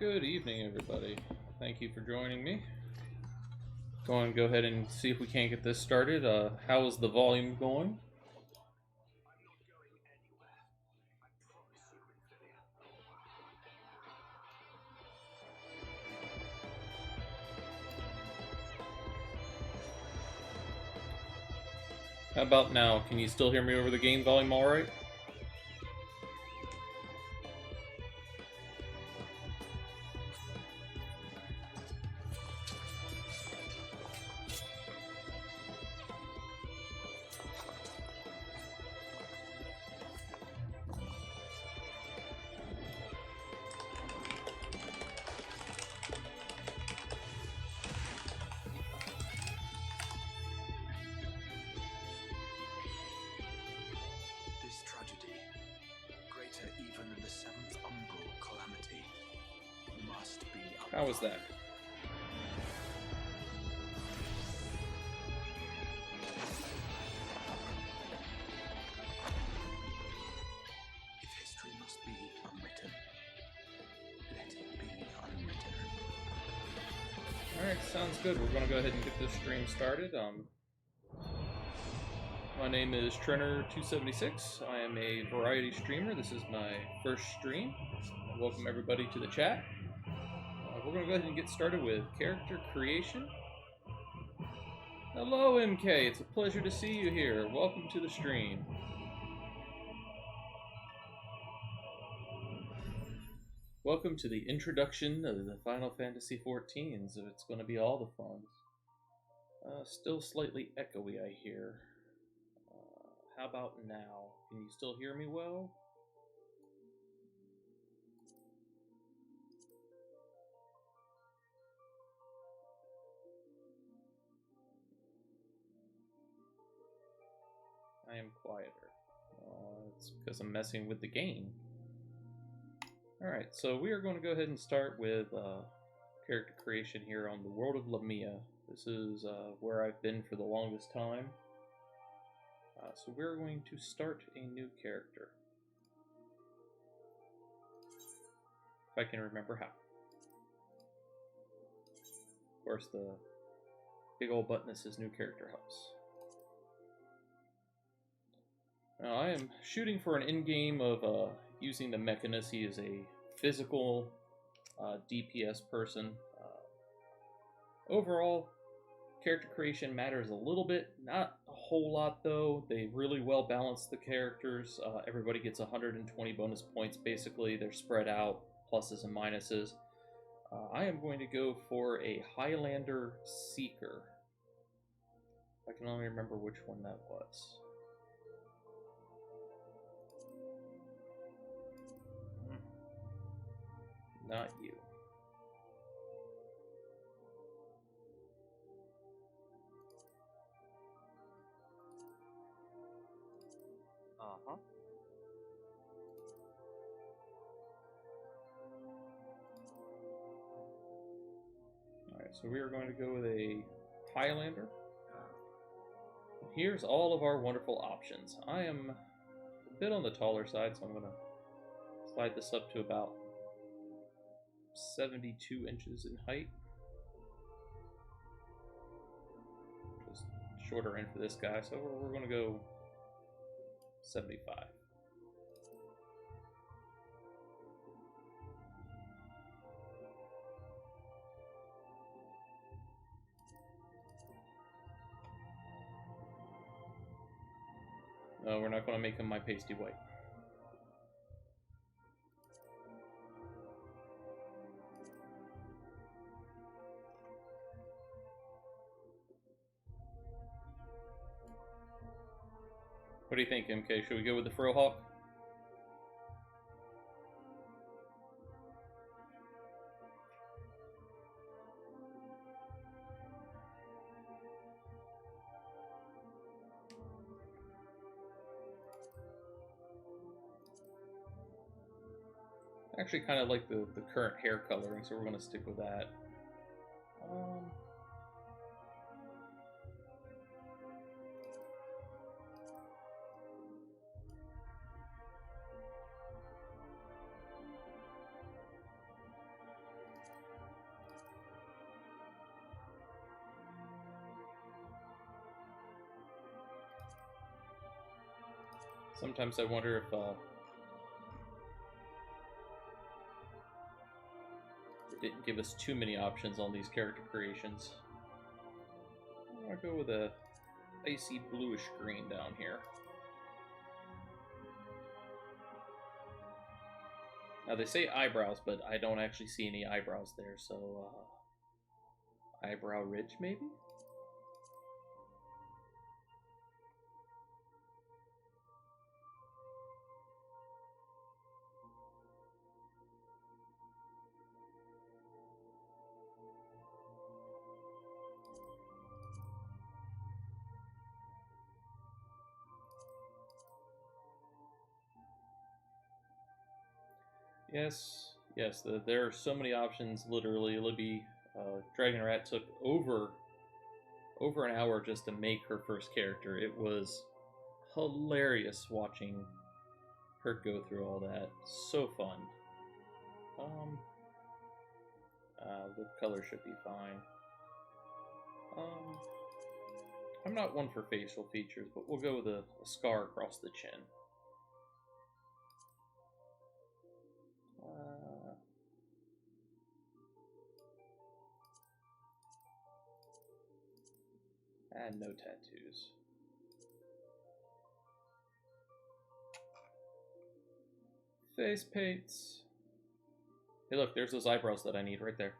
Good evening, everybody. Thank you for joining me. Go ahead and see if we can't get this started. How is the volume going? How about now? Can you still hear me over the game volume all right? How was that? If history must be unwritten, let it be unwritten. Alright, sounds good. We're going to go ahead and get this stream started. My name is Trenner276. I am a variety streamer. This is my first stream. Welcome everybody to the chat. We're going to go ahead and get started with character creation. Hello, MK. It's a pleasure to see you here. Welcome to the stream. Welcome to the introduction of the Final Fantasy XIV. So it's going to be all the fun. Still slightly echoey, I hear. How about now? Can you still hear me well? I am quieter. It's because I'm messing with the game. Alright, so we are going to go ahead and start with character creation here on the world of Lamia. This is where I've been for the longest time. So we're going to start a new character. If I can remember how. Of course, the big old button that says New Character helps. Now, I am shooting for an in-game of using the Mechanus. He is a physical DPS person. Overall, character creation matters a little bit, not a whole lot though. They really well balance the characters. Everybody gets 120 bonus points basically. They're spread out, pluses and minuses. I am going to go for a Highlander Seeker. I can only remember which one that was. Not you. Uh-huh. Alright, so we are going to go with a Highlander. Here's all of our wonderful options. I am a bit on the taller side, so I'm going to slide this up to about 72 inches in height. Just shorter end for this guy, so we're going to go 75. No, we're not going to make him my pasty white. What do you think, MK? Should we go with the Frohawk? I actually kind of like the current hair coloring, so we're going to stick with that. Sometimes I wonder if it didn't give us too many options on these character creations. I'm gonna go with a icy bluish green down here. Now they say eyebrows, but I don't actually see any eyebrows there, so eyebrow ridge maybe? Yes, there are so many options, literally. Libby, Dragon Rat took over an hour just to make her first character. It was hilarious watching her go through all that. So fun. The color should be fine. I'm not one for facial features, but we'll go with a scar across the chin. And no tattoos. Face paints. Hey look, there's those eyebrows that I need right there.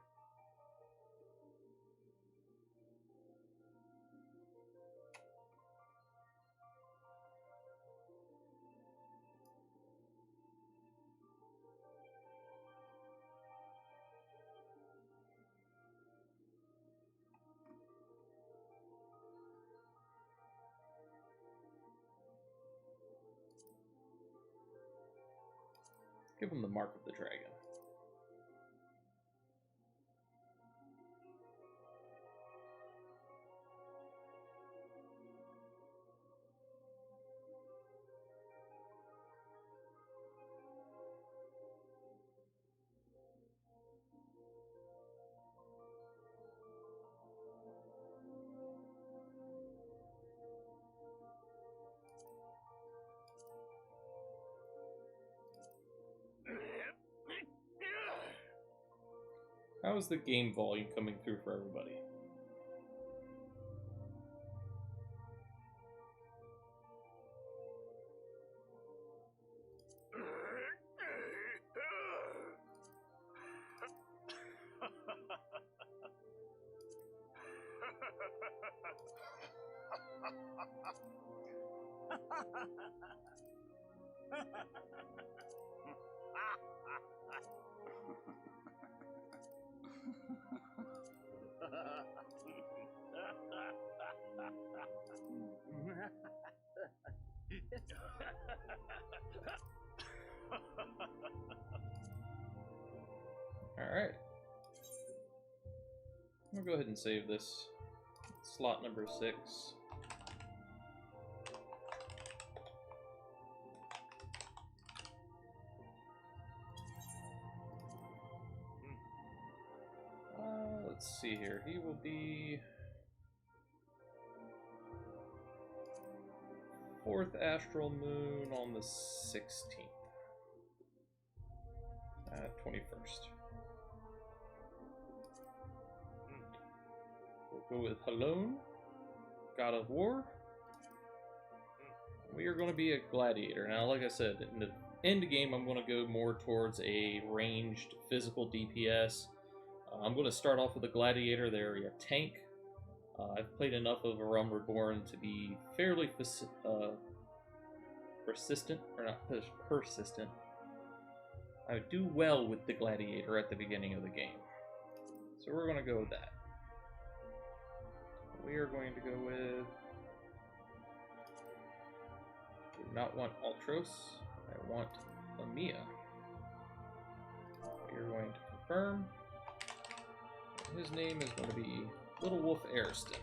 give him the mark of the dragon. How is the game volume coming through for everybody? Alright. I'm gonna go ahead and save this. Slot number 6. Let's see here. He will be 4th astral moon on the 16th. 21st. We'll go with Halone, God of War. We are going to be a gladiator. Now, like I said, in the end game, I'm going to go more towards a ranged physical DPS. I'm going to start off with a gladiator. They're a tank. I've played enough of A Realm Reborn to be fairly persistent, or not persistent. I do well with the gladiator at the beginning of the game. So we're going to go with that. We are going to go with... I do not want Ultros. I want Lamia. We are going to confirm. His name is going to be Little Wolf Ariston.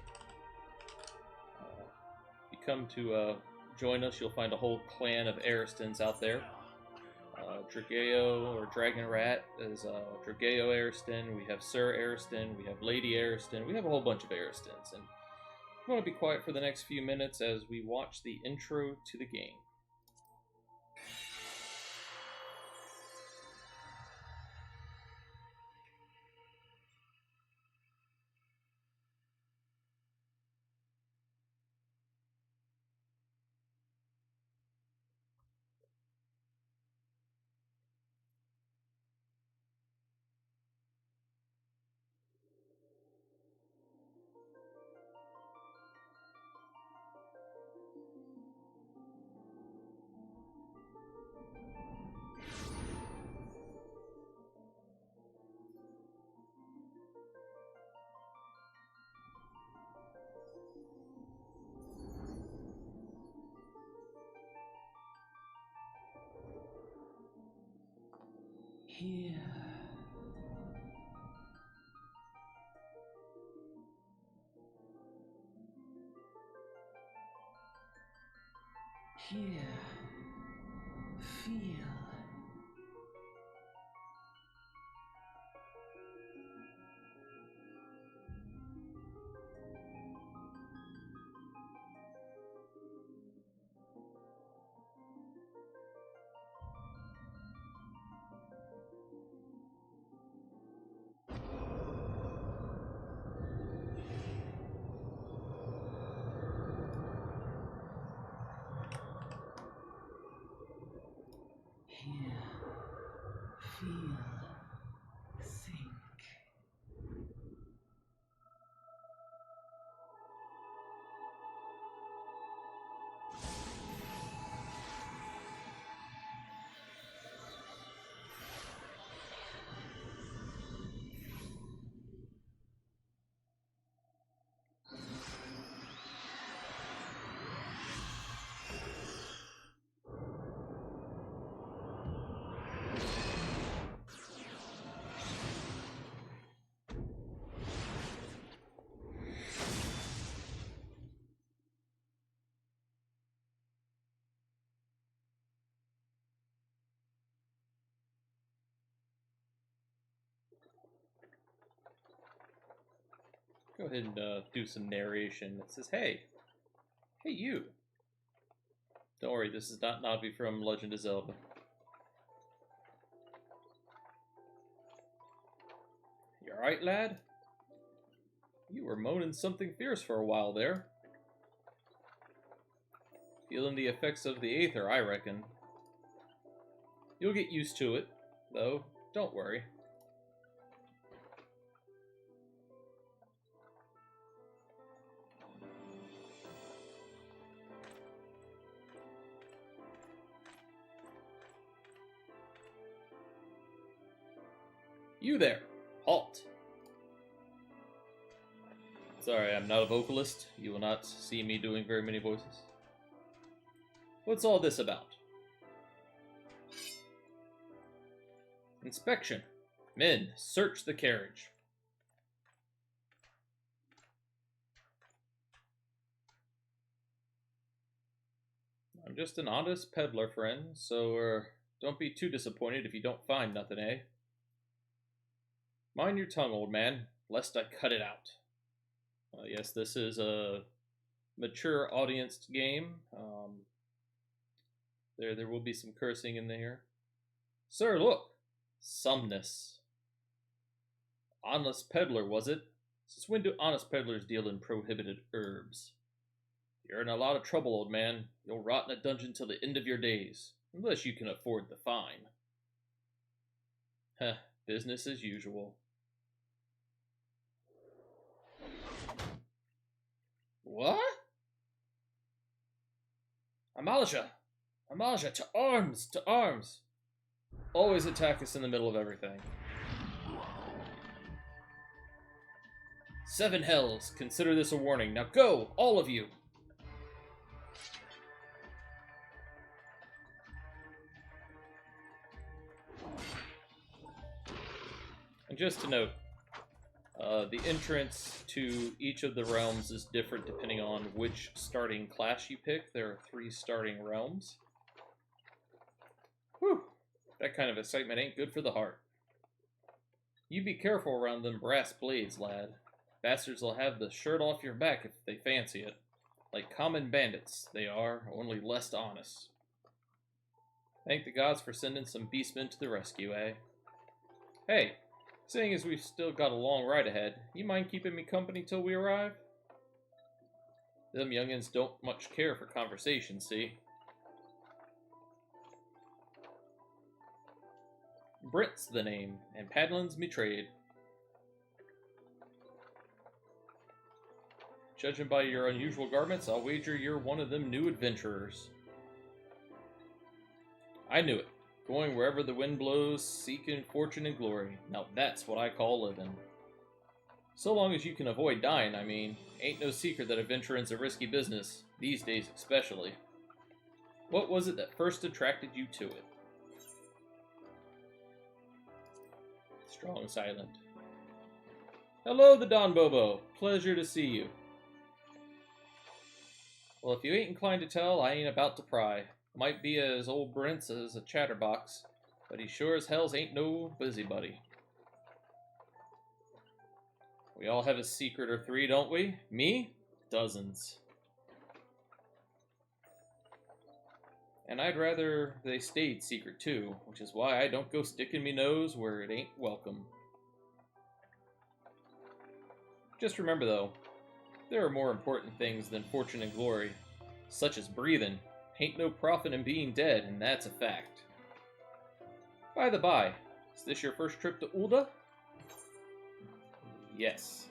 If you come to join us, you'll find a whole clan of Aristons out there. Drageo, or Dragon Rat, is Drageo Ariston. We have Sir Ariston. We have Lady Ariston. We have a whole bunch of Aristons. And I'm going to be quiet for the next few minutes as we watch the intro to the game. Here. Here. Feel. Here. Feel. Think. go ahead and do some narration. It says, hey, you. Don't worry, this is not Navi from Legend of Zelda. You alright, lad? You were moaning something fierce for a while there. Feeling the effects of the Aether, I reckon. You'll get used to it, though. Don't worry. You there! Halt! Sorry, I'm not a vocalist. You will not see me doing very many voices. What's all this about? Inspection. Men, search the carriage. I'm just an honest peddler, friend, so don't be too disappointed if you don't find nothing, eh? Mind your tongue, old man, lest I cut it out. Yes, this is a mature audience game. There will be some cursing in there. Sir, look! Sumnus. Honest peddler, was it? Since when do honest peddlers deal in prohibited herbs? You're in a lot of trouble, old man. You'll rot in a dungeon till the end of your days, unless you can afford the fine. Heh, business as usual. What? Amalia! Amalia, to arms! To arms! Always attack us in the middle of everything. 7 hells. Consider this a warning. Now go, all of you! And just to note, the entrance to each of the realms is different depending on which starting class you pick. There are 3 starting realms. Whew! That kind of excitement ain't good for the heart. You be careful around them brass blades, lad. Bastards will have the shirt off your back if they fancy it. Like common bandits, they are, only less honest. Thank the gods for sending some beastmen to the rescue, eh? Hey, seeing as we've still got a long ride ahead, you mind keeping me company till we arrive? Them youngins don't much care for conversation, see? Brent's the name, and Padlin's me trade. Judging by your unusual garments, I'll wager you're one of them new adventurers. I knew it. Going wherever the wind blows, seeking fortune and glory. Now that's what I call living. So long as you can avoid dying, I mean. Ain't no secret that adventuring's a risky business, these days especially. What was it that first attracted you to it? Strong silent. Hello, the Don Bobo. Pleasure to see you. Well, if you ain't inclined to tell, I ain't about to pry. Might be as old Brent's as a chatterbox, but he sure as hells ain't no busybody. We all have a secret or 3, don't we? Me? Dozens. And I'd rather they stayed secret too, which is why I don't go sticking me nose where it ain't welcome. Just remember though, there are more important things than fortune and glory, such as breathing. Ain't no profit in being dead, and that's a fact. By the by, is this your first trip to Ulda? Yes.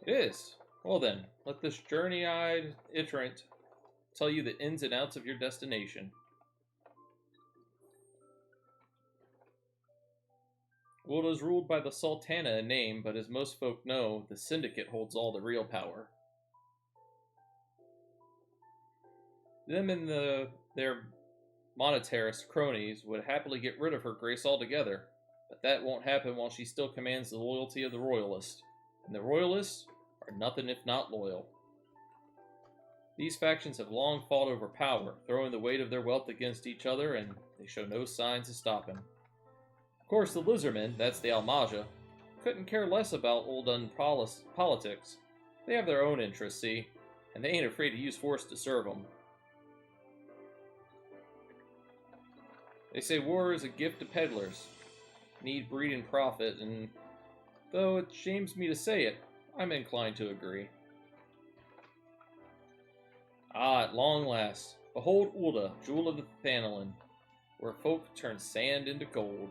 It is. Well then, let this journey-eyed iterant tell you the ins and outs of your destination. Ulda's ruled by the Sultana in name, but as most folk know, the Syndicate holds all the real power. Them and their monetarist cronies would happily get rid of her grace altogether, but that won't happen while she still commands the loyalty of the Royalists, and the Royalists are nothing if not loyal. These factions have long fought over power, throwing the weight of their wealth against each other, and they show no signs of stopping. course, the lizardmen, that's the Almaja, couldn't care less about old politics. They have their own interests, see, and they ain't afraid to use force to serve them. They say war is a gift to peddlers. Need, breed, and profit, and though it shames me to say it, I'm inclined to agree. Ah, at long last, behold Ulda, jewel of the Thanalin, where folk turn sand into gold.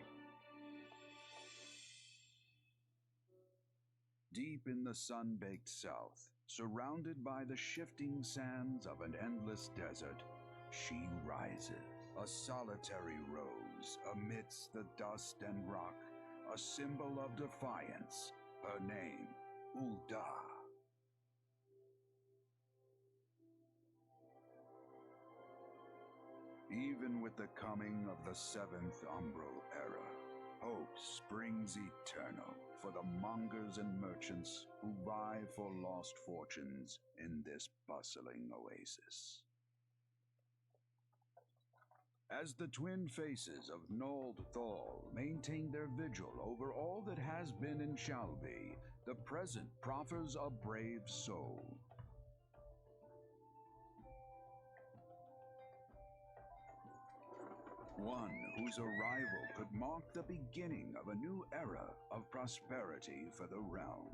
Deep in the sun-baked south, surrounded by the shifting sands of an endless desert, she rises, a solitary rose amidst the dust and rock, a symbol of defiance, her name, Ulda. Even with the coming of the seventh Umbral era, hope springs eternal for the mongers and merchants who vie for lost fortunes in this bustling oasis. As the twin faces of Nold Thal maintain their vigil over all that has been and shall be, the present proffers a brave soul. One whose arrival could mark the beginning of a new era of prosperity for the realm.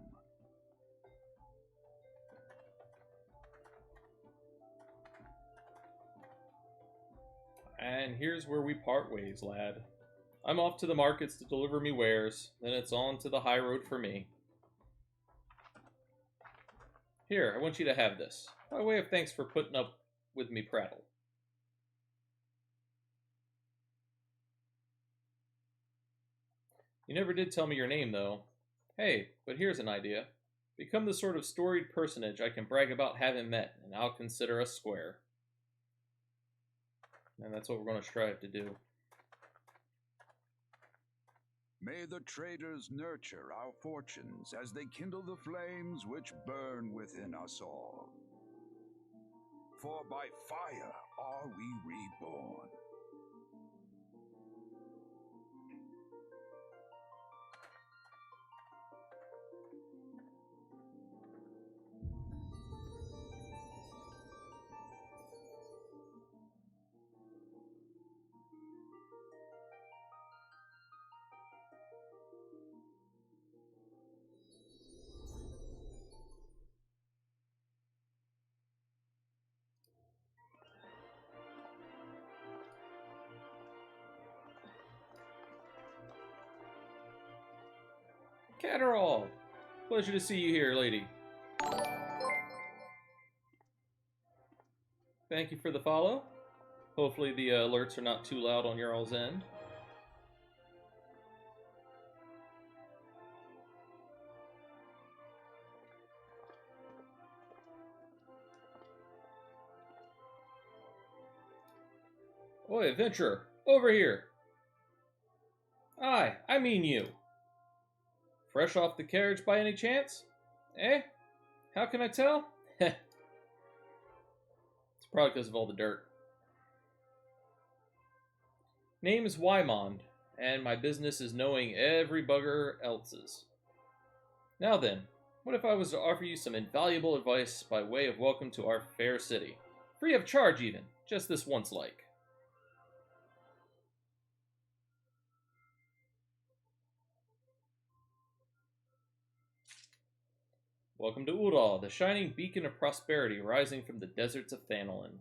And here's where we part ways, lad. I'm off to the markets to deliver me wares, then it's on to the high road for me. Here, I want you to have this, by way of thanks for putting up with me prattle. You never did tell me your name, though. Hey, but here's an idea. Become the sort of storied personage I can brag about having met, and I'll consider us square. And that's what we're going to strive to do. May the traders nurture our fortunes as they kindle the flames which burn within us all. For by fire are we reborn. Catterall! Pleasure to see you here, lady. Thank you for the follow. Hopefully the alerts are not too loud on your all's end. Oi, adventurer! Over here! Aye, I mean you. Fresh off the carriage by any chance? Eh? How can I tell? Heh. It's probably because of all the dirt. Name is Wymond, and my business is knowing every bugger else's. Now then, what if I was to offer you some invaluable advice by way of welcome to our fair city? Free of charge even, just this once like. Welcome to Udal, the shining beacon of prosperity rising from the deserts of Thanalin.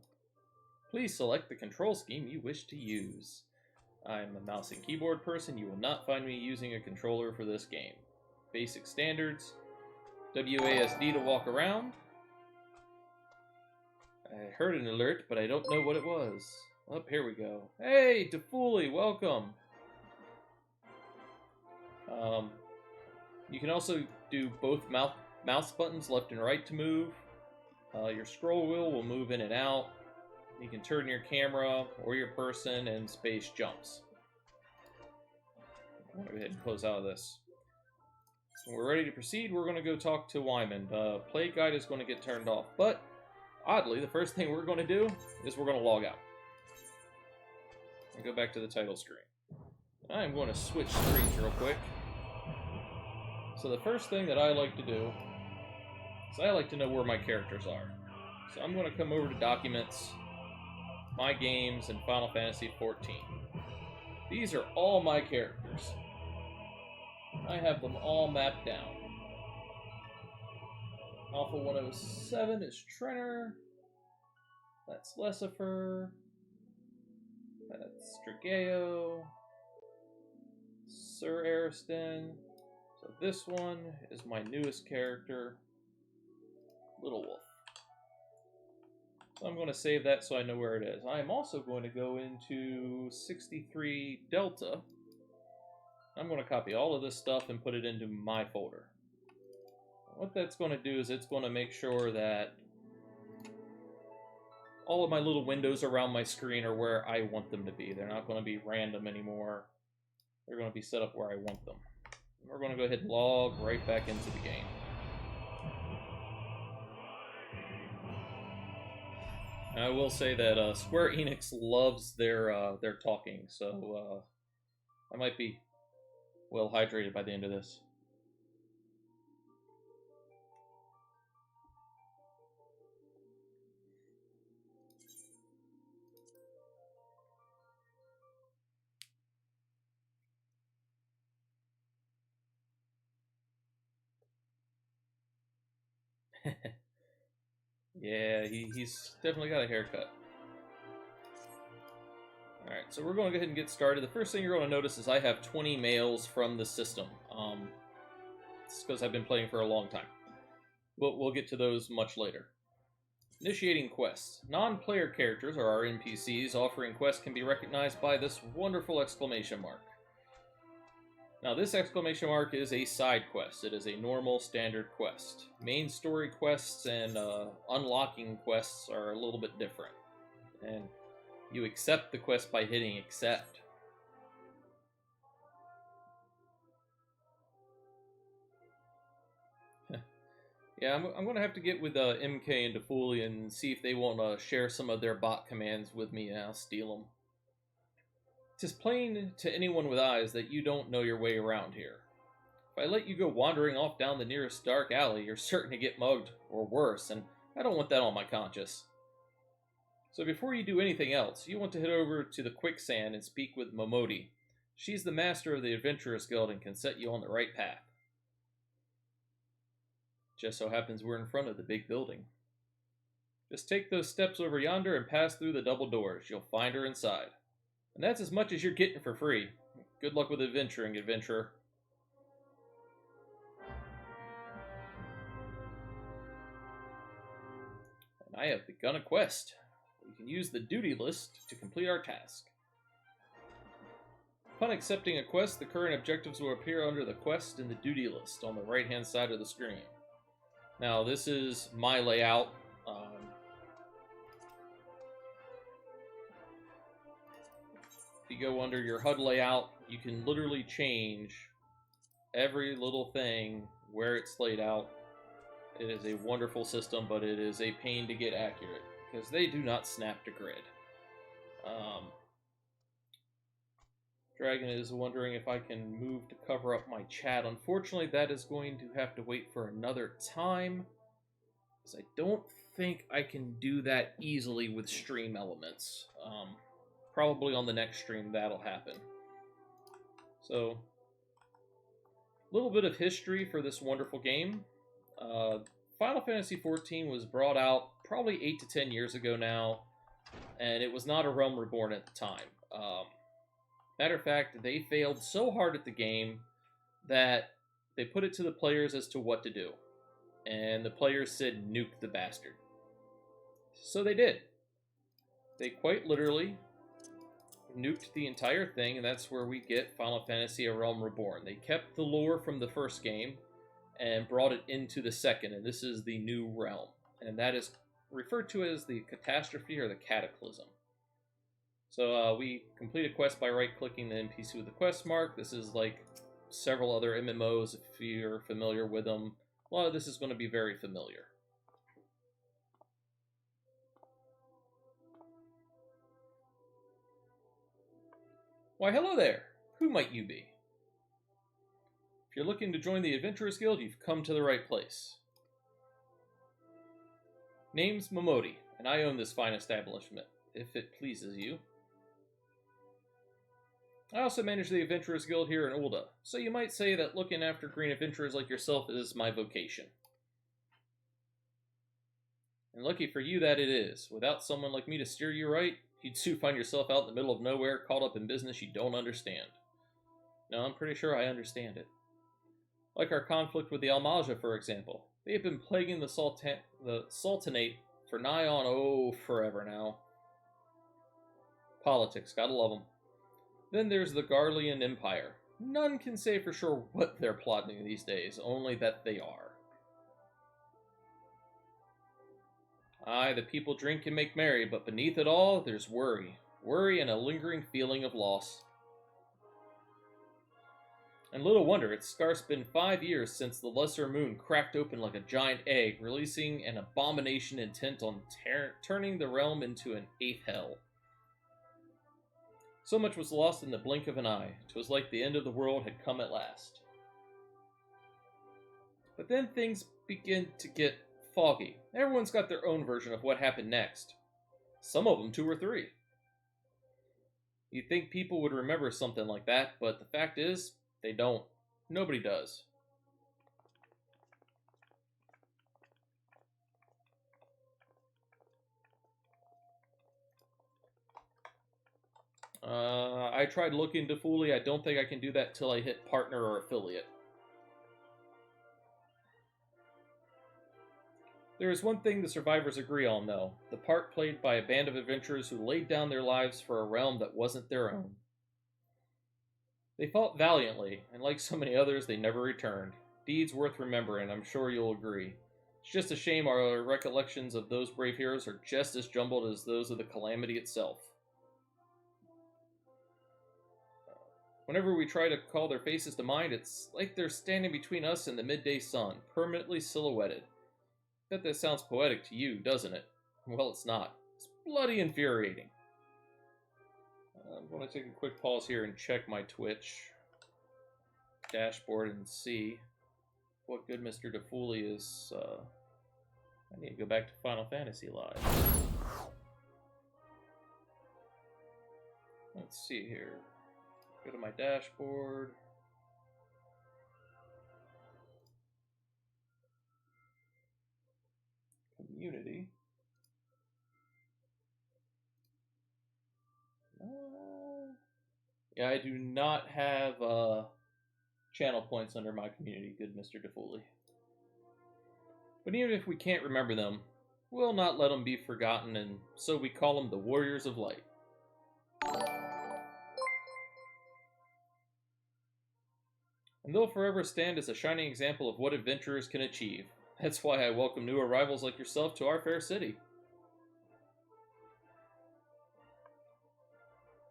Please select the control scheme you wish to use. I'm a mouse and keyboard person. You will not find me using a controller for this game. Basic standards. WASD to walk around. I heard an alert, but I don't know what it was. Oh, here we go. Hey, Defuli, welcome. You can also do both mouse buttons left and right to move. Your scroll wheel will move in and out. You can turn your camera or your person and space jumps. I'm going to go ahead and close out of this. When we're ready to proceed, we're going to go talk to Wyman. The play guide is going to get turned off, but oddly, the first thing we're going to do is we're going to log out and go back to the title screen. I'm going to switch screens real quick. So the first thing that I like to do is I like to know where my characters are. So I'm going to come over to Documents, My Games, and Final Fantasy XIV. These are all my characters. I have them all mapped down. Alpha 107 is Trenner. That's Lessifer. That's Strigeo. Sir Ariston. So this one is my newest character, Little Wolf. So I'm going to save that so I know where it is. I am also going to go into 63 Delta. I'm going to copy all of this stuff and put it into my folder. What that's going to do is it's going to make sure that all of my little windows around my screen are where I want them to be. They're not going to be random anymore. They're going to be set up where I want them. We're going to go ahead and log right back into the game. I will say that Square Enix loves their talking, so I might be well hydrated by the end of this. Yeah, he's definitely got a haircut. Alright, so we're going to go ahead and get started. The first thing you're going to notice is I have 20 mails from the system. It's because I've been playing for a long time. We'll get to those much later. Initiating quests. Non-player characters, or our NPCs, offering quests can be recognized by this wonderful exclamation mark. Now, this exclamation mark is a side quest. It is a normal, standard quest. Main story quests and unlocking quests are a little bit different. And you accept the quest by hitting accept. Yeah, I'm going to have to get with MK and Defuli and see if they won't share some of their bot commands with me, and I'll steal them. Tis plain to anyone with eyes that you don't know your way around here. If I let you go wandering off down the nearest dark alley, you're certain to get mugged, or worse, and I don't want that on my conscience. So before you do anything else, you want to head over to the quicksand and speak with Momodi. She's the master of the Adventurers Guild and can set you on the right path. Just so happens we're in front of the big building. Just take those steps over yonder and pass through the double doors. You'll find her inside. And that's as much as you're getting for free. Good luck with adventuring, adventurer. And I have begun a quest. We can use the duty list to complete our task. Upon accepting a quest, the current objectives will appear under the quest in the duty list on the right-hand side of the screen. Now, this is my layout. If you go under your HUD layout, you can literally change every little thing where it's laid out. It is a wonderful system, but it is a pain to get accurate because they do not snap to grid. Dragon is wondering if I can move to cover up my chat. Unfortunately, that is going to have to wait for another time, because I don't think I can do that easily with stream elements. Probably on the next stream that'll happen. So, a little bit of history for this wonderful game. Final Fantasy XIV was brought out probably 8 to 10 years ago now, and it was not a Realm Reborn at the time. Matter of fact, they failed so hard at the game that they put it to the players as to what to do. And the players said, nuke the bastard. So they did. They quite literally nuked the entire thing, and that's where we get Final Fantasy: A Realm Reborn. They kept the lore from the first game and brought it into the second, and this is the new realm. And that is referred to as the catastrophe or the cataclysm. So we complete a quest by right-clicking the NPC with the quest mark. This is like several other MMOs if you're familiar with them. A lot of this is going to be very familiar. Why, hello there. Who might you be? If you're looking to join the Adventurers Guild, you've come to the right place. Name's Momodi, and I own this fine establishment, if it pleases you. I also manage the Adventurers Guild here in Ulda, so you might say that looking after green adventurers like yourself is my vocation. And lucky for you that it is. Without someone like me to steer you right, you'd soon find yourself out in the middle of nowhere, caught up in business you don't understand. No, I'm pretty sure I understand it. Like our conflict with the Almaja, for example. They have been plaguing the Sultanate for nigh on, forever now. Politics, gotta love them. Then there's the Garlean Empire. None can say for sure what they're plotting these days, only that they are. Aye, the people drink and make merry, but beneath it all, there's worry. Worry and a lingering feeling of loss. And little wonder, it's scarce been 5 years since the Lesser Moon cracked open like a giant egg, releasing an abomination intent on turning the realm into an eighth hell. So much was lost in the blink of an eye. 'Twas like the end of the world had come at last. But then things begin to get foggy. Everyone's got their own version of what happened next. Some of them 2 or 3. You'd think people would remember something like that, but the fact is, they don't. Nobody does. I tried looking to Fully. I don't think I can do that till I hit partner or affiliate. There is one thing the survivors agree on, though. The part played by a band of adventurers who laid down their lives for a realm that wasn't their own. They fought valiantly, and like so many others, they never returned. Deeds worth remembering, I'm sure you'll agree. It's just a shame our recollections of those brave heroes are just as jumbled as those of the calamity itself. Whenever we try to call their faces to mind, it's like they're standing between us and the midday sun, permanently silhouetted. Bet that sounds poetic to you, doesn't it? Well, it's not. It's bloody infuriating. I'm going to take a quick pause here and check my Twitch dashboard and see what good Mr. DeFooley is. I need to go back to Final Fantasy Live. Let's see here. Go to my dashboard. Community. Yeah, I do not have channel points under my community, good Mr. DeFooley. But even if we can't remember them, we'll not let them be forgotten, and so we call them the Warriors of Light. And they'll forever stand as a shining example of what adventurers can achieve. That's why I welcome new arrivals like yourself to our fair city.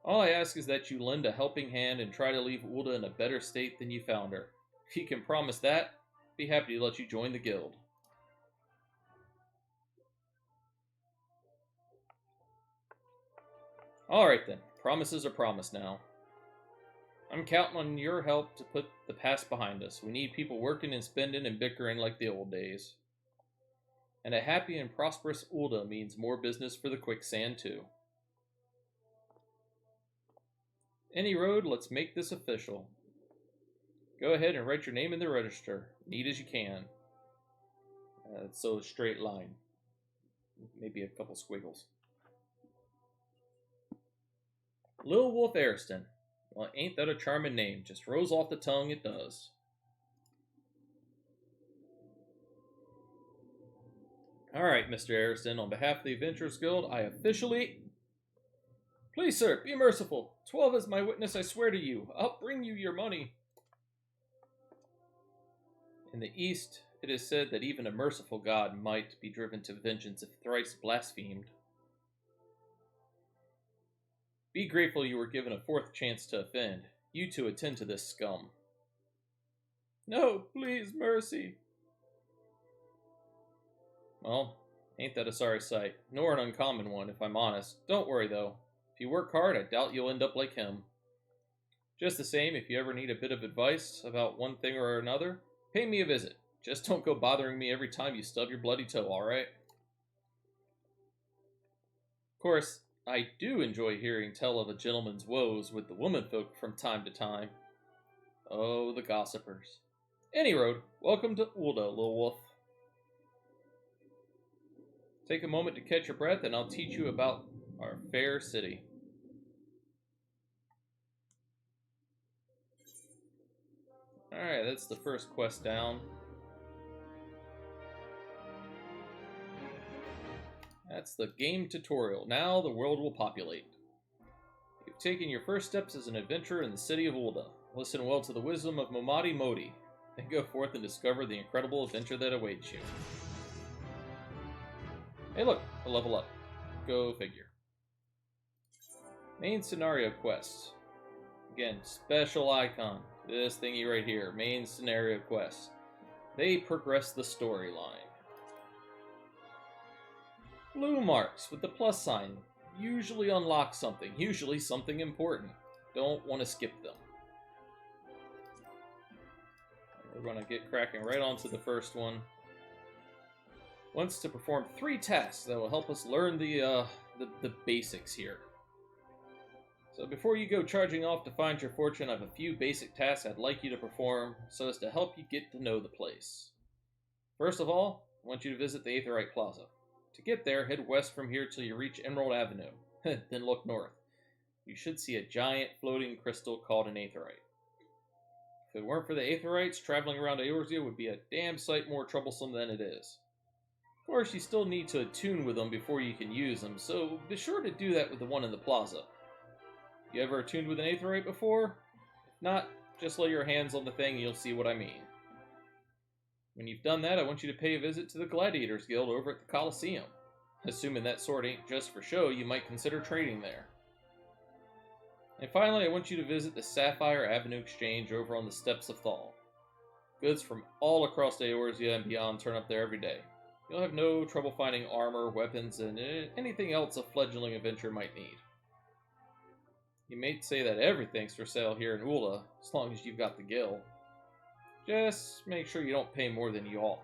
All I ask is that you lend a helping hand and try to leave Ulda in a better state than you found her. If you can promise that, I'd be happy to let you join the guild. Alright then, promises are promised now. I'm counting on your help to put the past behind us. We need people working and spending and bickering like the old days. And a happy and prosperous Ulda means more business for the quicksand too. Any road, let's make this official. Go ahead and write your name in the register, neat as you can. So a straight line. Maybe a couple squiggles. Lil Wolf Ariston. Well, ain't that a charming name? Just rolls off the tongue, it does. Alright, Mr. Ariston, on behalf of the Adventurers Guild, I officially... Please, sir, be merciful. 12 is my witness, I swear to you. I'll bring you your money. In the East, it is said that even a merciful god might be driven to vengeance if thrice blasphemed. Be grateful you were given a 4th chance to offend. You two attend to this scum. No, please, mercy. Well, ain't that a sorry sight, nor an uncommon one, if I'm honest. Don't worry, though. If you work hard, I doubt you'll end up like him. Just the same, if you ever need a bit of advice about one thing or another, pay me a visit. Just don't go bothering me every time you stub your bloody toe, alright? Of course, I do enjoy hearing tell of a gentleman's woes with the womenfolk from time to time. Oh, the gossipers. Any road, welcome to Ulda, little wolf. Take a moment to catch your breath and I'll teach you about our fair city. Alright, that's the first quest down. That's the game tutorial. Now the world will populate. You've taken your first steps as an adventurer in the city of Ulda. Listen well to the wisdom of Momadi Modi, then go forth and discover the incredible adventure that awaits you. Hey look, a level up. Go figure. Main scenario quests. Again, special icon. This thingy right here. Main scenario quests. They progress the storyline. Blue marks with the plus sign usually unlock something. Usually something important. Don't want to skip them. We're going to get cracking right onto the first one. Wants to perform 3 tasks that will help us learn the basics here. So before you go charging off to find your fortune, I have a few basic tasks I'd like you to perform so as to help you get to know the place. First of all, I want you to visit the Aetheryte Plaza. To get there, head west from here till you reach Emerald Avenue. Then look north. You should see a giant floating crystal called an Aetheryte. If it weren't for the Aetherites, traveling around Eorzea would be a damn sight more troublesome than it is. Of course, you still need to attune with them before you can use them, so be sure to do that with the one in the plaza. You ever attuned with an Aetherite before? If not, just lay your hands on the thing and you'll see what I mean. When you've done that, I want you to pay a visit to the Gladiators Guild over at the Coliseum. Assuming that sword ain't just for show, you might consider trading there. And finally, I want you to visit the Sapphire Avenue Exchange over on the Steps of Thal. Goods from all across Eorzea and beyond turn up there every day. You'll have no trouble finding armor, weapons, and anything else a fledgling adventurer might need. You may say that everything's for sale here in Ulda, as long as you've got the gil. Just make sure you don't pay more than you ought.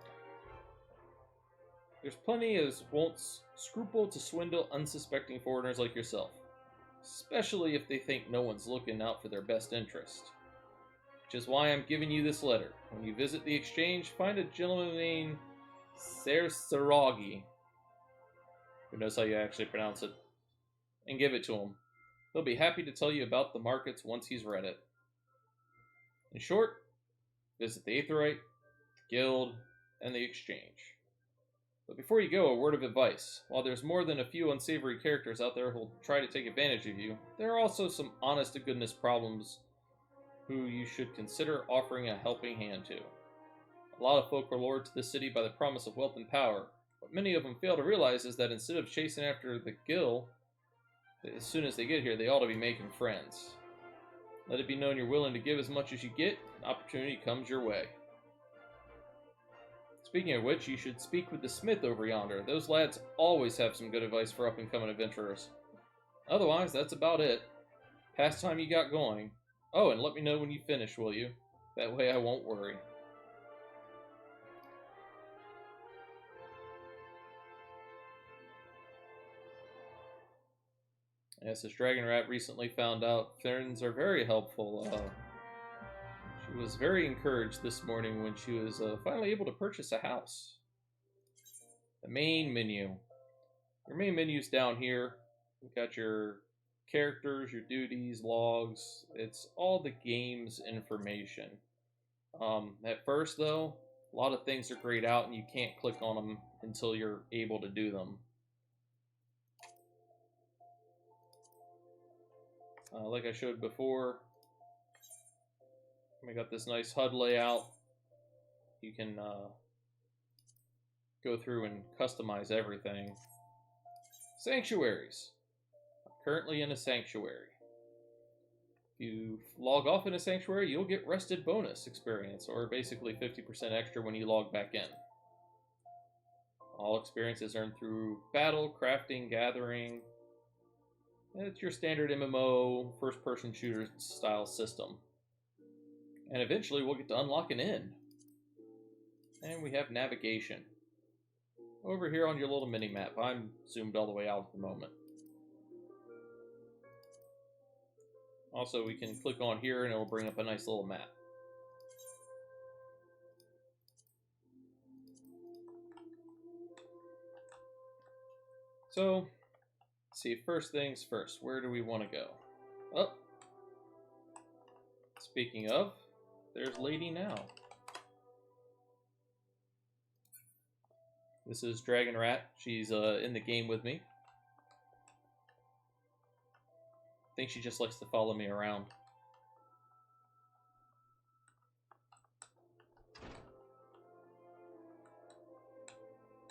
There's plenty as won't scruple to swindle unsuspecting foreigners like yourself, especially if they think no one's looking out for their best interest. Which is why I'm giving you this letter. When you visit the exchange, find a gentleman named Sersaragi, who knows how you actually pronounce it, and give it to him. He'll be happy to tell you about the markets once he's read it. In short, visit the Aetheryte, the Guild, and the Exchange. But before you go, a word of advice. While there's more than a few unsavory characters out there who'll try to take advantage of you, there are also some honest-to-goodness problems who you should consider offering a helping hand to. A lot of folk are lured to the city by the promise of wealth and power. What many of them fail to realize is that instead of chasing after the Guild, as soon as they get here, they ought to be making friends. Let it be known you're willing to give as much as you get, and opportunity comes your way. Speaking of which, you should speak with the smith over yonder. Those lads always have some good advice for up-and-coming adventurers. Otherwise, that's about it. Past time you got going. Oh, and let me know when you finish, will you? That way I won't worry. Yes, this Dragon Rat recently found out friends are very helpful. She was very encouraged this morning when she was finally able to purchase a house. The main menu. Your main menu's down here. You've got your characters, your duties, logs. It's all the game's information. At first, though, a lot of things are grayed out and you can't click on them until you're able to do them. Like I showed before, we got this nice HUD layout. You can go through and customize everything. Sanctuaries. I'm currently in a sanctuary. If you log off in a sanctuary, you'll get rested bonus experience, or basically 50% extra when you log back in. All experience is earned through battle, crafting, gathering, It's your standard MMO first-person shooter style system. And eventually we'll get to unlock an inn. And we have navigation. Over here on your little mini-map. I'm zoomed all the way out at the moment. Also, we can click on here and it'll bring up a nice little map. So, let's see, first things first. Where do we want to go? Oh! Speaking of, there's Lady Now. This is Dragon Rat. She's in the game with me. I think she just likes to follow me around.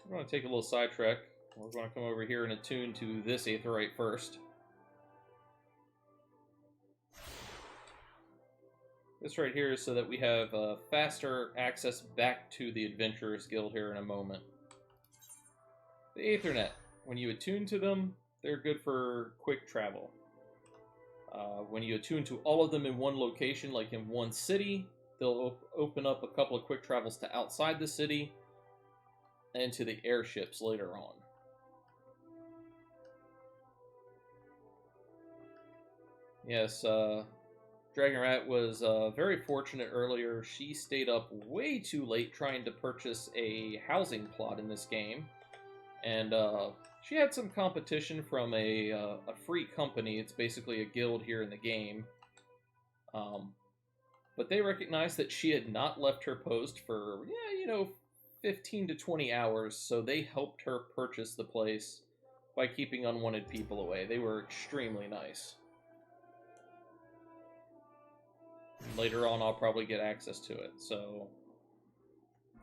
We're going to take a little sidetrack. We're going to come over here and attune to this Aetheryte first. This right here is so that we have faster access back to the Adventurers Guild here in a moment. The Aethernet. When you attune to them, they're good for quick travel. When you attune to all of them in one location, like in one city, they'll open up a couple of quick travels to outside the city and to the airships later on. Yes, Dragon Rat was very fortunate earlier. She stayed up way too late trying to purchase a housing plot in this game. And she had some competition from a free company. It's basically a guild here in the game. But they recognized that she had not left her post for, 15 to 20 hours, so they helped her purchase the place by keeping unwanted people away. They were extremely nice. Later on, I'll probably get access to it, so...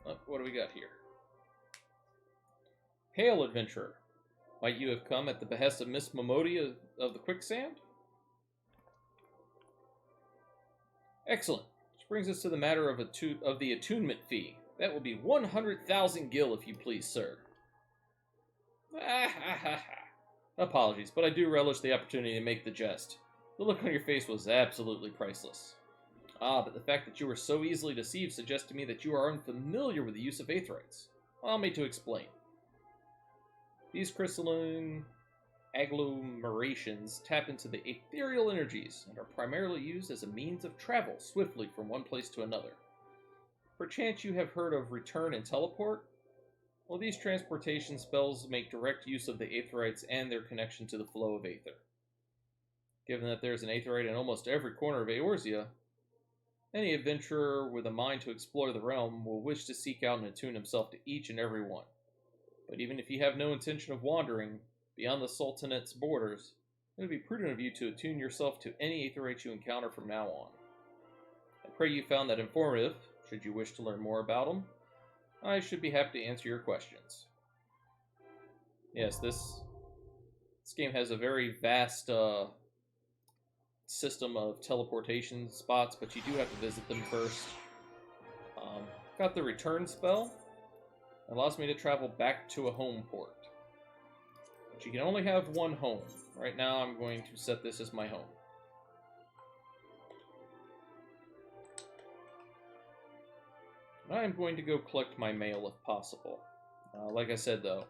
what do we got here? Hail, adventurer. Might you have come at the behest of Miss Momodi of the Quicksand? Excellent. Which brings us to the matter of the attunement fee. That will be 100,000 gil, if you please, sir. Apologies, but I do relish the opportunity to make the jest. The look on your face was absolutely priceless. Ah, but the fact that you were so easily deceived suggests to me that you are unfamiliar with the use of Aetherites. Allow me to explain. These crystalline agglomerations tap into the ethereal energies and are primarily used as a means of travel swiftly from one place to another. Perchance you have heard of return and teleport? Well, these transportation spells make direct use of the Aetherites and their connection to the flow of Aether. Given that there is an Aetherite in almost every corner of Eorzea, any adventurer with a mind to explore the realm will wish to seek out and attune himself to each and every one. But even if you have no intention of wandering beyond the Sultanate's borders, it would be prudent of you to attune yourself to any Aetherite you encounter from now on. I pray you found that informative. Should you wish to learn more about them, I should be happy to answer your questions. Yes, this game has a very vast system of teleportation spots, but you do have to visit them first. Got the return spell. It allows me to travel back to a home port. But you can only have one home. Right now I'm going to set this as my home. I'm going to go collect my mail if possible. Like I said though,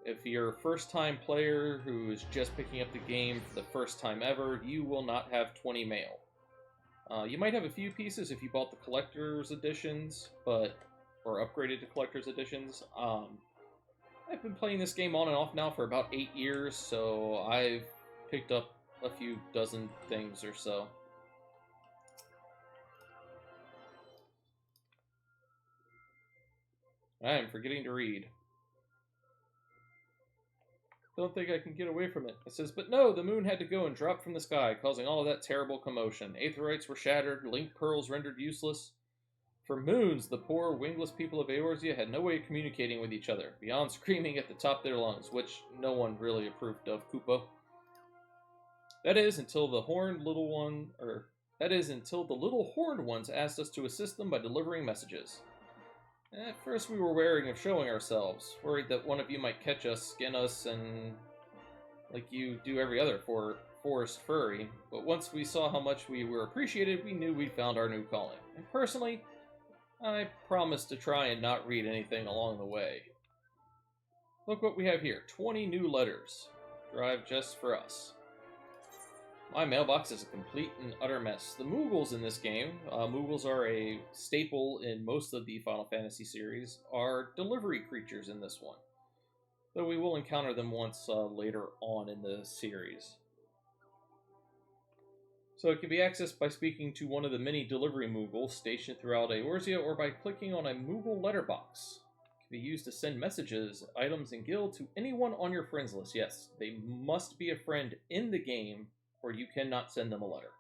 if you're a first-time player who is just picking up the game for the first time ever, you will not have 20 mail. You might have a few pieces if you bought the collector's editions, or upgraded to collector's editions. I've been playing this game on and off now for about 8 years, so I've picked up a few dozen things or so. I am forgetting to read. Don't think I can get away from it. It says, but no, the moon had to go and drop from the sky, causing all of that terrible commotion. Aetherites were shattered, link pearls rendered useless. For moons, the poor, wingless people of Eorzea had no way of communicating with each other, beyond screaming at the top of their lungs, which no one really approved of, Koopa. That is, until the little horned ones asked us to assist them by delivering messages. At first we were wary of showing ourselves, worried that one of you might catch us, skin us, and like you do every other forest furry, but once we saw how much we were appreciated, we knew we'd found our new calling. And personally, I promised to try and not read anything along the way. Look what we have here, 20 new letters, derived just for us. My mailbox is a complete and utter mess. The Moogles in this game, Moogles are a staple in most of the Final Fantasy series, are delivery creatures in this one, though we will encounter them once later on in the series. So it can be accessed by speaking to one of the many delivery Moogles stationed throughout Eorzea, or by clicking on a Moogle letterbox. It can be used to send messages, items, and guild to anyone on your friends list. Yes, they must be a friend in the game, or you cannot send them a letter.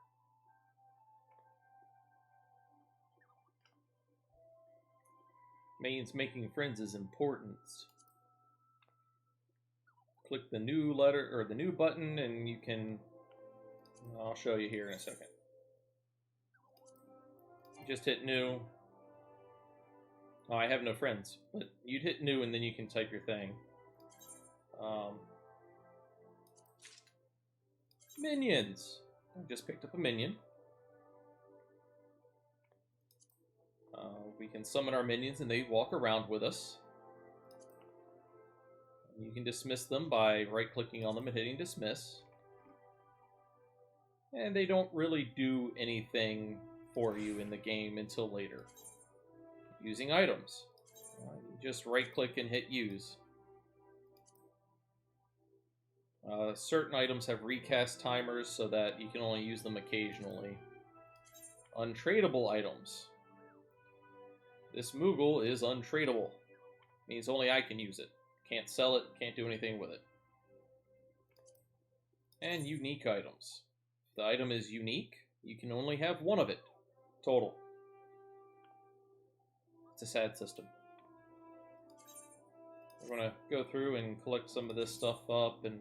Means making friends is important. Click the new letter or the new button, and you can. I'll show you here in a second. Just hit new. Oh, I have no friends, but you'd hit new, and then you can type your thing. Minions. I just picked up a minion. We can summon our minions, and they walk around with us. You can dismiss them by right-clicking on them and hitting dismiss. And they don't really do anything for you in the game until later. Using items. You just right-click and hit use. Certain items have recast timers so that you can only use them occasionally. Untradeable items. This Moogle is untradeable. Means only I can use it. Can't sell it, can't do anything with it. And unique items. If the item is unique, you can only have one of it. Total. It's a sad system. We're going to go through and collect some of this stuff up. And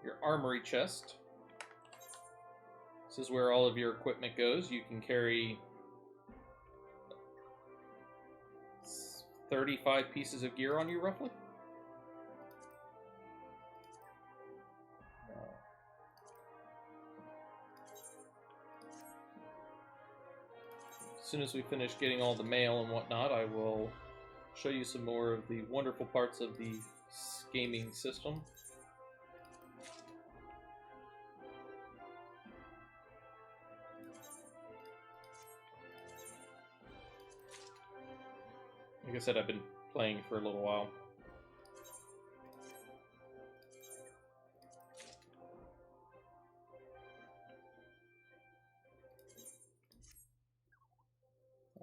your armory chest. This is where all of your equipment goes. You can carry 35 pieces of gear on you, roughly. As soon as we finish getting all the mail and whatnot, I will show you some more of the wonderful parts of the gaming system. Like I said, I've been playing for a little while.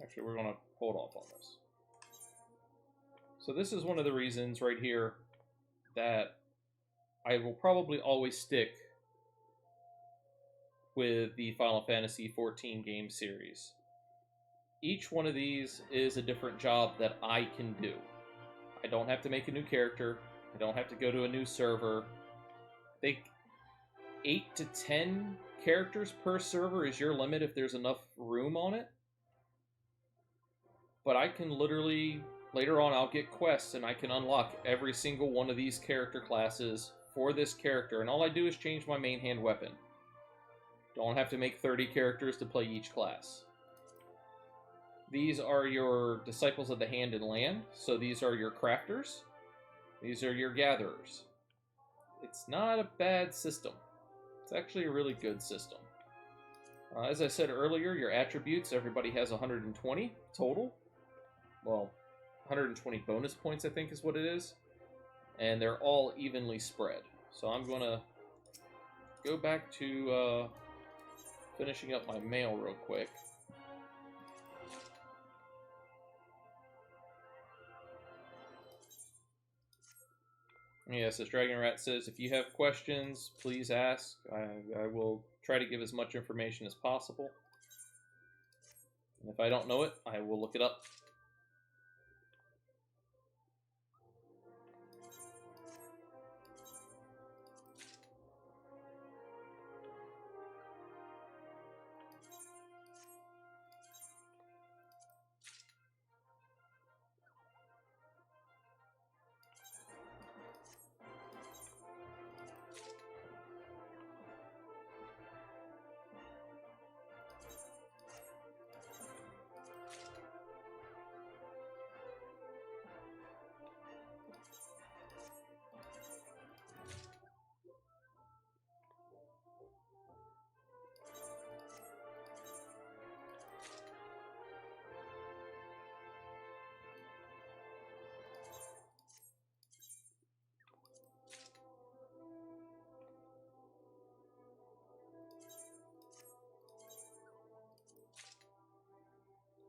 Actually, we're going to hold off on this. So this is one of the reasons right here that I will probably always stick with the Final Fantasy XIV game series. Each one of these is a different job that I can do. I don't have to make a new character. I don't have to go to a new server. I think 8 to 10 characters per server is your limit if there's enough room on it. But I can literally, later on I'll get quests and I can unlock every single one of these character classes for this character. And all I do is change my main hand weapon. Don't have to make 30 characters to play each class. These are your Disciples of the Hand and Land, so these are your crafters. These are your gatherers. It's not a bad system. It's actually a really good system. As I said earlier, your attributes, everybody has 120 total. Well, 120 bonus points, I think is what it is. And they're all evenly spread. So I'm going to go back to finishing up my mail real quick. Yes, as Dragon Rat says, if you have questions, please ask. I will try to give as much information as possible. And if I don't know it, I will look it up.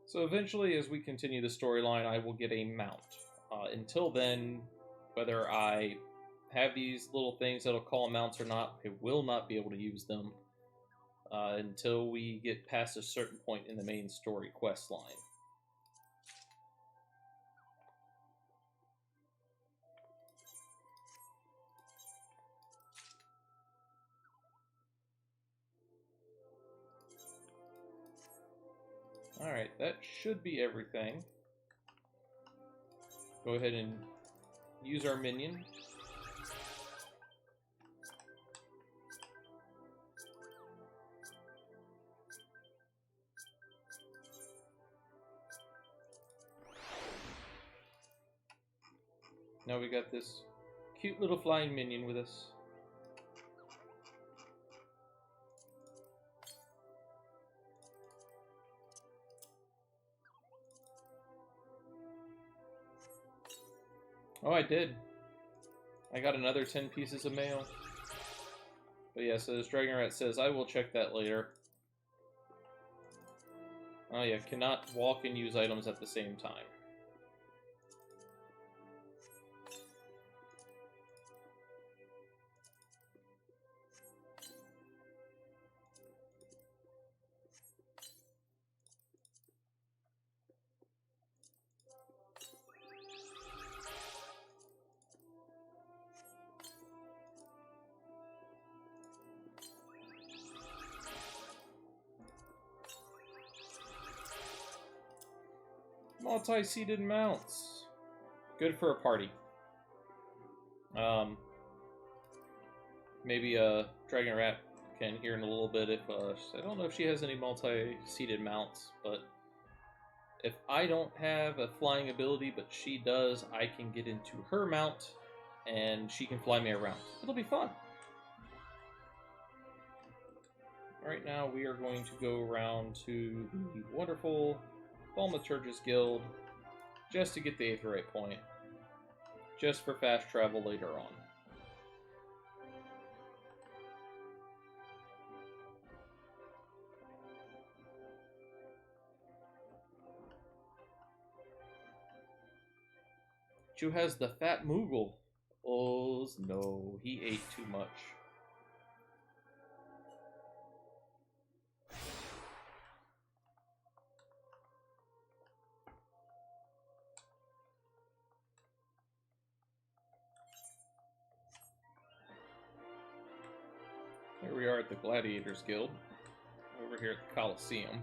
So eventually, as we continue the storyline, I will get a mount. Until then, whether I have these little things that'll call mounts or not, I will not be able to use them until we get past a certain point in the main story quest line. Alright, that should be everything. Go ahead and use our minion. Now we got this cute little flying minion with us. Oh, I did. I got another 10 pieces of mail. But yeah, so this Dragon Rat says, I will check that later. Oh yeah, cannot walk and use items at the same time. Multi-seated mounts. Good for a party. Maybe Dragon Rat can hear in a little bit if I don't know if she has any multi-seated mounts, but if I don't have a flying ability but she does, I can get into her mount and she can fly me around. It'll be fun. Right now we are going to go around to the wonderful Thaumaturgus Guild just to get the Aetheryte point, just for fast travel later on. Chu has the fat Moogle. Oh no, he ate too much. Here we are at the Gladiators Guild, over here at the Coliseum.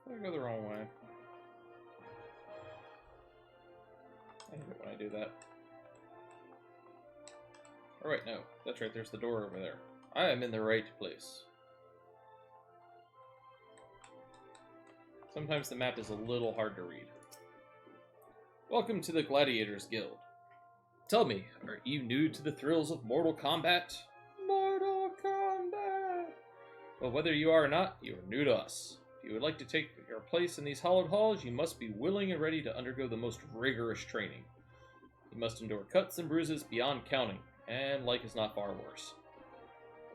Did I go the wrong way? I hate it when I do that. Alright, no. That's right, there's the door over there. I am in the right place. Sometimes the map is a little hard to read. Welcome to the Gladiators Guild. Tell me, are you new to the thrills of Mortal Kombat? Mortal Kombat! Well, whether you are or not, you are new to us. If you would like to take your place in these hallowed halls, you must be willing and ready to undergo the most rigorous training. You must endure cuts and bruises beyond counting, and like is not far worse.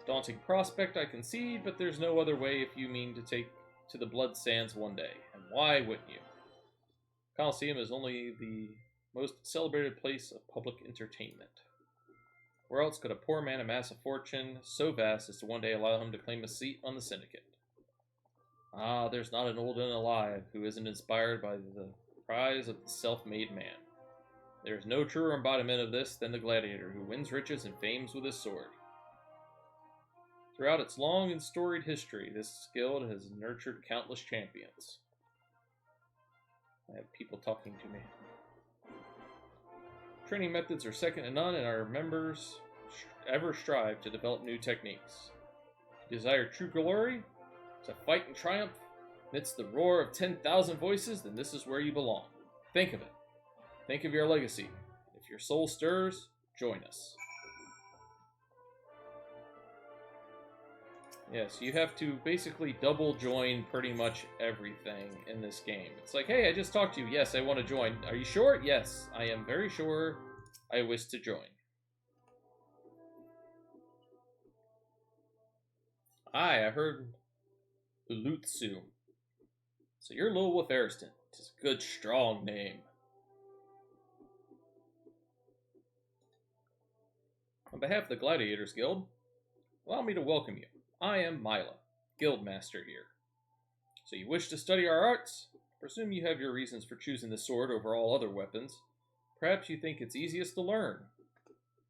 A daunting prospect, I concede, but there's no other way if you mean to take to the blood sands one day, and why wouldn't you? Coliseum is only the most celebrated place of public entertainment. Where else could a poor man amass a fortune so vast as to one day allow him to claim a seat on the syndicate? Ah, there's not an old and alive who isn't inspired by the prize of the self-made man. There is no truer embodiment of this than the gladiator who wins riches and fames with his sword. Throughout its long and storied history, this guild has nurtured countless champions. I have people talking to me. Training methods are second to none, and our members ever strive to develop new techniques. If you desire true glory, to fight and triumph amidst the roar of 10,000 voices, then this is where you belong. Think of it. Think of your legacy. If your soul stirs, join us. Yes, you have to basically double join pretty much everything in this game. It's like, hey, I just talked to you. Yes, I want to join. Are you sure? Yes, I am very sure I wish to join. Aye, I heard Ulutsu. So you're Lil Wolf Ariston. Tis a good, strong name. On behalf of the Gladiators Guild, allow me to welcome you. I am Mila, Guildmaster here. So you wish to study our arts? Presume you have your reasons for choosing the sword over all other weapons. Perhaps you think it's easiest to learn.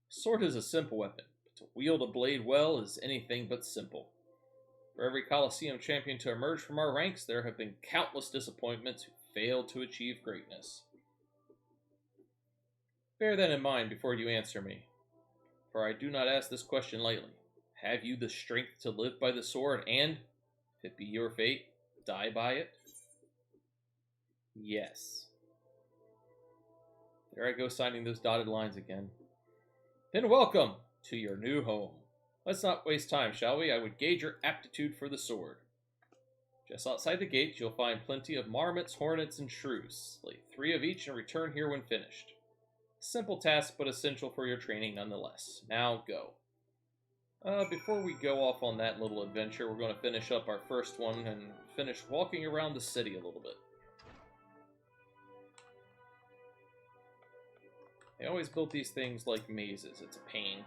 Sword is a simple weapon, but to wield a blade well is anything but simple. For every Colosseum champion to emerge from our ranks, there have been countless disappointments who failed to achieve greatness. Bear that in mind before you answer me, for I do not ask this question lightly. Have you the strength to live by the sword and, if it be your fate, die by it? Yes. There I go signing those dotted lines again. Then welcome to your new home. Let's not waste time, shall we? I would gauge your aptitude for the sword. Just outside the gates, you'll find plenty of marmots, hornets, and shrews. Slay 3 of each and return here when finished. Simple task, but essential for your training nonetheless. Now go. Before we go off on that little adventure, we're going to finish up our first one and finish walking around the city a little bit. They always built these things like mazes. It's a pain.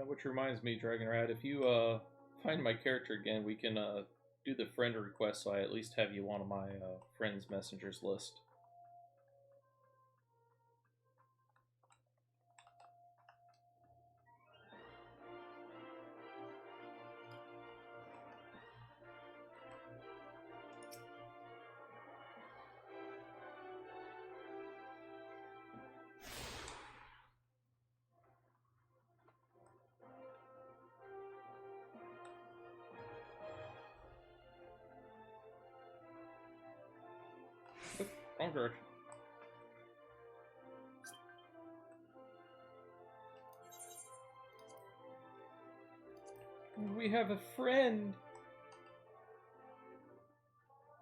Which reminds me, Dragonrad, if you find my character again, we can do the friend request so I at least have you on my friends messengers list. Wrong direction. We have a friend.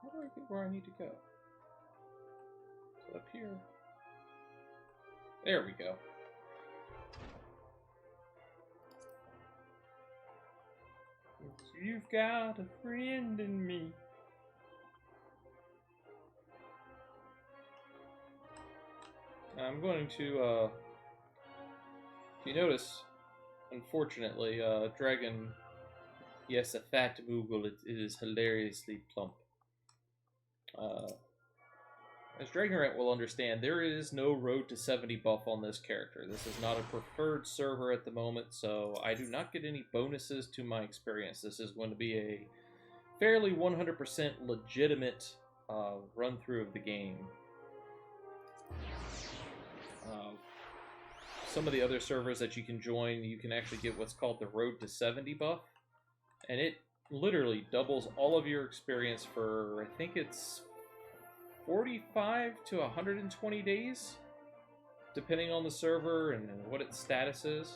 How do I get where I need to go? Up here. There we go. You've got a friend in me. I'm going to, if you notice, unfortunately, Dragon, yes, a fat Moogle, it is hilariously plump. As Dragonrant will understand, there is no road to 70 buff on this character. This is not a preferred server at the moment, so I do not get any bonuses to my experience. This is going to be a fairly 100% legitimate run-through of the game. Some of the other servers that you can join, you can actually get what's called the Road to 70 buff, and it literally doubles all of your experience for, I think it's 45 to 120 days, depending on the server and what its status is.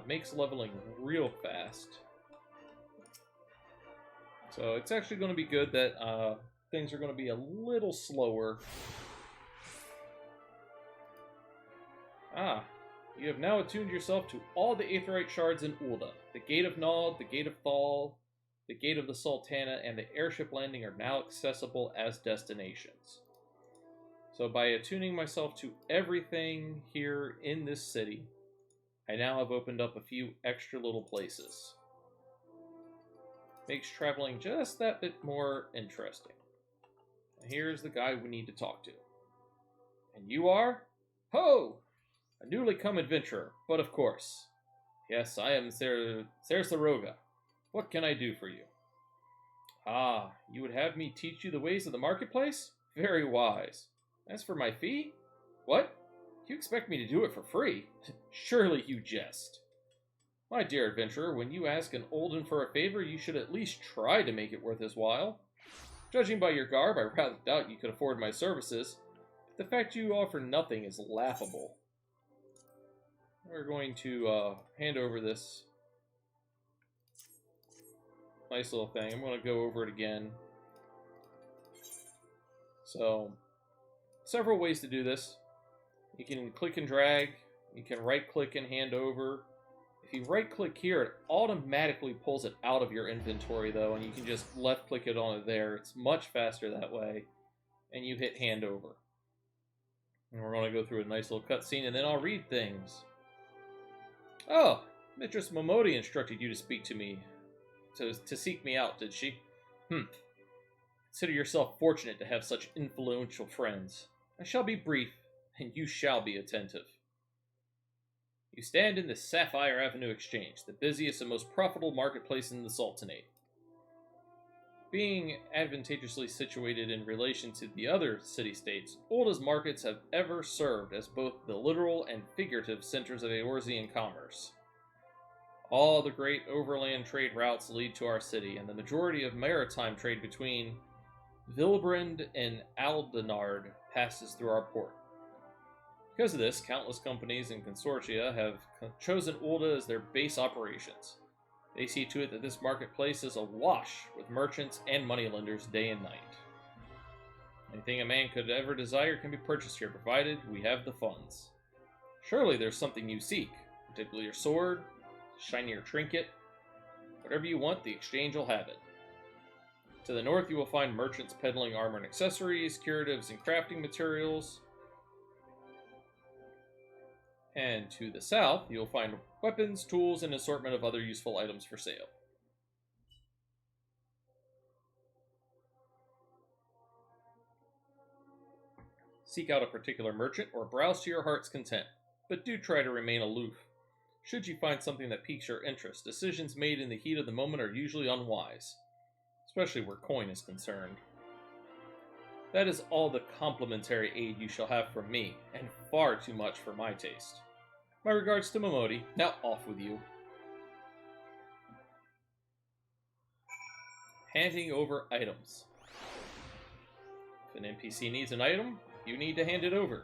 Makes leveling real fast. So it's actually going to be good that things are going to be a little slower. Ah, You have now attuned yourself to all the Aetheryte shards in Ulda. The Gate of Nod, the Gate of Thal, the Gate of the Sultana, and the airship landing are now accessible as destinations. So by attuning myself to everything here in this city, I now have opened up a few extra little places. Makes traveling just that bit more interesting. And here's the guy we need to talk to. And you are? Ho! A newly come adventurer, but of course. Yes, I am Cersaroga. What can I do for you? Ah, you would have me teach you the ways of the marketplace? Very wise. As for my fee? What? You expect me to do it for free? Surely you jest. My dear adventurer, when you ask an Olden for a favor, you should at least try to make it worth his while. Judging by your garb, I rather doubt you could afford my services. But the fact you offer nothing is laughable. We're going to hand over this nice little thing. I'm going to go over it again. So, several ways to do this. You can click and drag. You can right-click and hand over. If you right-click here, it automatically pulls it out of your inventory, though, and you can just left-click it on it there. It's much faster that way. And you hit hand over. And we're going to go through a nice little cutscene, and then I'll read things. Oh, Mistress Momodi instructed you to speak to me, to seek me out, did she? Consider yourself fortunate to have such influential friends. I shall be brief, and you shall be attentive. You stand in the Sapphire Avenue Exchange, the busiest and most profitable marketplace in the Sultanate. Being advantageously situated in relation to the other city-states, Ulda's markets have ever served as both the literal and figurative centers of Eorzean commerce. All the great overland trade routes lead to our city, and the majority of maritime trade between Vilbrand and Aldenard passes through our port. Because of this, countless companies and consortia have chosen Ulda as their base operations. They see to it that this marketplace is awash with merchants and moneylenders day and night. Anything a man could ever desire can be purchased here, provided we have the funds. Surely there's something you seek, particularly your sword, shinier trinket. Whatever you want, the exchange will have it. To the north, you will find merchants peddling armor and accessories, curatives and crafting materials. And to the south, you'll find weapons, tools, and an assortment of other useful items for sale. Seek out a particular merchant or browse to your heart's content, but do try to remain aloof. Should you find something that piques your interest, decisions made in the heat of the moment are usually unwise, especially where coin is concerned. That is all the complimentary aid you shall have from me, and far too much for my taste. My regards to Momodi. Now off with you. Handing over items. If an NPC needs an item, you need to hand it over.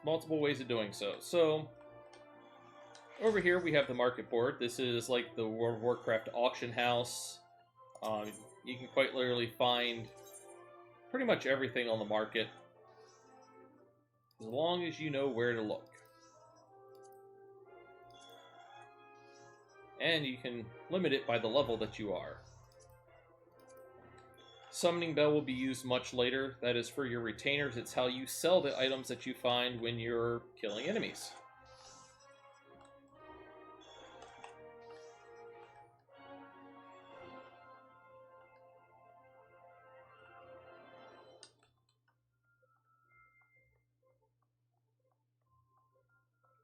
Multiple ways of doing so. So, over here we have the market board. This is like the World of Warcraft auction house. You can quite literally find pretty much everything on the market, as long as you know where to look. And you can limit it by the level that you are. Summoning Bell will be used much later. That is for your retainers. It's how you sell the items that you find when you're killing enemies.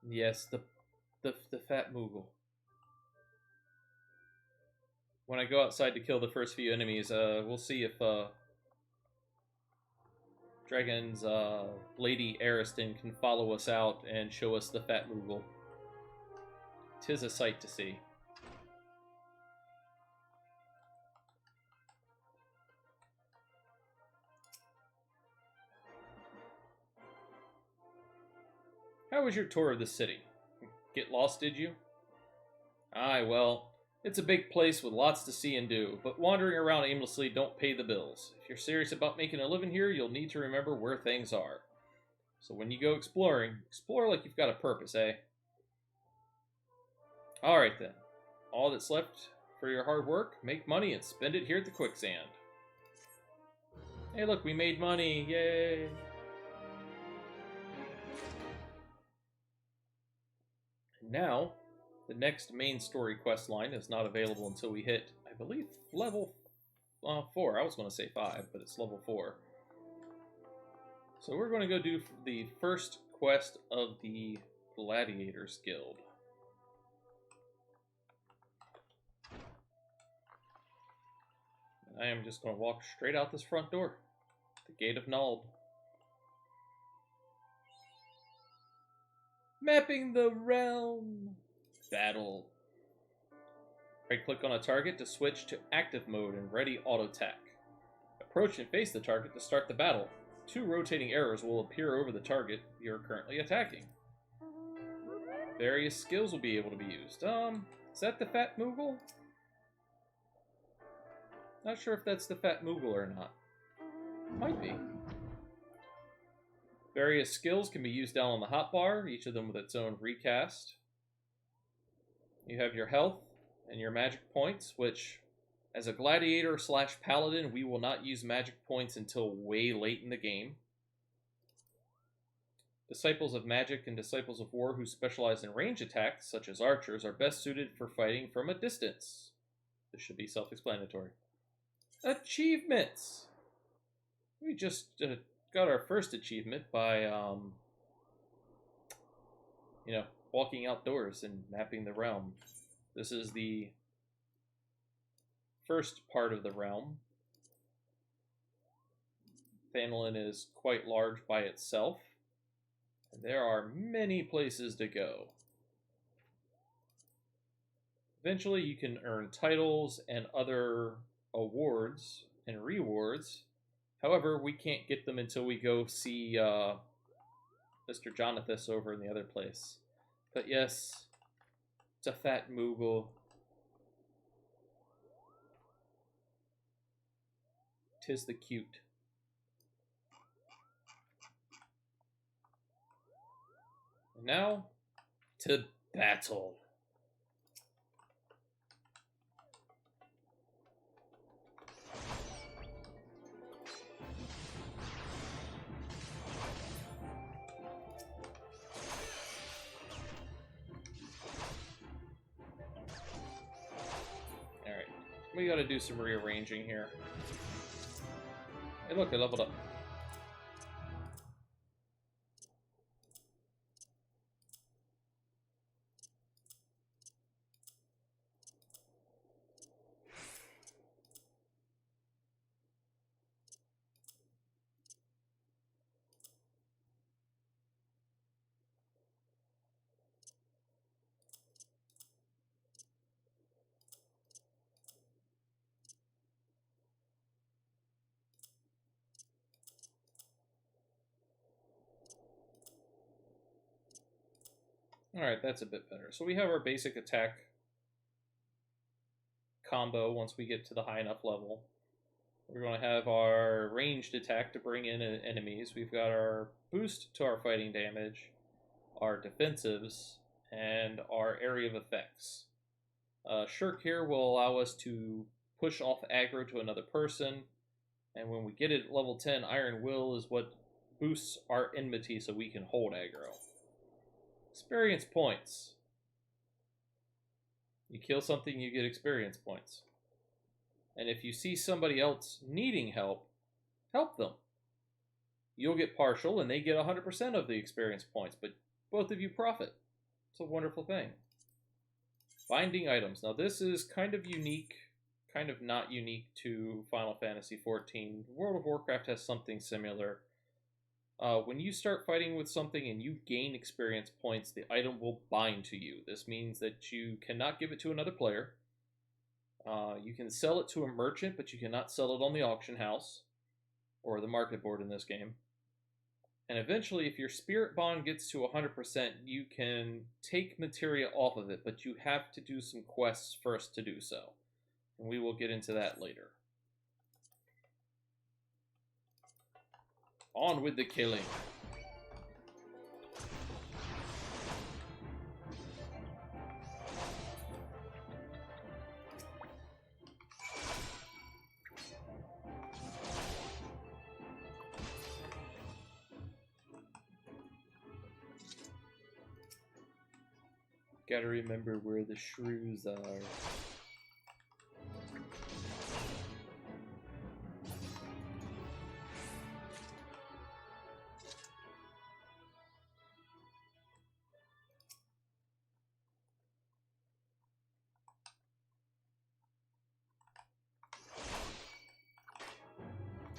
Yes, the fat Moogle. When I go outside to kill the first few enemies, we'll see if Dragon's Lady Ariston can follow us out and show us the fat Moogle. 'Tis a sight to see. How was your tour of the city? Get lost, did you? Aye, well, it's a big place with lots to see and do, but wandering around aimlessly don't pay the bills. If you're serious about making a living here, you'll need to remember where things are. So when you go exploring, explore like you've got a purpose, eh? Alright then. All that's left for your hard work, make money and spend it here at the quicksand. Hey look, we made money! Yay! And now, the next main story quest line is not available until we hit, I believe, level 4. I was going to say 5, but it's level 4. So we're going to go do the first quest of the Gladiators Guild. I am just going to walk straight out this front door. The Gate of Nald. Mapping the realm. Battle. Right-click on a target to switch to active mode and ready auto-attack. Approach and face the target to start the battle. 2 rotating arrows will appear over the target you're currently attacking. Various skills will be able to be used. Is that the Fat Moogle? Not sure if that's the Fat Moogle or not. Might be. Various skills can be used down on the hotbar, each of them with its own recast. You have your health and your magic points, which, as a gladiator / paladin, we will not use magic points until way late in the game. Disciples of Magic and Disciples of War who specialize in range attacks, such as archers, are best suited for fighting from a distance. This should be self-explanatory. Achievements! We just got our first achievement by, walking outdoors and mapping the realm. This is the first part of the realm. Thanlin is quite large by itself. And there are many places to go. Eventually you can earn titles and other awards and rewards. However, we can't get them until we go see Mr. Jonathas over in the other place. But yes, it's a Fat Moogle. Tis the cute. And now, to battle. Alright, we gotta do some rearranging here. Hey look, I leveled up. Alright, that's a bit better. So we have our basic attack combo once we get to the high enough level. We're going to have our ranged attack to bring in enemies. We've got our boost to our fighting damage, our defensives, and our area of effects. Shirk here will allow us to push off aggro to another person, and when we get it at level 10, Iron Will is what boosts our enmity so we can hold aggro. Experience points. You kill something, you get experience points. And if you see somebody else needing help, help them. You'll get partial and they get 100% of the experience points, but both of you profit. It's a wonderful thing. Binding items. Now this is kind of unique, kind of not unique to Final Fantasy XIV. World of Warcraft has something similar. When you start fighting with something and you gain experience points, the item will bind to you. This means that you cannot give it to another player. You can sell it to a merchant, but you cannot sell it on the auction house, or the market board in this game. And eventually, if your spirit bond gets to 100%, you can take materia off of it, but you have to do some quests first to do so. And we will get into that later. On with the killing. Gotta remember where the shrews are.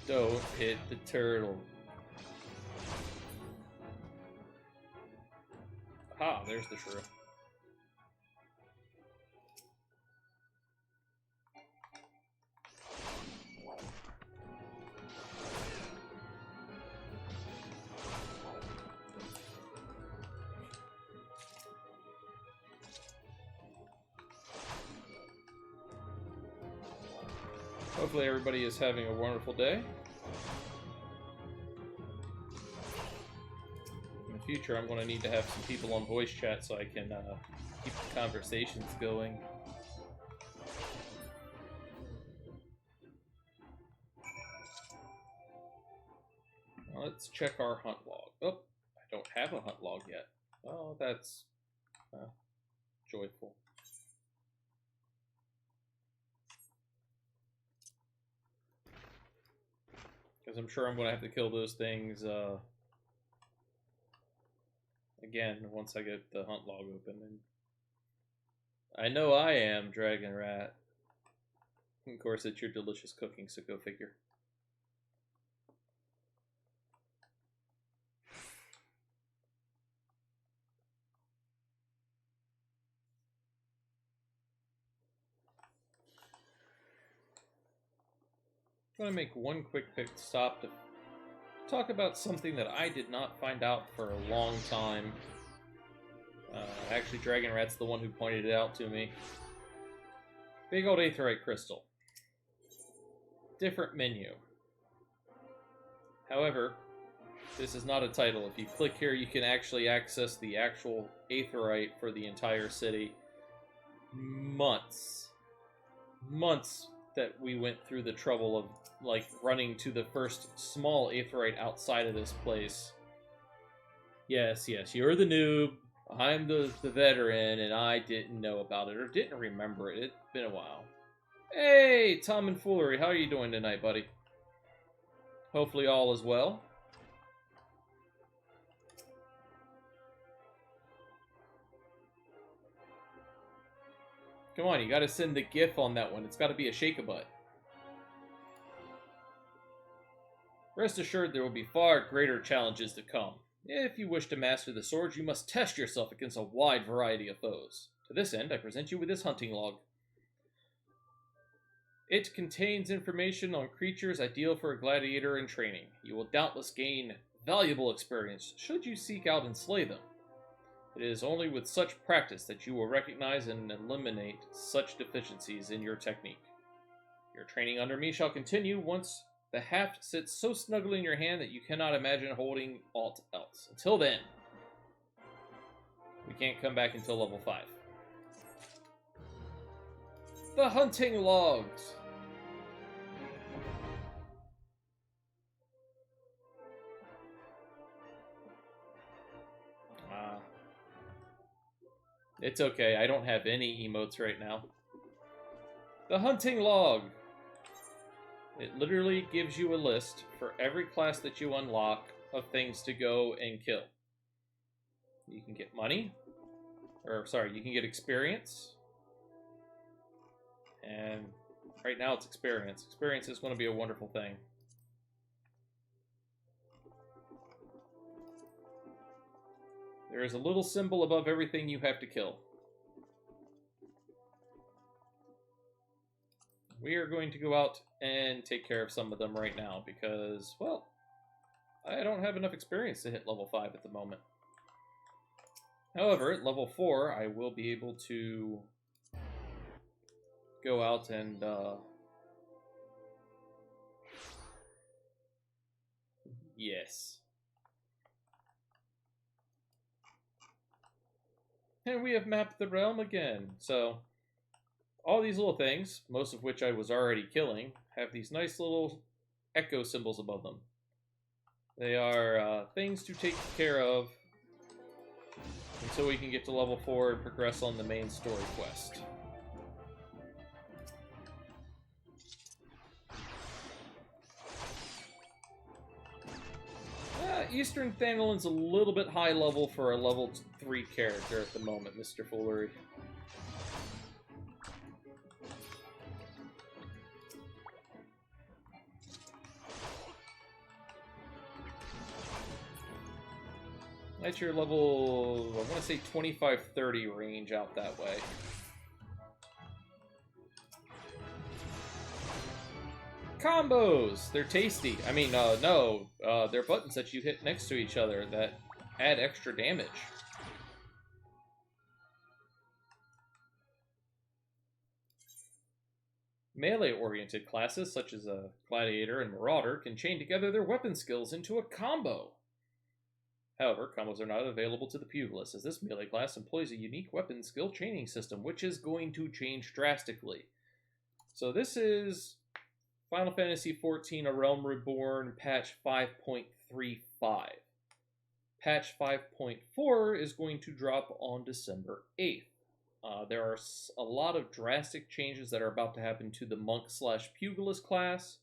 Don't hit the turtle. Aha, there's the shrew. Hopefully everybody is having a wonderful day. In the future, I'm going to need to have some people on voice chat so I can keep the conversations going. Now let's check our hunt log. Oh, I don't have a hunt log yet. Oh, that's joyful. Because I'm sure I'm going to have to kill those things again once I get the hunt log open. And I know I am, Dragon Rat. Of course, it's your delicious cooking, so go figure. I'm going to make one quick stop to talk about something that I did not find out for a long time. Actually, Dragon Rat's the one who pointed it out to me. Big old aetheryte crystal. Different menu. However, this is not a title. If you click here, you can actually access the actual aetheryte for the entire city. Months that we went through the trouble of like running to the first small aetheryte outside of this place. Yes, you're the noob. I'm the veteran, and I didn't know about it or didn't remember it. It's been a while. Hey, Tom and Foolery, how are you doing tonight, buddy? Hopefully all is well. Come on, you gotta send the GIF on that one. It's gotta be a shake-a-butt. Rest assured there will be far greater challenges to come. If you wish to master the swords, you must test yourself against a wide variety of foes. To this end, I present you with this hunting log. It contains information on creatures ideal for a gladiator in training. You will doubtless gain valuable experience should you seek out and slay them. It is only with such practice that you will recognize and eliminate such deficiencies in your technique. Your training under me shall continue once the haft sits so snugly in your hand that you cannot imagine holding aught else. Until then, we can't come back until level 5. The hunting logs. It's okay, I don't have any emotes right now. The hunting log. It literally gives you a list for every class that you unlock of things to go and kill. You can get money, you can get experience. And right now it's experience. Experience is going to be a wonderful thing. There is a little symbol above everything you have to kill. We are going to go out and take care of some of them right now because, well, I don't have enough experience to hit level 5 at the moment. However, at level 4, I will be able to go out and yes. And we have mapped the realm again. So all these little things, most of which I was already killing, have these nice little echo symbols above them. They are things to take care of until we can get to level 4 and progress on the main story quest. Eastern Thanalin's a little bit high level for a level 3 character at the moment, Mr. Foolery. That's your level, I want to say 25-30 range out that way. Combos! They're tasty. I mean, no, they're buttons that you hit next to each other that add extra damage. Melee-oriented classes, such as a Gladiator and Marauder, can chain together their weapon skills into a combo. However, combos are not available to the Pugilist, as this melee class employs a unique weapon skill chaining system, which is going to change drastically. So this is Final Fantasy XIV: A Realm Reborn, patch 5.35. Patch 5.4 is going to drop on December 8th. There are a lot of drastic changes that are about to happen to the Monk/Pugilist class.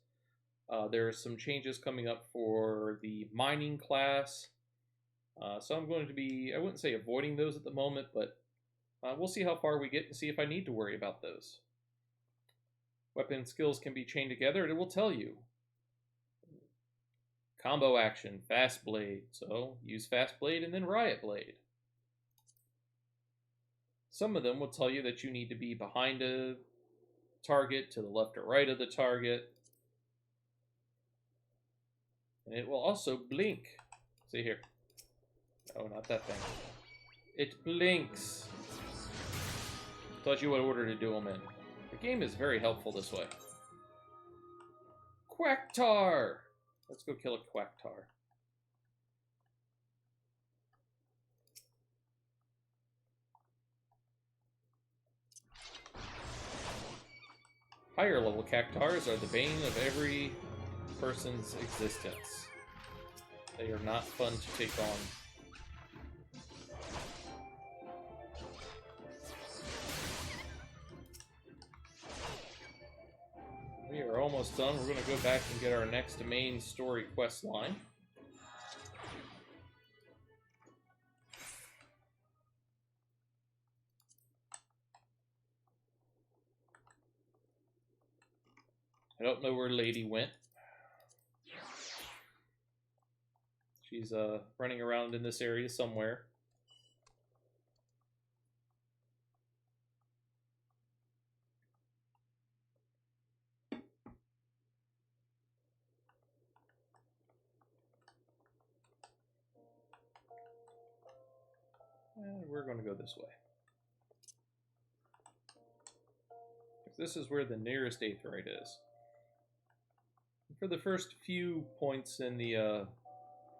There are some changes coming up for the Mining class. So I'm going to be, I wouldn't say avoiding those at the moment, but we'll see how far we get and see if I need to worry about those. Weapon skills can be chained together, and it will tell you. Combo action, Fast Blade. So use Fast Blade and then Riot Blade. Some of them will tell you that you need to be behind a target, to the left or right of the target. And it will also blink. See here. Oh, not that thing. It blinks. Tells you what order to do them in. The game is very helpful this way. Quacktar! Let's go kill a Quacktar. Higher level Cactars are the bane of every person's existence. They are not fun to take on. We are almost done. We're going to go back and get our next main story quest line. I don't know where Lady went. She's running around in this area somewhere. And we're going to go this way. This is where the nearest Aetheryte is. For the first few points in the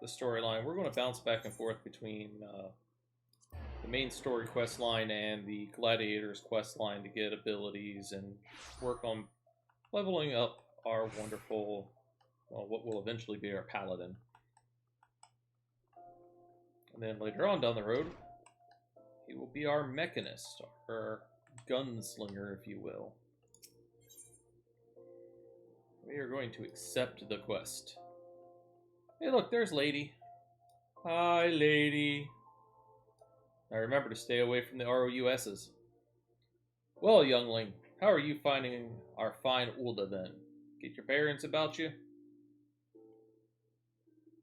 storyline, we're going to bounce back and forth between the main story quest line and the Gladiator's quest line to get abilities and work on leveling up our wonderful, well, what will eventually be our Paladin. And then later on down the road, he will be our Mechanist, or Gunslinger, if you will. We are going to accept the quest. Hey look, there's Lady. Hi, Lady. Now remember to stay away from the ROUSs. Well, youngling, how are you finding our fine Ulda then? Get your parents about you?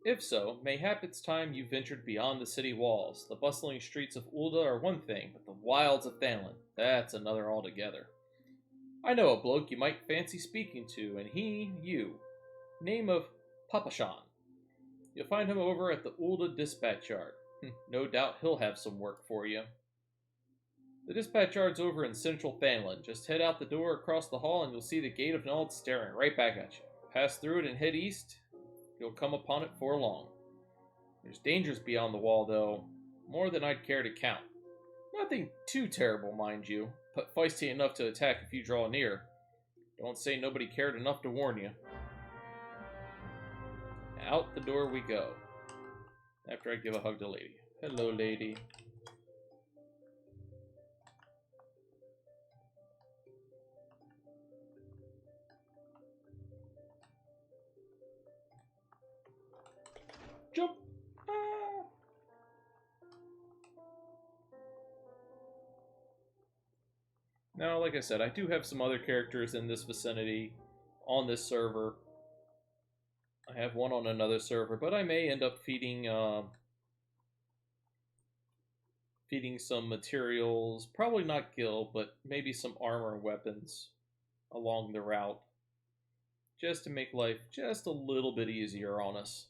If so, mayhap it's time you ventured beyond the city walls. The bustling streets of Ulda are one thing, but the wilds of Thanlin, that's another altogether. I know a bloke you might fancy speaking to, and he, you. Name of Papashan. You'll find him over at the Ulda Dispatch Yard. No doubt he'll have some work for you. The dispatch yard's over in central Thanlin. Just head out the door across the hall and you'll see the Gate of Nald staring right back at you. Pass through it and head east. You'll come upon it for long. There's dangers beyond the wall, though. More than I'd care to count. Nothing too terrible, mind you, but feisty enough to attack if you draw near. Don't say nobody cared enough to warn you. Out the door we go. After I give a hug to Lady. Hello, Lady. Jump! Ah. Now, like I said, I do have some other characters in this vicinity on this server. I have one on another server, but I may end up feeding some materials, probably not gil, but maybe some armor and weapons along the route, just to make life just a little bit easier on us.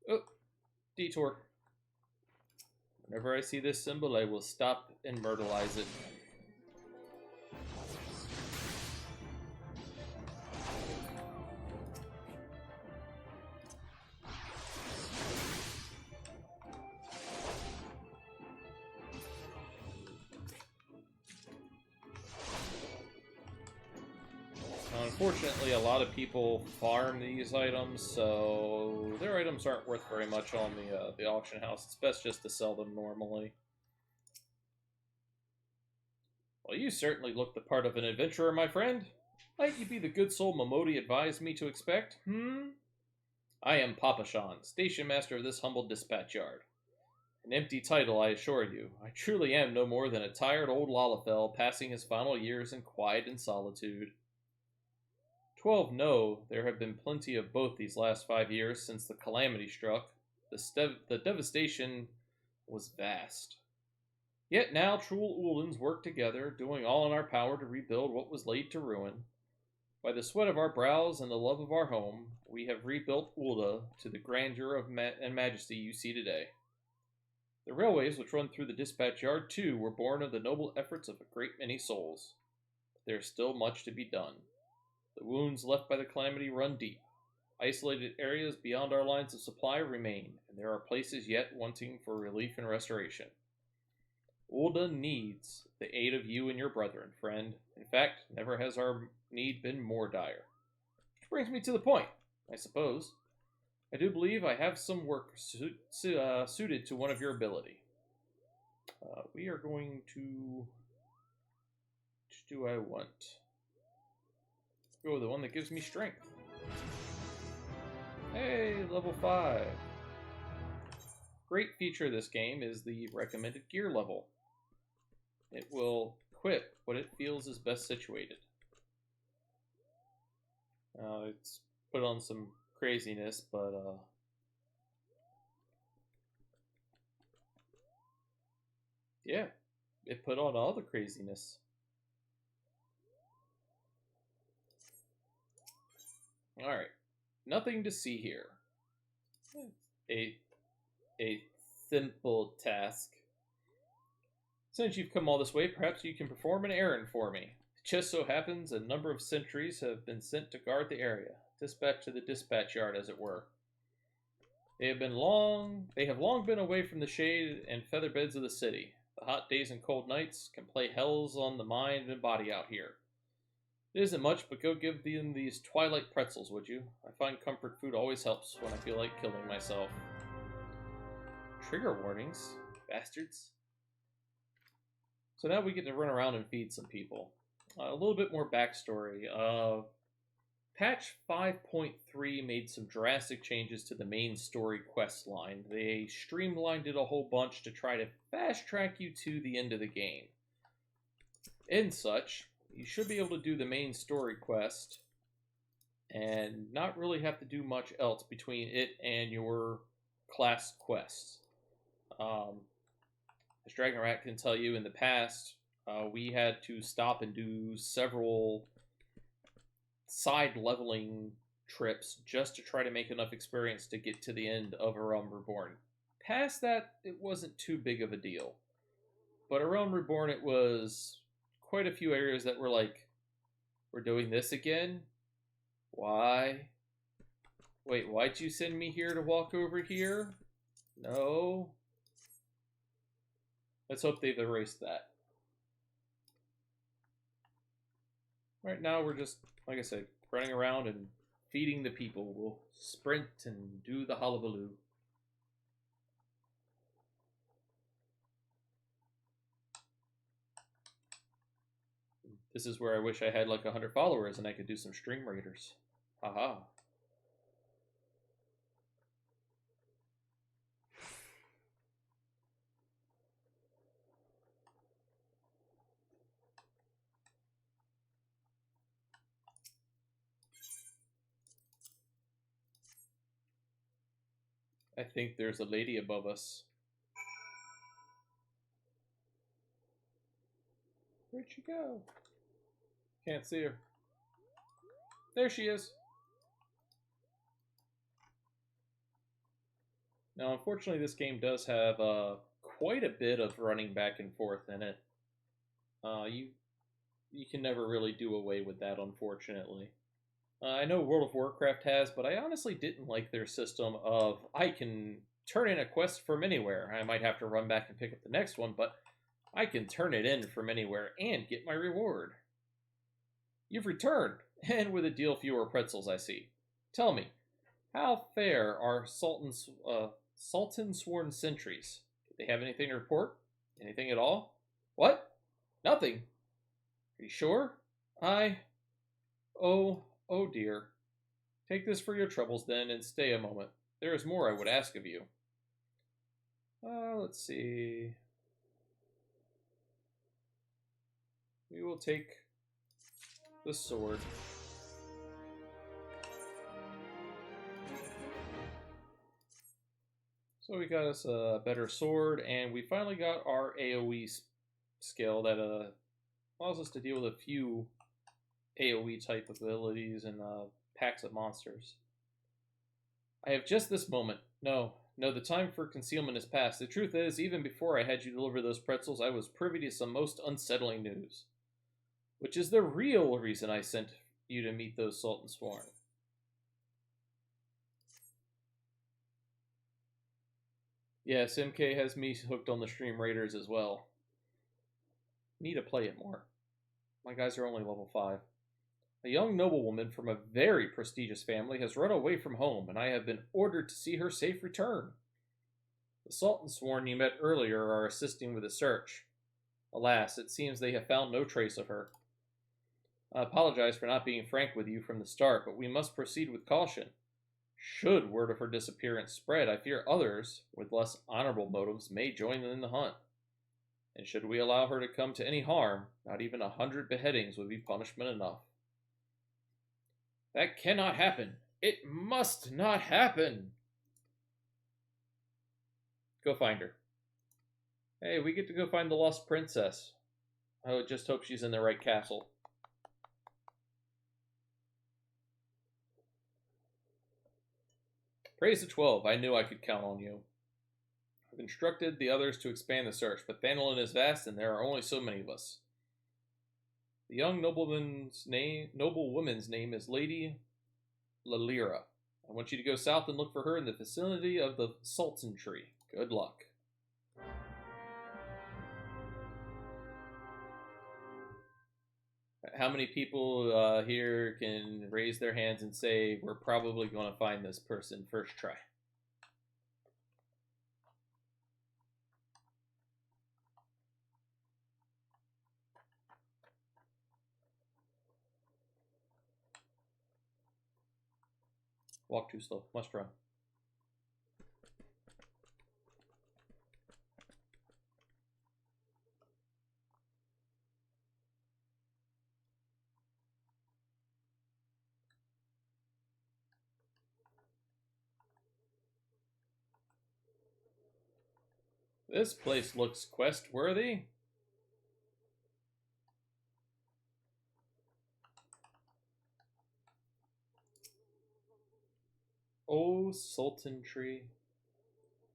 Oh, detour. Whenever I see this symbol, I will stop and myrtleize it. Unfortunately, a lot of people farm these items, so their items aren't worth very much on the auction house. It's best just to sell them normally. Well, you certainly look the part of an adventurer, my friend. Might you be the good soul Momodi advised me to expect, I am Papashan, station master of this humble dispatch yard. An empty title, I assure you. I truly am no more than a tired old Lalafell passing his final years in quiet and solitude. 12 know there have been plenty of both these last 5 years since the calamity struck. The devastation was vast. Yet now Trul Uldens work together, doing all in our power to rebuild what was laid to ruin. By the sweat of our brows and the love of our home, we have rebuilt Ulda to the grandeur and majesty you see today. The railways which run through the dispatch yard, too, were born of the noble efforts of a great many souls. But there is still much to be done. The wounds left by the calamity run deep. Isolated areas beyond our lines of supply remain, and there are places yet wanting for relief and restoration. Ulda needs the aid of you and your brethren, friend. In fact, never has our need been more dire. Which brings me to the point, I suppose. I do believe I have some work suited to one of your ability. We are going to... Which do I want? Go with the one that gives me strength. Hey, level 5. Great feature of this game is the recommended gear level. It will equip what it feels is best situated. It's put on some craziness, but yeah, it put on all the craziness. Alright, nothing to see here. A simple task. Since you've come all this way, perhaps you can perform an errand for me. It just so happens a number of sentries have been sent to guard the area, dispatched to the dispatch yard, as it were. They have long been away from the shade and feather beds of the city. The hot days and cold nights can play hells on the mind and body out here. It isn't much, but go give them these twilight pretzels, would you? I find comfort food always helps when I feel like killing myself. Trigger warnings? Bastards. So now we get to run around and feed some people. A little bit more backstory. Patch 5.3 made some drastic changes to the main story quest line. They streamlined it a whole bunch to try to fast track you to the end of the game. In such, you should be able to do the main story quest and not really have to do much else between it and your class quests. As Dragon Rat can tell you, in the past, we had to stop and do several side leveling trips just to try to make enough experience to get to the end of A Realm Reborn. Past that, it wasn't too big of a deal. But A Realm Reborn, it was quite a few areas that were like, we're doing this again? Why? Wait, why'd you send me here to walk over here? No. Let's hope they've erased that. Right now we're just, like I said, running around and feeding the people. We'll sprint and do the hullabaloo. This is where I wish I had like 100 followers and I could do some stream raiders. Haha. I think there's a lady above us. Where'd she go? Can't see her. There she is. Now, unfortunately, this game does have quite a bit of running back and forth in it. You can never really do away with that, unfortunately. I know World of Warcraft has, but I honestly didn't like their system of I can turn in a quest from anywhere. I might have to run back and pick up the next one, but I can turn it in from anywhere and get my reward. You've returned, and with a deal fewer pretzels, I see. Tell me, how fair are Sultan sworn sentries? Do they have anything to report? Anything at all? What? Nothing. Are you sure? Oh dear. Take this for your troubles then, and stay a moment. There is more I would ask of you. Let's see. We will take the sword. So we got us a better sword, and we finally got our AoE skill that allows us to deal with a few AoE type abilities and packs of monsters. I have just this moment. No, the time for concealment is past. The truth is, even before I had you deliver those pretzels, I was privy to some most unsettling news. Which is the real reason I sent you to meet those Sultan Sworn. Yes, MK has me hooked on the Stream Raiders as well. Need to play it more. My guys are only level 5. A young noblewoman from a very prestigious family has run away from home, and I have been ordered to see her safe return. The Sultan Sworn you met earlier are assisting with the search. Alas, it seems they have found no trace of her. I apologize for not being frank with you from the start, but we must proceed with caution. Should word of her disappearance spread, I fear others, with less honorable motives, may join in the hunt. And should we allow her to come to any harm, not even 100 beheadings would be punishment enough. That cannot happen. It must not happen. Go find her. Hey, we get to go find the lost princess. I would just hope she's in the right castle. Praise the 12. I knew I could count on you. I've instructed the others to expand the search, but Thanolin is vast and there are only so many of us. The young noblewoman's name is Lady Lalira. I want you to go south and look for her in the vicinity of the Sultan Tree. Good luck. How many people here can raise their hands and say we're probably going to find this person first try? Walk too slow. Must run. This place looks quest-worthy. Oh, Sultan Tree.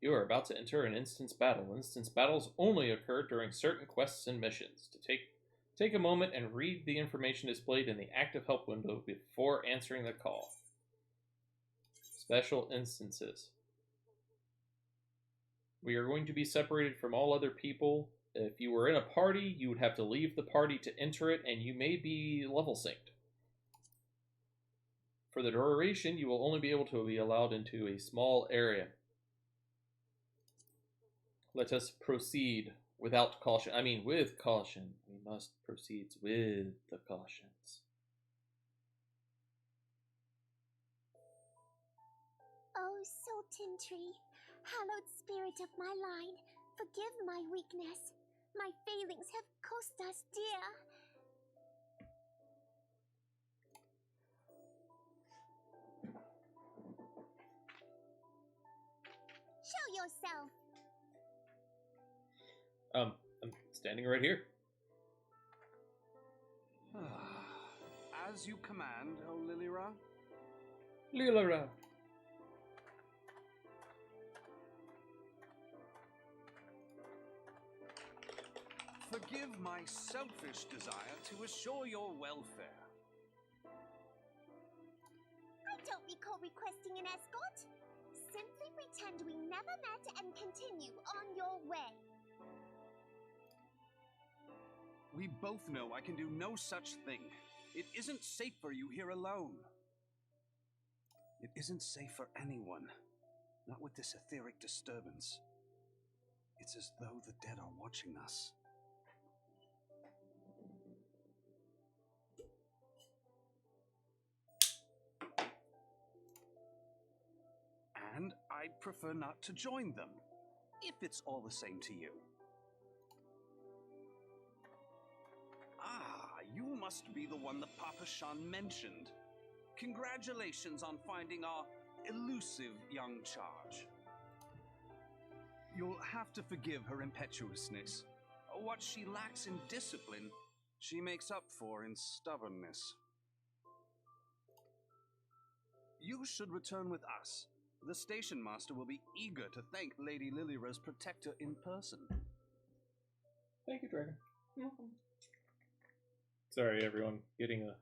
You are about to enter an instance battle. Instance battles only occur during certain quests and missions. To take a moment and read the information displayed in the active help window before answering the call. Special instances. We are going to be separated from all other people. If you were in a party, you would have to leave the party to enter it, and you may be level synced. For the duration, you will only be able to be allowed into a small area. Let us proceed. Without caution. I mean, with caution. We must proceed with the cautions. Oh, Sultan Tree, hallowed spirit of my line, forgive my weakness. My failings have cost us dear. Show yourself. I'm standing right here. As you command, O Lilira. Lilira. Forgive my selfish desire to assure your welfare. I don't recall requesting an escort. Simply pretend we never met and continue on your way. We both know I can do no such thing. It isn't safe for you here alone. It isn't safe for anyone. Not with this etheric disturbance. It's as though the dead are watching us. And I'd prefer not to join them, if it's all the same to you. Ah, you must be the one that Papa Shan mentioned. Congratulations on finding our elusive young charge. You'll have to forgive her impetuousness. What she lacks in discipline, she makes up for in stubbornness. You should return with us. The station master will be eager to thank Lady Lilira's protector in person. Thank you, Dragon. Sorry, everyone. Getting a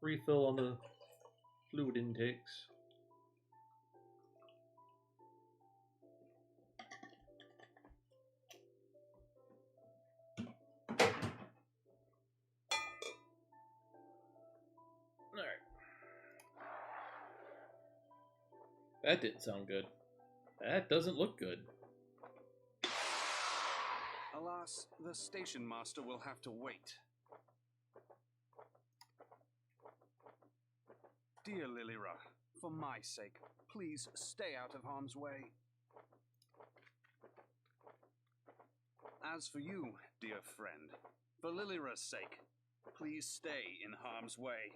refill on the fluid intakes. Alright. That didn't sound good. That doesn't look good. Alas, the station master will have to wait. Dear Lilira, for my sake, please stay out of harm's way. As for you, dear friend, for Lilira's sake, please stay in harm's way.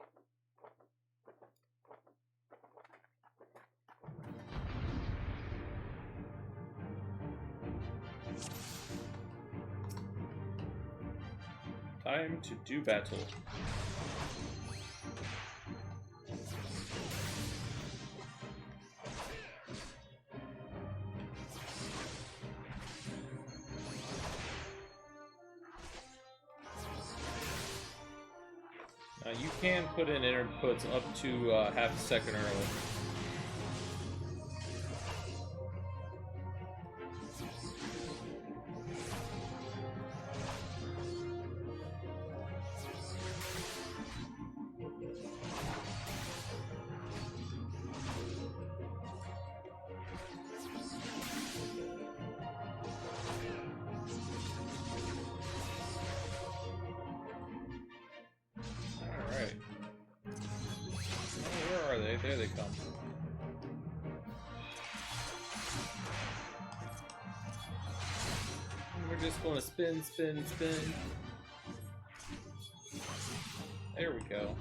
Time to do battle. You can put in inputs up to half a second early. There they come. We're just going to spin, spin, spin. There we go.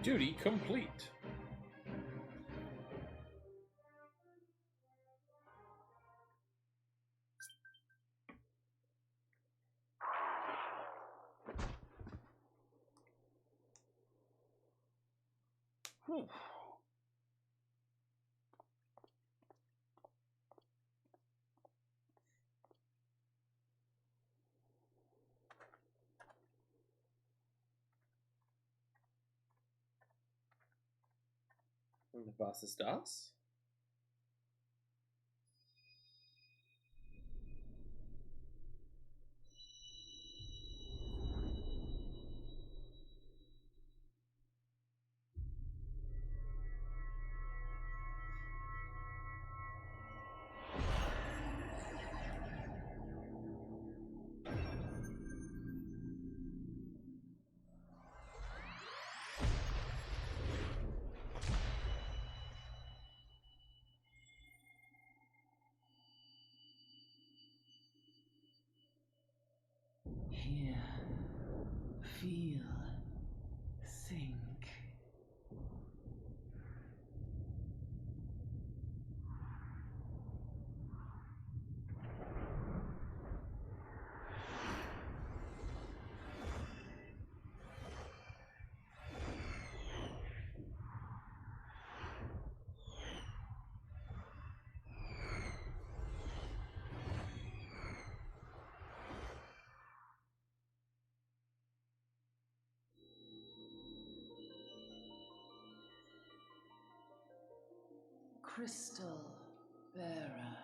Duty complete. Whew. Was ist das? Hear, feel, think. Crystal bearer.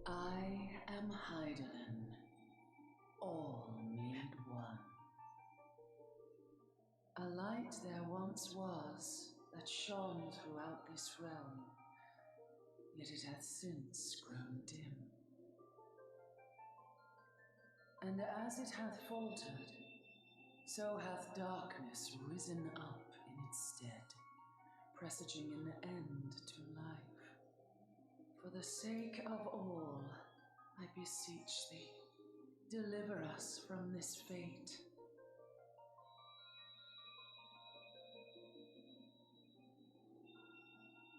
I am Heidelin, all made one. A light there once was that shone throughout this realm, yet it hath since grown dim. And as it hath faltered, so hath darkness risen up in its stead, presaging an end to life. For the sake of all, I beseech thee, deliver us from this fate.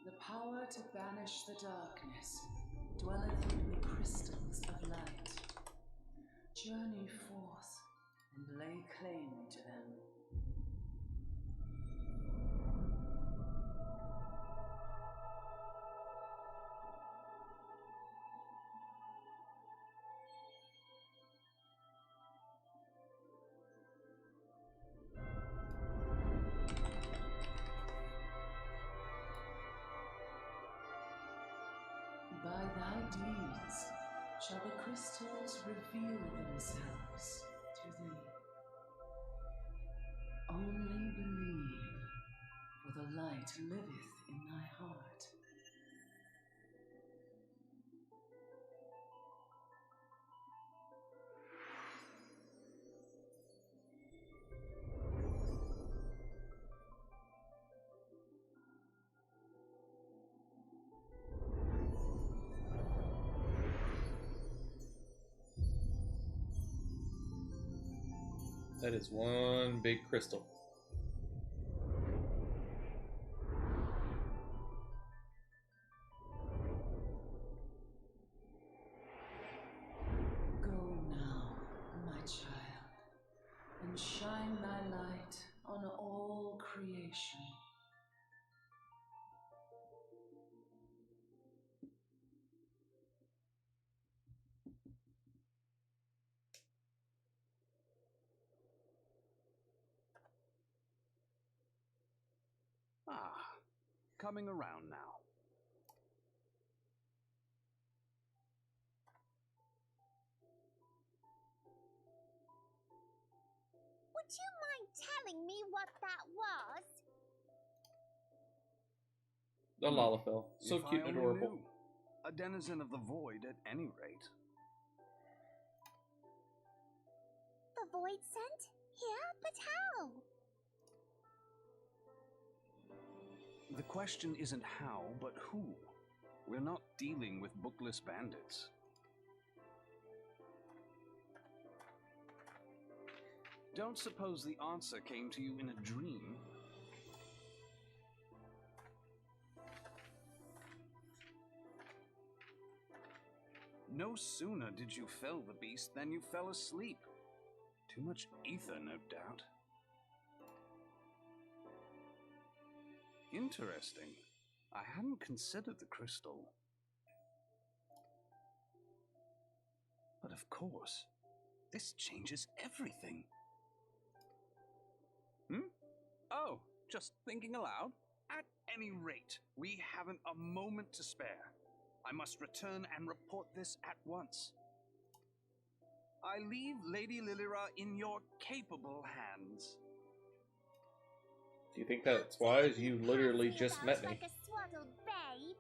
The power to banish the darkness dwelleth in the crystals of light. Journey forth and lay claim to them. By thy deeds shall the crystals reveal themselves to thee. Only believe, for the light liveth in thy heart. That is one big crystal. Go now, my child, and shine thy light on all creation. Ah, coming around now. Would you mind telling me what that was? The Lalafell. So If cute I and only adorable. knew. A denizen of the void at any rate. The void sent? Here? But how? The question isn't how, but who. We're not dealing with bookless bandits. Don't suppose the answer came to you in a dream? No sooner did you fell the beast than you fell asleep. Too much ether, no doubt. Interesting. I hadn't considered the crystal. But of course, this changes everything. Oh, just thinking aloud? At any rate, we haven't a moment to spare. I must return and report this at once. I leave Lady Lilira in your capable hands. Do you think that's wise? You literally just met me. Like a swaddled babe.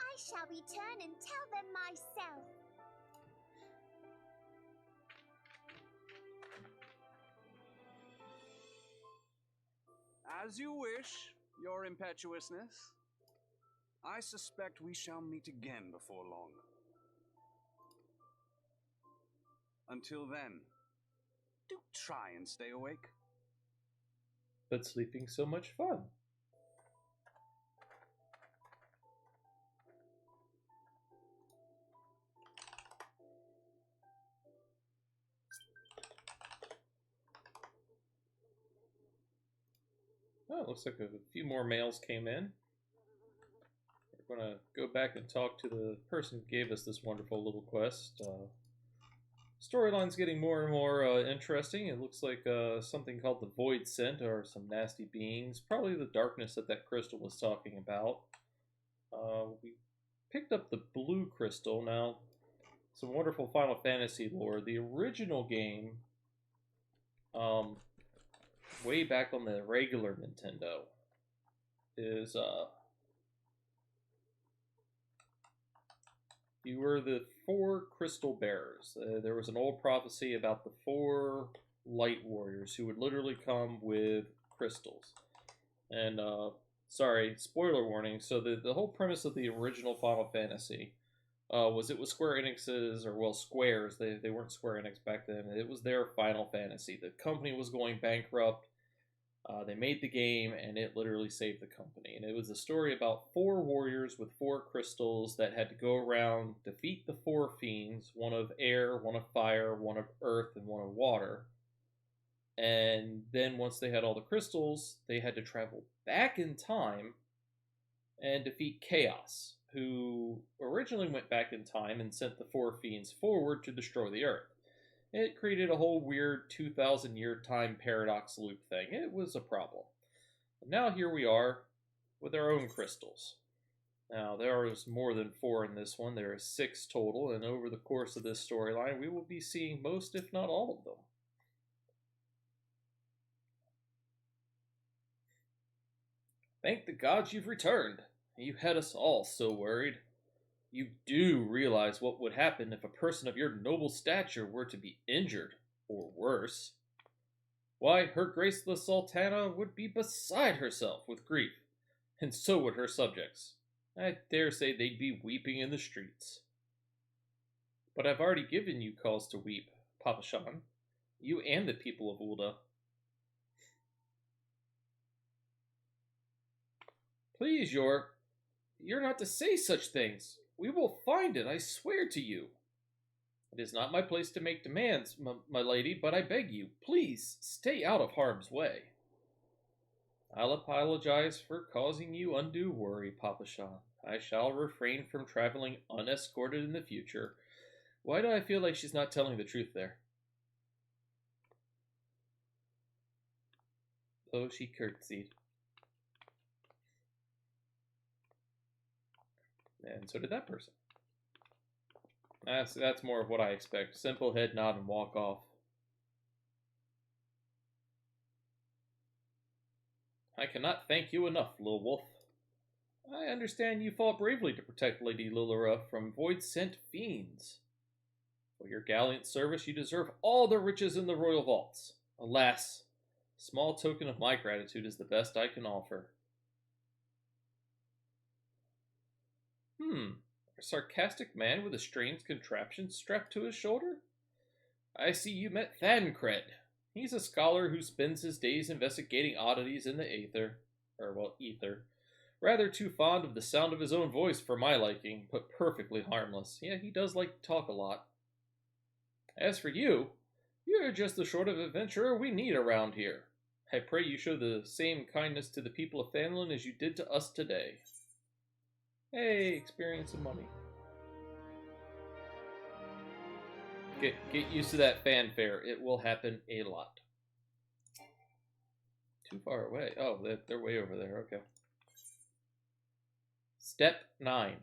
I shall return and tell them myself. As you wish, your impetuousness. I suspect we shall meet again before long. Until then, do try and stay awake. But sleeping's so much fun. Oh, it looks like a few more mails came in. We're going to go back and talk to the person who gave us this wonderful little quest. Storyline's getting more and more interesting. It looks like something called the Void Scent, or some nasty beings. Probably the darkness that that crystal was talking about. We picked up the blue crystal. Now, some wonderful Final Fantasy lore. The original game, way back on the regular Nintendo, is you were the 4 crystal bearers. There was an old prophecy about the 4 light warriors who would literally come with crystals. And, sorry, spoiler warning. So the whole premise of the original Final Fantasy was it was Square Enix's, or well, Square's. They weren't Square Enix back then. It was their Final Fantasy. The company was going bankrupt. They made the game, and it literally saved the company. And it was a story about 4 warriors with 4 crystals that had to go around, defeat the 4 fiends, one of air, one of fire, one of earth, and one of water. And then once they had all the crystals, they had to travel back in time and defeat Chaos, who originally went back in time and sent the 4 fiends forward to destroy the earth. It created a whole weird 2,000-year time paradox loop thing. It was a problem. But now here we are with our own crystals. Now, there is more than 4 in this one. There are 6 total, and over the course of this storyline, we will be seeing most, if not all of them. Thank the gods you've returned. You had us all so worried. You do realize what would happen if a person of your noble stature were to be injured, or worse. Why, Her Grace the Sultana would be beside herself with grief, and so would her subjects. I dare say they'd be weeping in the streets. But I've already given you cause to weep, Papa Shan. You and the people of Ulda. Please, you're not to say such things. We will find it, I swear to you. It is not my place to make demands, my lady, but I beg you, please, stay out of harm's way. I'll apologize for causing you undue worry, Papa Shan. I shall refrain from traveling unescorted in the future. Why do I feel like she's not telling the truth there? Oh, she curtsied. And so did that person. That's more of what I expect. Simple head nod and walk off. I cannot thank you enough, Lil Wolf. I understand you fought bravely to protect Lady Lilira from void-sent fiends. For your gallant service, you deserve all the riches in the royal vaults. Alas, a small token of my gratitude is the best I can offer. A sarcastic man with a strange contraption strapped to his shoulder? I see you met Thancred. He's a scholar who spends his days investigating oddities in the ether. Rather too fond of the sound of his own voice for my liking, but perfectly harmless. Yeah, he does like to talk a lot. As for you, you're just the sort of adventurer we need around here. I pray you show the same kindness to the people of Thanlin as you did to us today. Hey, experience and money. Get used to that fanfare. It will happen a lot. Too far away. Oh, they're way over there. Okay. Step 9.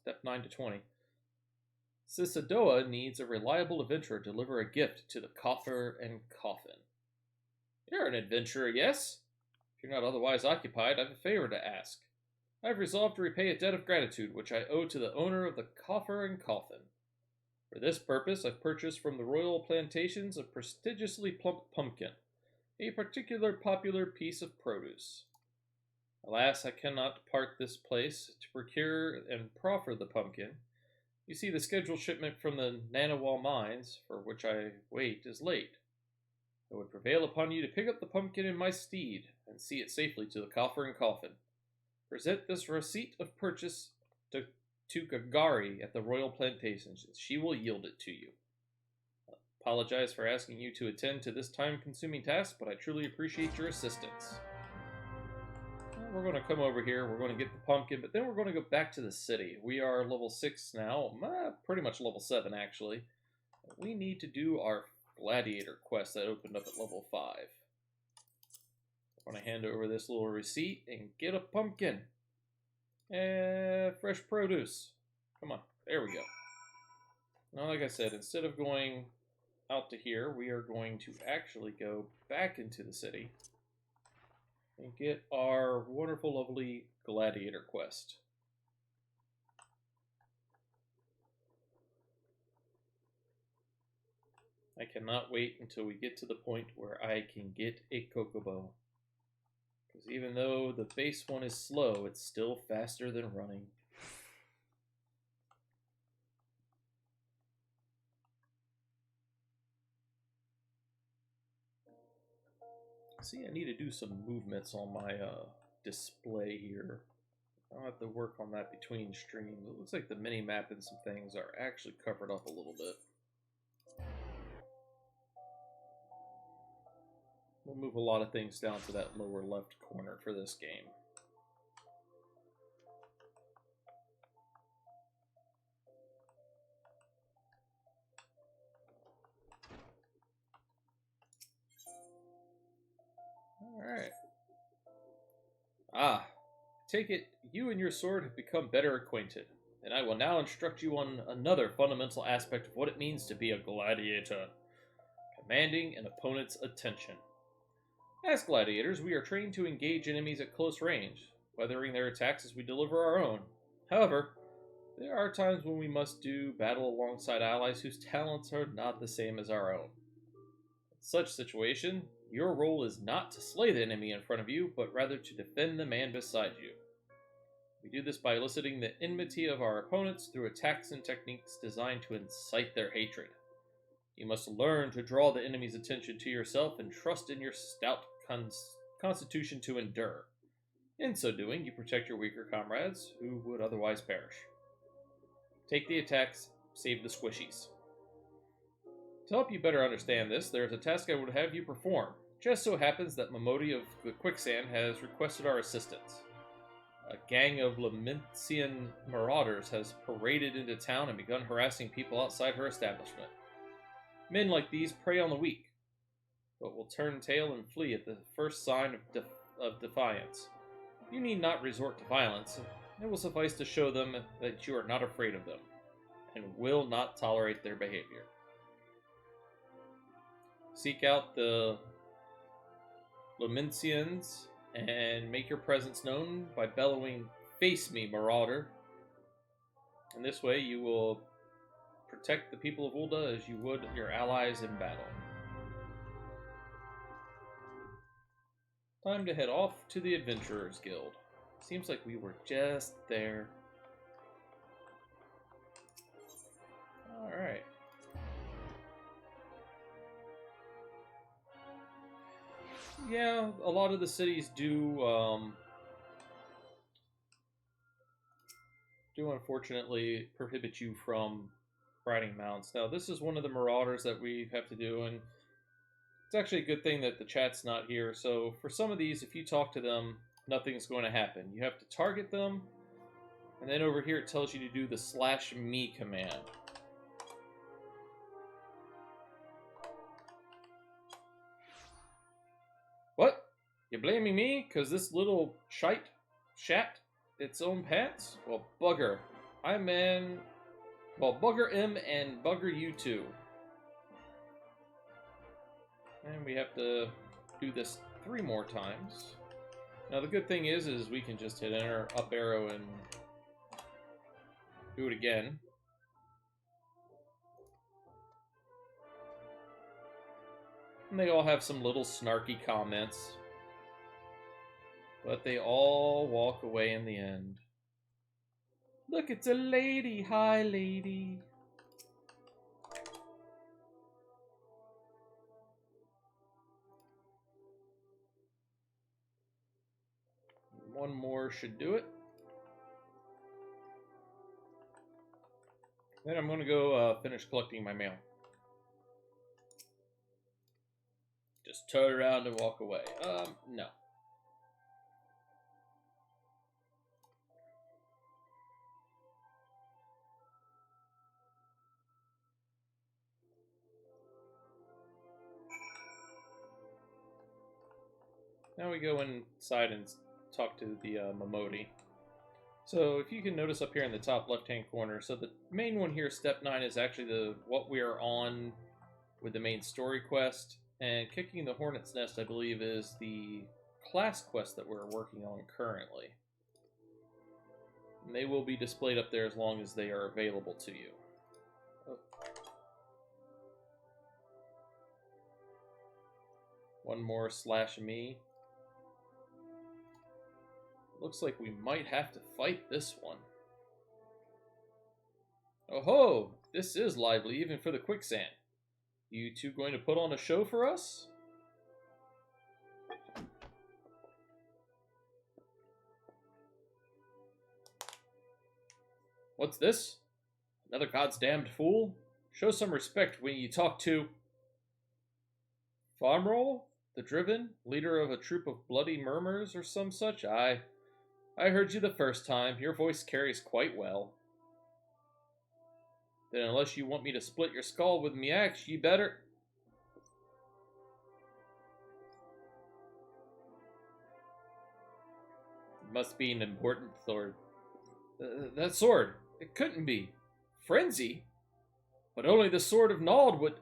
Step 9 to 20. Cisadoa needs a reliable adventurer to deliver a gift to the coffer and coffin. You're an adventurer, yes? If you're not otherwise occupied, I've a favor to ask. I've resolved to repay a debt of gratitude which I owe to the owner of the coffer and coffin. For this purpose, I've purchased from the royal plantations a prestigiously plump pumpkin, a particular popular piece of produce. Alas, I cannot depart this place to procure and proffer the pumpkin. You see, the scheduled shipment from the Nanawal mines, for which I wait, is late. I would prevail upon you to pick up the pumpkin in my stead and see it safely to the coffer and coffin. Present this receipt of purchase to Gagari at the royal plantations. She will yield it to you. I apologize for asking you to attend to this time-consuming task, but I truly appreciate your assistance. We're going to come over here, we're going to get the pumpkin, but then we're going to go back to the city. We are level 6 now, pretty much level 7 actually. We need to do our gladiator quest that opened up at level 5. I'm going to hand over this little receipt and get a pumpkin. Fresh produce. Come on, there we go. Now, like I said, instead of going out to here, we are going to actually go back into the city and get our wonderful, lovely gladiator quest. I cannot wait until we get to the point where I can get a Kokobo. Because even though the base one is slow, it's still faster than running. See, I need to do some movements on my display here. I'll have to work on that between streams. It looks like the mini-map and some things are actually covered up a little bit. We'll move a lot of things down to that lower left corner for this game. Alright. Take it you and your sword have become better acquainted, and I will now instruct you on another fundamental aspect of what it means to be a gladiator: commanding an opponent's attention. As gladiators, we are trained to engage enemies at close range, weathering their attacks as we deliver our own. However, there are times when we must do battle alongside allies whose talents are not the same as our own. In such situation, your role is not to slay the enemy in front of you, but rather to defend the man beside you. We do this by eliciting the enmity of our opponents through attacks and techniques designed to incite their hatred. You must learn to draw the enemy's attention to yourself and trust in your stout constitution to endure. In so doing, you protect your weaker comrades, who would otherwise perish. Take the attacks, save the squishies. To help you better understand this, there is a task I would have you perform. Just so happens that Momodi of the Quicksand has requested our assistance. A gang of Lamentian marauders has paraded into town and begun harassing people outside her establishment. Men like these prey on the weak, but will turn tail and flee at the first sign of defiance. You need not resort to violence. It will suffice to show them that you are not afraid of them, and will not tolerate their behavior. Seek out the Lamentians and make your presence known by bellowing, "Face me, marauder!" In this way, you will protect the people of Ul'dah as you would your allies in battle. Time to head off to the Adventurers Guild. Seems like we were just there. Alright. Yeah, a lot of the cities do unfortunately prohibit you from riding mounts. Now, this is one of the marauders that we have to do, and it's actually a good thing that the chat's not here. So for some of these, if you talk to them, nothing's going to happen. You have to target them, and then over here it tells you to do the /me command. What? You blaming me? Because this little shite shat its own pants? Well, bugger. Well, bugger him and bugger you too. And we have to do this 3 more times. Now the good thing is we can just hit enter, up arrow, and do it again. And they all have some little snarky comments. But they all walk away in the end. Look, it's a lady. Hi, lady. One more should do it. Then I'm going to go finish collecting my mail. Just turn around and walk away. No. Now we go inside and talk to the Momodi. So if you can notice up here in the top left-hand corner, so the main one here, step 9, is actually what we are on with the main story quest, and kicking the Hornet's Nest, I believe, is the class quest that we're working on currently. And they will be displayed up there as long as they are available to you. Oh. One more /me. Looks like we might have to fight this one. Oh ho! This is lively, even for the quicksand. You two going to put on a show for us? What's this? Another god's damned fool? Show some respect when you talk to... Farmroll? The Driven? Leader of a troop of bloody murmurs or some such? I heard you the first time. Your voice carries quite well. Then unless you want me to split your skull with me axe, you better... It must be an important sword. That sword, it couldn't be. Frenzy? But only the sword of Nald would...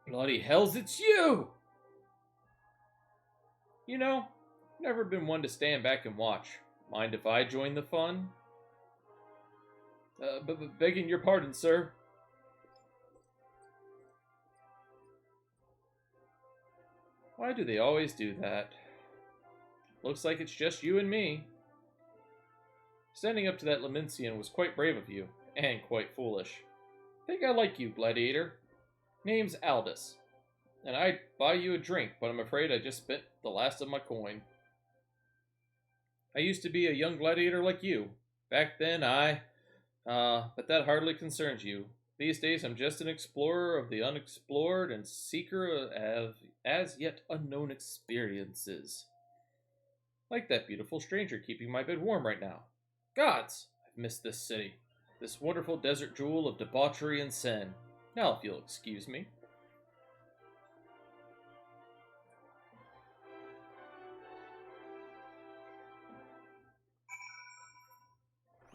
Bloody hells, it's you! You know, never been one to stand back and watch. Mind if I join the fun? Begging your pardon, sir. Why do they always do that? Looks like it's just you and me. Standing up to that Lamencian was quite brave of you, and quite foolish. Think I like you, Gladiator. Name's Aldous. And I'd buy you a drink, but I'm afraid I just spent the last of my coin. I used to be a young gladiator like you. Back then, but that hardly concerns you. These days, I'm just an explorer of the unexplored and seeker of as yet unknown experiences. Like that beautiful stranger keeping my bed warm right now. Gods, I've missed this city. This wonderful desert jewel of debauchery and sin. Now, if you'll excuse me.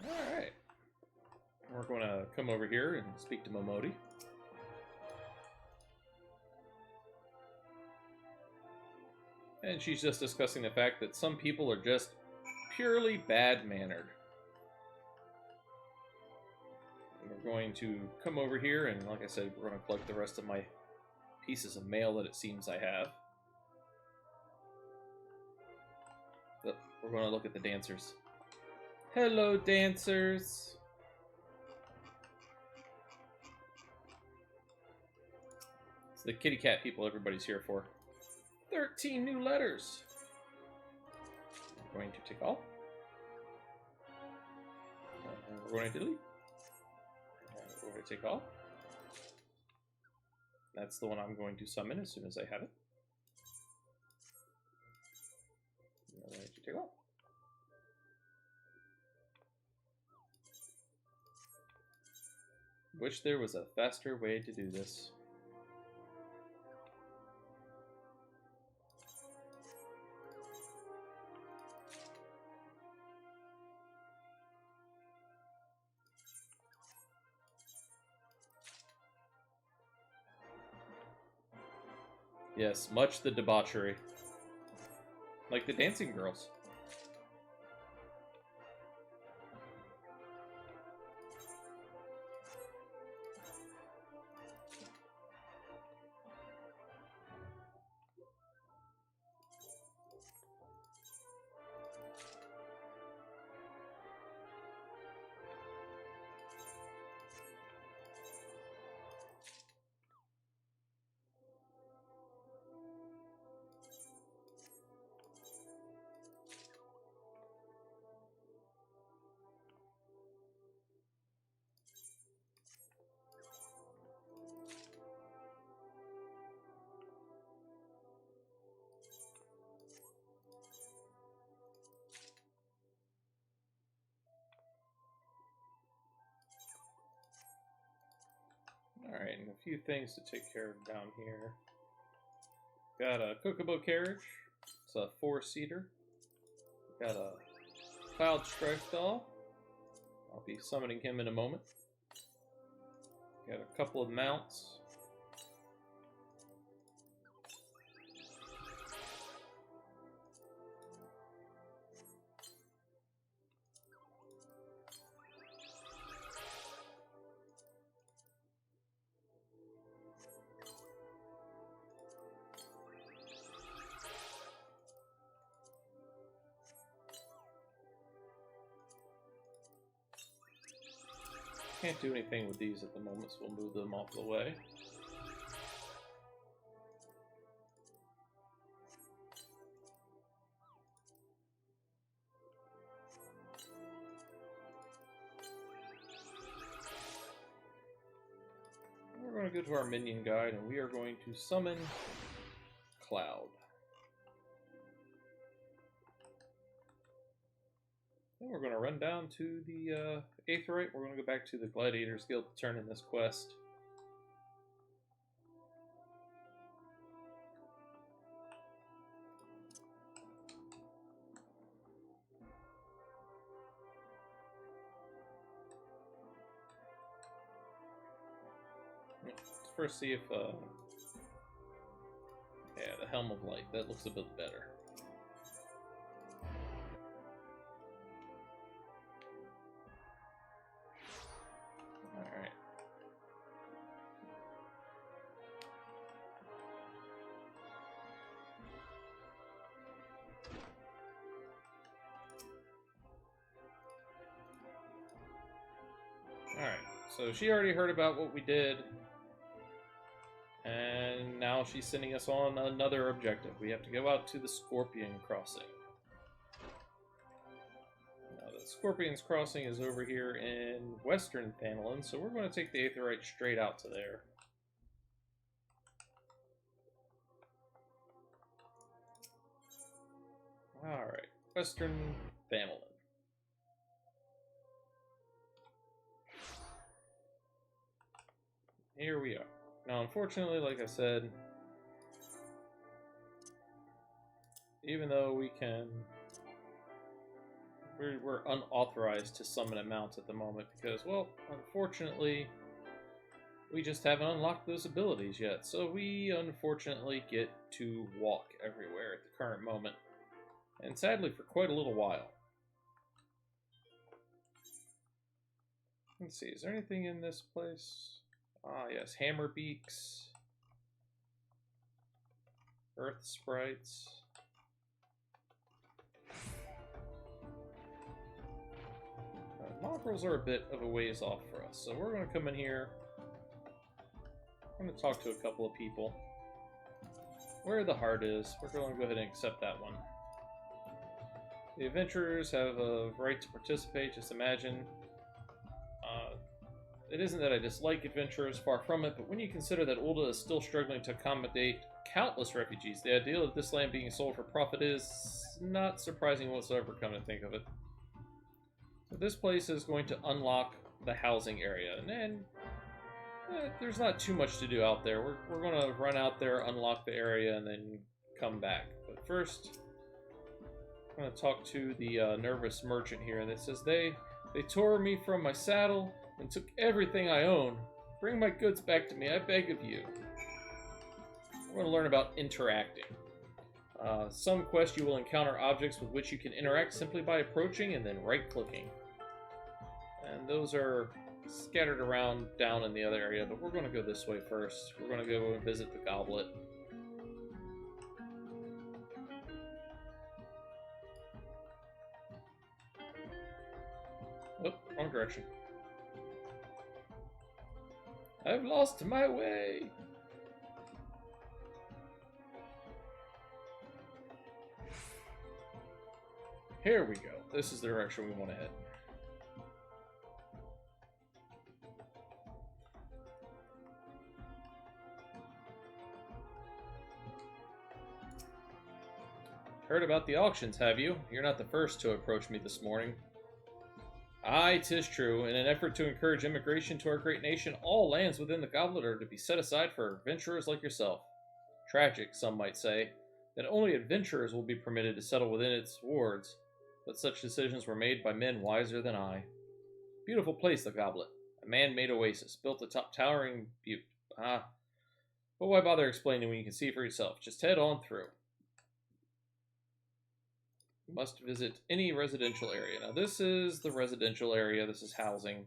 Alright. We're going to come over here and speak to Momodi. And she's just discussing the fact that some people are just purely bad-mannered. We're going to come over here, and like I said, we're going to collect the rest of my pieces of mail that it seems I have. we're going to look at the dancers. Hello, dancers! It's the kitty cat people everybody's here for. 13 new letters! I'm going to take all. We're going to delete. We're going to take all. That's the one I'm going to summon as soon as I have it. I'm going to take all. Wish there was a faster way to do this. Yes, much the debauchery. Like the dancing girls. Alright, and a few things to take care of down here. Got a Kokobo carriage. It's a 4-seater. Got a Cloud Strife doll. I'll be summoning him in a moment. Got a couple of mounts. Can't do anything with these at the moment, so we'll move them off the way. We're going to go to our minion guide, and we are going to summon Cloud. Then we're going to run down to the Aetheryte. We're going to go back to the Gladiators Guild to turn in this quest. Let's first see if, yeah, the Helm of Light, that looks a bit better. Alright. Alright, so she already heard about what we did. And now she's sending us on another objective. We have to go out to the Scorpion Crossing. Now, the Scorpion's Crossing is over here in Western Thanalan, so we're going to take the Aetheryte straight out to there. Alright, Western Thanalan. Here we are. Now, unfortunately, like I said, even though we can, we're unauthorized to summon a mount at the moment because, well, unfortunately, we just haven't unlocked those abilities yet. So we unfortunately get to walk everywhere at the current moment, and sadly for quite a little while. Let's see, is there anything in this place? Ah, yes, hammer beaks, earth sprites. Temporals are a bit of a ways off for us, so we're going to come in here. I'm going to talk to a couple of people. Where the heart is, we're going to go ahead and accept that one. The adventurers have a right to participate, just imagine. It isn't that I dislike adventurers, far from it, but when you consider that Ulda is still struggling to accommodate countless refugees, the idea of this land being sold for profit is not surprising whatsoever, come to think of it. So this place is going to unlock the housing area, and then there's not too much to do out there. We're going to run out there, unlock the area, and then come back. But first, I'm going to talk to the nervous merchant here, and it says, They tore me from my saddle and took everything I own. Bring my goods back to me, I beg of you. We're going to learn about interacting. Some quest you will encounter objects with which you can interact simply by approaching and then right-clicking. And those are scattered around down in the other area, but we're going to go this way first. We're going to go and visit the goblet. Oh, wrong direction. I've lost my way. Here we go. This is the direction we want to head. Heard about the auctions, have you? You're not the first to approach me this morning. Aye, 'tis true. In an effort to encourage immigration to our great nation, all lands within the goblet are to be set aside for adventurers like yourself. Tragic, some might say, that only adventurers will be permitted to settle within its wards, but such decisions were made by men wiser than I. Beautiful place, the goblet. A man-made oasis, built atop towering butte. Ah. But why bother explaining when you can see for yourself? Just head on through. Must visit any residential area. Now this is the residential area. This is housing.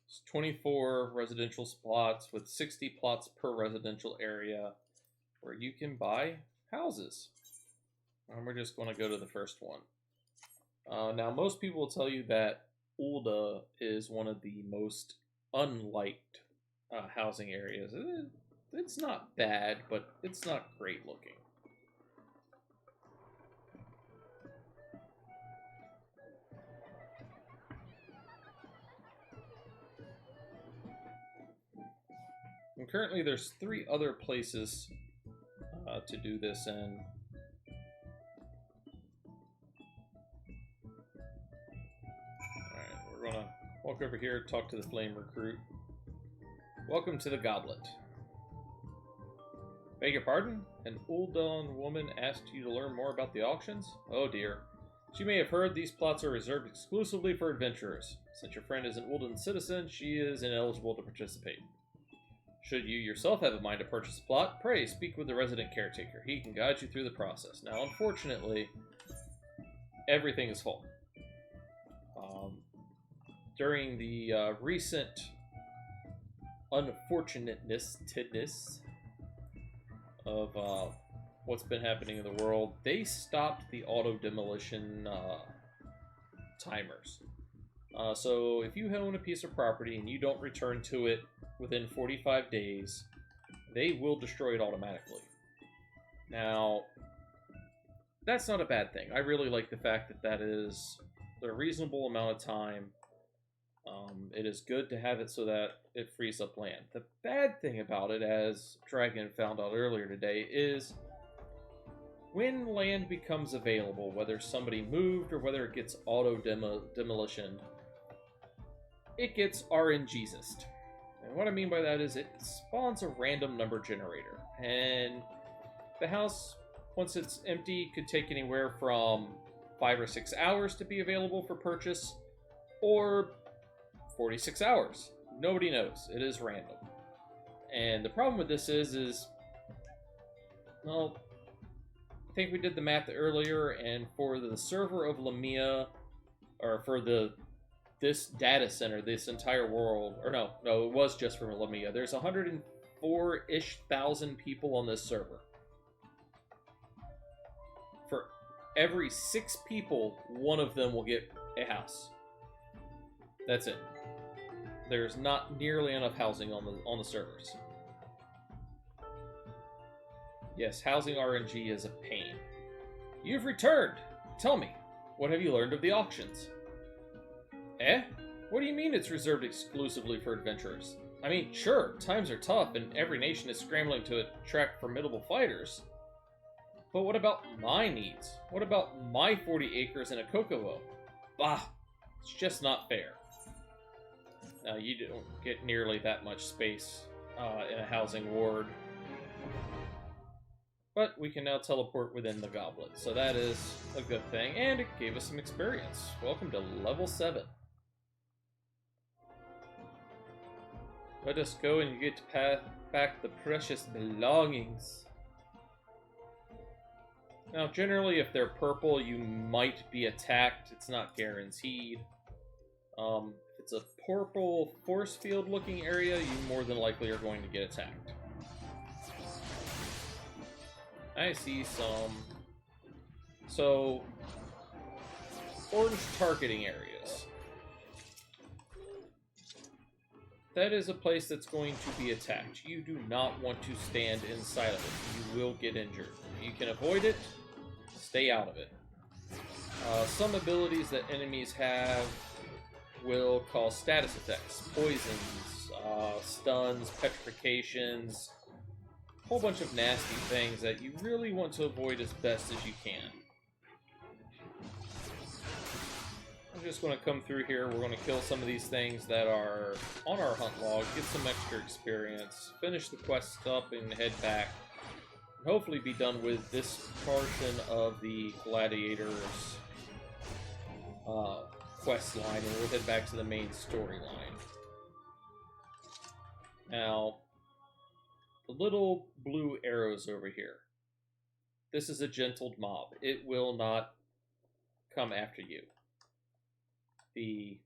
It's 24 residential plots with 60 plots per residential area where you can buy houses. And we're just going to go to the first one. Now most people will tell you that Ulda is one of the most unliked housing areas. It's not bad, but it's not great looking. And currently there's 3 other places to do this in. Alright, we're gonna walk over here, talk to the flame recruit. Welcome to the goblet. Beg your pardon? An Uldan woman asked you to learn more about the auctions? Oh dear. As you may have heard, these plots are reserved exclusively for adventurers. Since your friend is an Uldan citizen, she is ineligible to participate. Should you yourself have a mind to purchase a plot, pray speak with the resident caretaker. He can guide you through the process. Now, unfortunately, everything is full. During the recent unfortunateness of what's been happening in the world, they stopped the auto demolition timers. So if you own a piece of property and you don't return to it within 45 days, they will destroy it automatically. Now, that's not a bad thing. I really like the fact that that is a reasonable amount of time. It is good to have it so that it frees up land. The bad thing about it, as Dragon found out earlier today, is when land becomes available, whether somebody moved or whether it gets auto demolition, it gets RNGesus. And what I mean by that is it spawns a random number generator. And the house, once it's empty, could take anywhere from 5 or 6 hours to be available for purchase, or 46 hours. Nobody knows. It is random. And the problem with this is well, I think we did the math earlier, and for the server of Lamia, or for this data center, this entire world, or no, it was just for Lamia. There's 104-ish thousand people on this server. For every 6 people, one of them will get a house. That's it. There's not nearly enough housing on the servers. Yes, housing RNG is a pain. You've returned! Tell me, what have you learned of the auctions? Eh? What do you mean it's reserved exclusively for adventurers? I mean, sure, times are tough and every nation is scrambling to attract formidable fighters. But what about my needs? What about my 40 acres and a kokobo? Bah! It's just not fair. Now, you don't get nearly that much space in a housing ward. But we can now teleport within the goblet, so that is a good thing, and it gave us some experience. Welcome to level 7. Let us go and get back the precious belongings. Now, generally, if they're purple, you might be attacked. It's not guaranteed. If it's a purple force field looking area, you more than likely are going to get attacked. I see some. So, orange targeting areas. That is a place that's going to be attacked. You do not want to stand inside of it. You will get injured. If you can avoid it, stay out of it. Some abilities that enemies have will cause status effects. Poisons, stuns, petrifications, a whole bunch of nasty things that you really want to avoid as best as you can. I'm just going to come through here. We're going to kill some of these things that are on our hunt log, get some extra experience, finish the quest up, and head back. And hopefully be done with this portion of the Gladiators quest line, and we'll head back to the main storyline. Now, the little blue arrows over here. This is a gentled mob. It will not come after you. The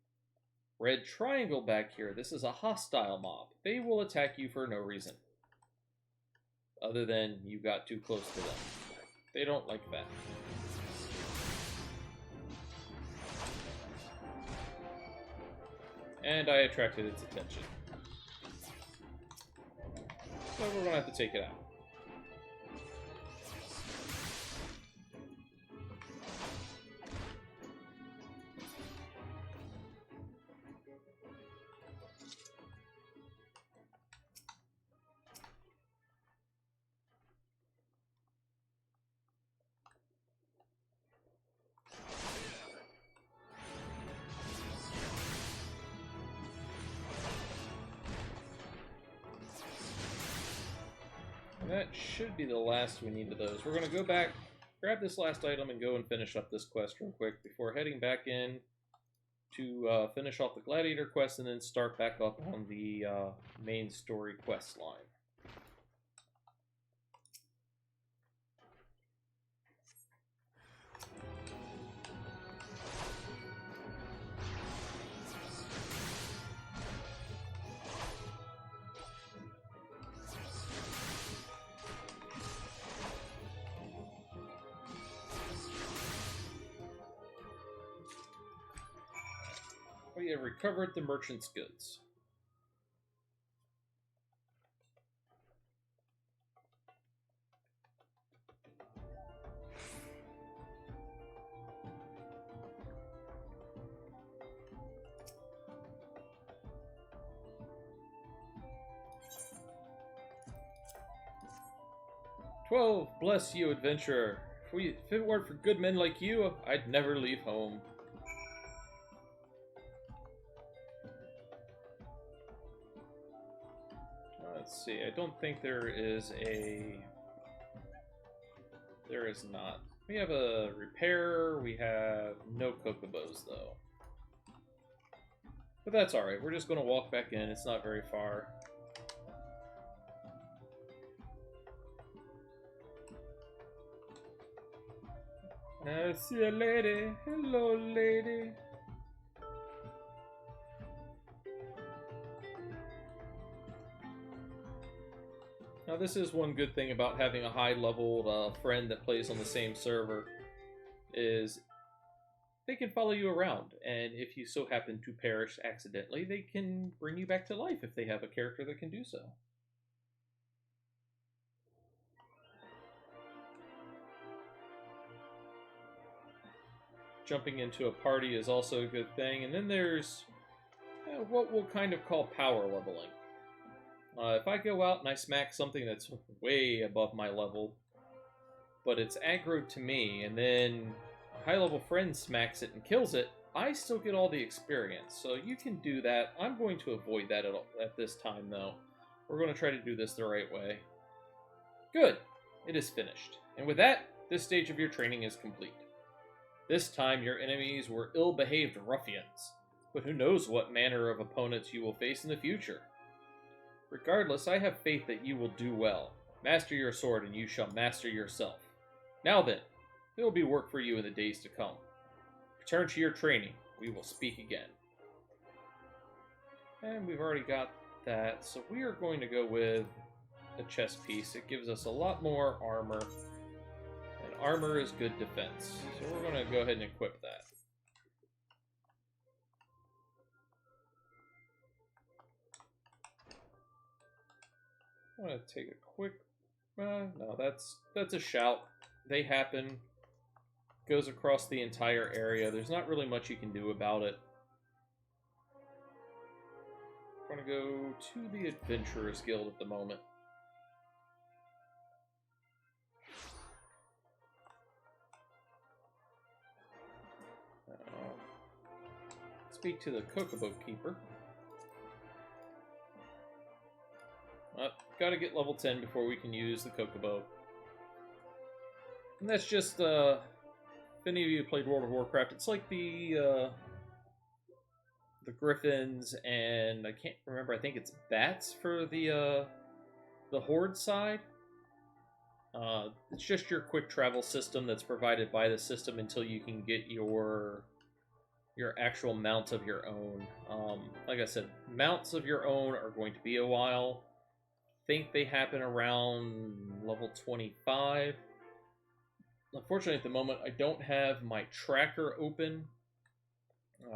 red triangle back here, this is a hostile mob. They will attack you for no reason, other than you got too close to them. They don't like that. And I attracted its attention. So we're going to have to take it out. That should be the last we need of those. We're going to go back, grab this last item, and go and finish up this quest real quick before heading back in to finish off the Gladiator quest and then start back up on the main story quest line. We have recovered the merchant's goods. "12, bless you, adventurer. If it weren't for good men like you, I'd never leave home." Let's see, I don't think there is a... There is not. We have a repair, we have no Kokobos, though. But that's alright, we're just going to walk back in, it's not very far. I see a lady, hello lady. Now this is one good thing about having a high-leveled friend that plays on the same server, is they can follow you around, and if you so happen to perish accidentally, they can bring you back to life if they have a character that can do so. Jumping into a party is also a good thing, and then there's what we'll kind of call power leveling. If I go out and I smack something that's way above my level, but it's aggroed to me, and then a high-level friend smacks it and kills it, I still get all the experience. So you can do that. I'm going to avoid that at this time, though. We're going to try to do this the right way. Good. It is finished. And with that, this stage of your training is complete. This time, your enemies were ill-behaved ruffians, but who knows what manner of opponents you will face in the future. Regardless, I have faith that you will do well. Master your sword, and you shall master yourself. Now then, there will be work for you in the days to come. Return to your training. We will speak again. And we've already got that, so we are going to go with a chest piece. It gives us a lot more armor, and armor is good defense. So we're going to go ahead and equip that. I'm going to take a quick... no, that's a shout. They happen. Goes across the entire area. There's not really much you can do about it. I'm going to go to the Adventurers Guild at the moment. Speak to the Kokobo Keeper. Gotta get level 10 before we can use the Kokobo. And that's just, if any of you played World of Warcraft, it's like the Griffins, and I can't remember, I think it's Bats for the Horde side. It's just your quick travel system that's provided by the system until you can get your actual mounts of your own. Like I said, mounts of your own are going to be a while. I think they happen around level 25. Unfortunately, at the moment, I don't have my tracker open.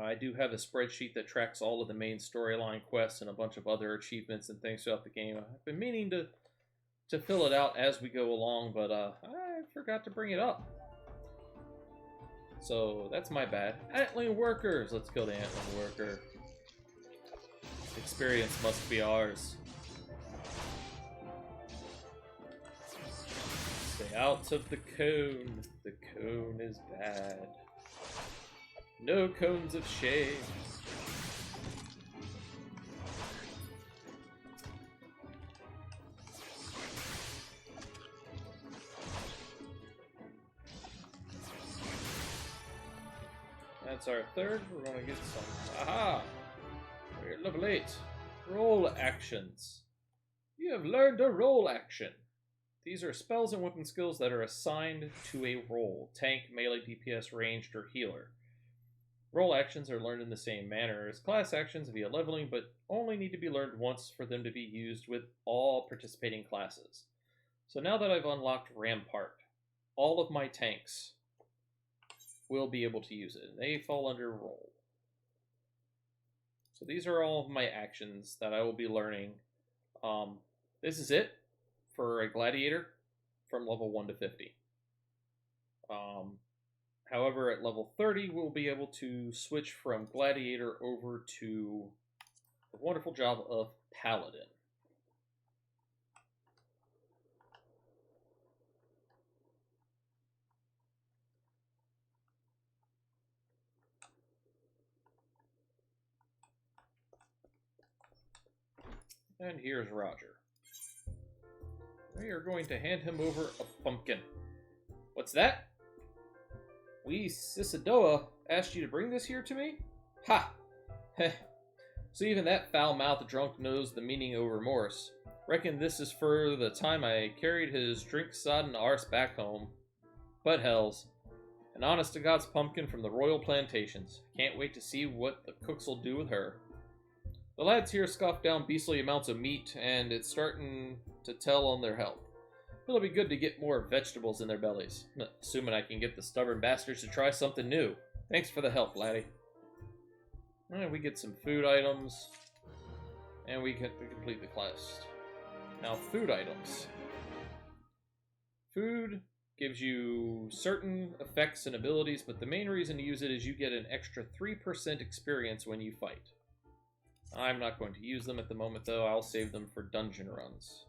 I do have a spreadsheet that tracks all of the main storyline quests and a bunch of other achievements and things throughout the game. I've been meaning to fill it out as we go along, but I forgot to bring it up. So that's my bad. Antling workers! Let's kill the antling worker. Experience must be ours. Stay out of the cone. The cone is bad. No cones of shame. That's our third. We're going to get some. Aha! We're level 8. Roll actions. You have learned a roll action. These are spells and weapon skills that are assigned to a role. Tank, melee, DPS, ranged, or healer. Role actions are learned in the same manner as class actions via leveling, but only need to be learned once for them to be used with all participating classes. So now that I've unlocked Rampart, all of my tanks will be able to use it, and they fall under role. So these are all of my actions that I will be learning. This is it for a gladiator from level 1 to 50. However, at level 30, we'll be able to switch from gladiator over to the wonderful job of paladin. And here's Roger. We are going to hand him over a pumpkin. What's that? We Cisadoa asked you to bring this here to me? Ha! Heh. So even that foul-mouthed drunk knows the meaning of remorse. Reckon this is for the time I carried his drink-sodden arse back home. But hells. An honest-to-God's pumpkin from the royal plantations. Can't wait to see what the cooks'll do with her. The lads here scoff down beastly amounts of meat, and it's starting to tell on their health. It'll be good to get more vegetables in their bellies, assuming I can get the stubborn bastards to try something new. Thanks for the help, laddie. And we get some food items. And we get to complete the quest. Now, food items. Food gives you certain effects and abilities, but the main reason to use it is you get an extra 3% experience when you fight. I'm not going to use them at the moment, though. I'll save them for dungeon runs.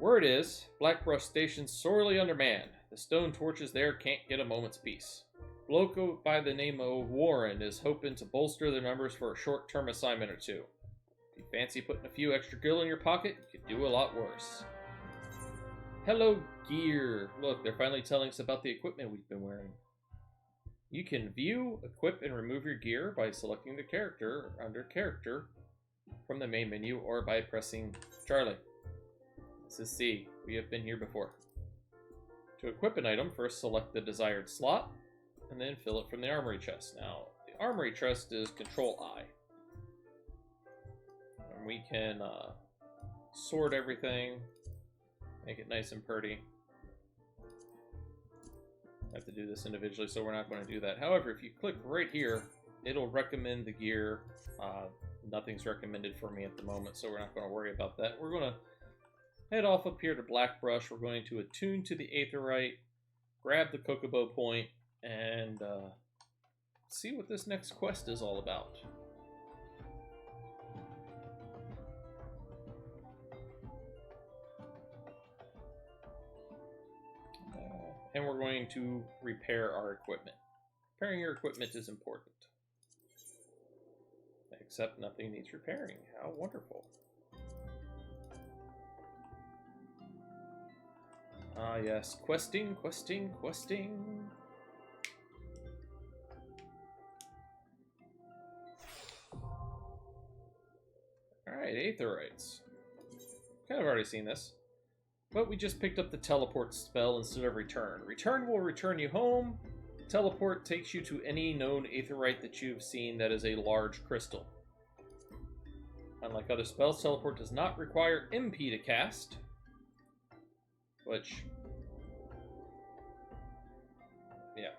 Word is, Blackbrush Station's sorely undermanned. The stone torches there can't get a moment's peace. Bloke by the name of Warren is hoping to bolster their numbers for a short-term assignment or two. If you fancy putting a few extra gil in your pocket, you could do a lot worse. Hello, gear. Look, they're finally telling us about the equipment we've been wearing. You can view, equip, and remove your gear by selecting the character under Character from the main menu or by pressing Charlie. This is C. We have been here before. To equip an item, first select the desired slot, and then fill it from the armory chest. Now, the armory chest is Control I. And we can sort everything, make it nice and pretty. I have to do this individually, so we're not going to do that. However, if you click right here, it'll recommend the gear. Nothing's recommended for me at the moment, so we're not going to worry about that. We're going to head off up here to Blackbrush. We're going to attune to the Aetheryte, grab the Chocobo point, and see what this next quest is all about. And we're going to repair our equipment. Repairing your equipment is important. Except nothing needs repairing. How wonderful. Ah, yes. Questing, questing, questing. Alright, Aetherites. Kind of already seen this. But we just picked up the teleport spell instead of return. Return will return you home. Teleport takes you to any known Aetherite that you've seen that is a large crystal. Unlike other spells, teleport does not require MP to cast. Which... yeah.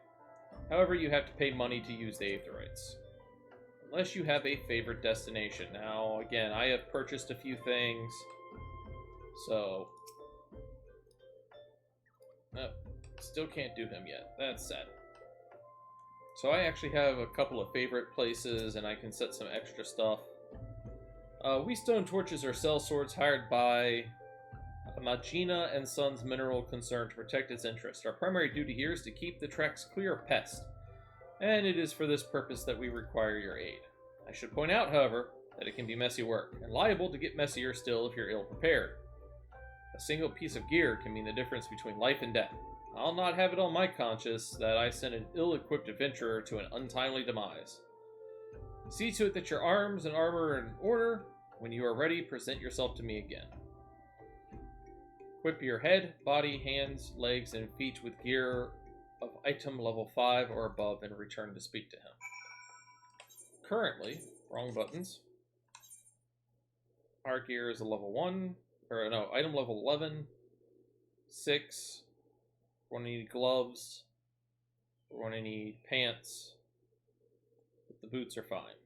However, you have to pay money to use the Aetherites. Unless you have a favorite destination. Now, again, I have purchased a few things. So... nope. Still can't do them yet. That's sad. So I actually have a couple of favorite places, and I can set some extra stuff. We stone torches are cell swords hired by Magina and Sons Mineral Concern to protect its interest. Our primary duty here is to keep the tracks clear of pests, and it is for this purpose that we require your aid. I should point out, however, that it can be messy work, and liable to get messier still if you're ill-prepared. A single piece of gear can mean the difference between life and death. I'll not have it on my conscience that I sent an ill-equipped adventurer to an untimely demise. See to it that your arms and armor are in order. When you are ready, present yourself to me again. Equip your head, body, hands, legs, and feet with gear of item level 5 or above and return to speak to him. Currently, wrong buttons. Our gear is a level 1, or no, item level 11, 6. We're going to need gloves. We're going to need pants. But the boots are fine.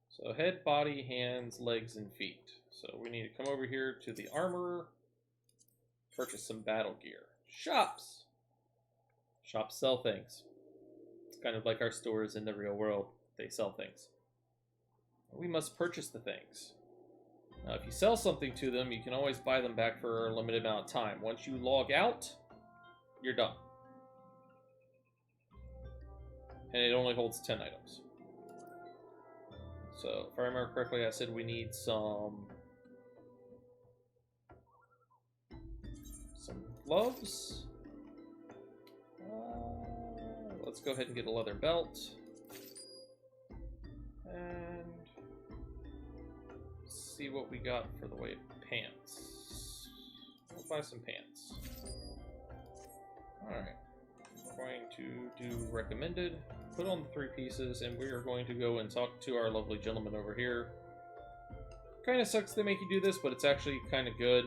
So head, body, hands, legs, and feet. So we need to come over here to the armorer. Purchase some battle gear. Shops! Shops sell things. It's kind of like our stores in the real world. They sell things. We must purchase the things. Now, if you sell something to them, you can always buy them back for a limited amount of time. Once you log out, you're done. And it only holds 10 items. So, if I remember correctly, I said we need some gloves. Let's go ahead and get a leather belt. And see what we got for the way of pants. We'll buy some pants. Alright. We're going to do recommended. Put on the 3 pieces, and we are going to go and talk to our lovely gentleman over here. Kind of sucks they make you do this, but it's actually kind of good.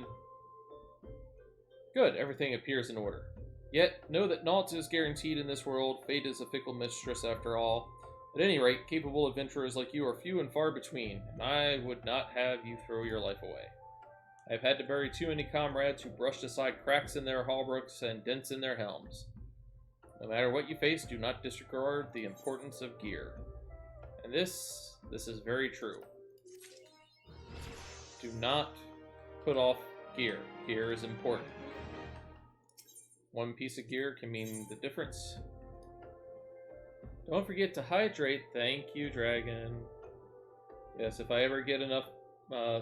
Good, everything appears in order. Yet, know that naught is guaranteed in this world. Fate is a fickle mistress after all. At any rate, capable adventurers like you are few and far between, and I would not have you throw your life away. I have had to bury too many comrades who brushed aside cracks in their hauberks and dents in their helms. No matter what you face, do not disregard the importance of gear. And this is very true. Do not put off gear. Gear is important. One piece of gear can mean the difference. Don't forget to hydrate. Thank you, Dragon. Yes, if I ever get enough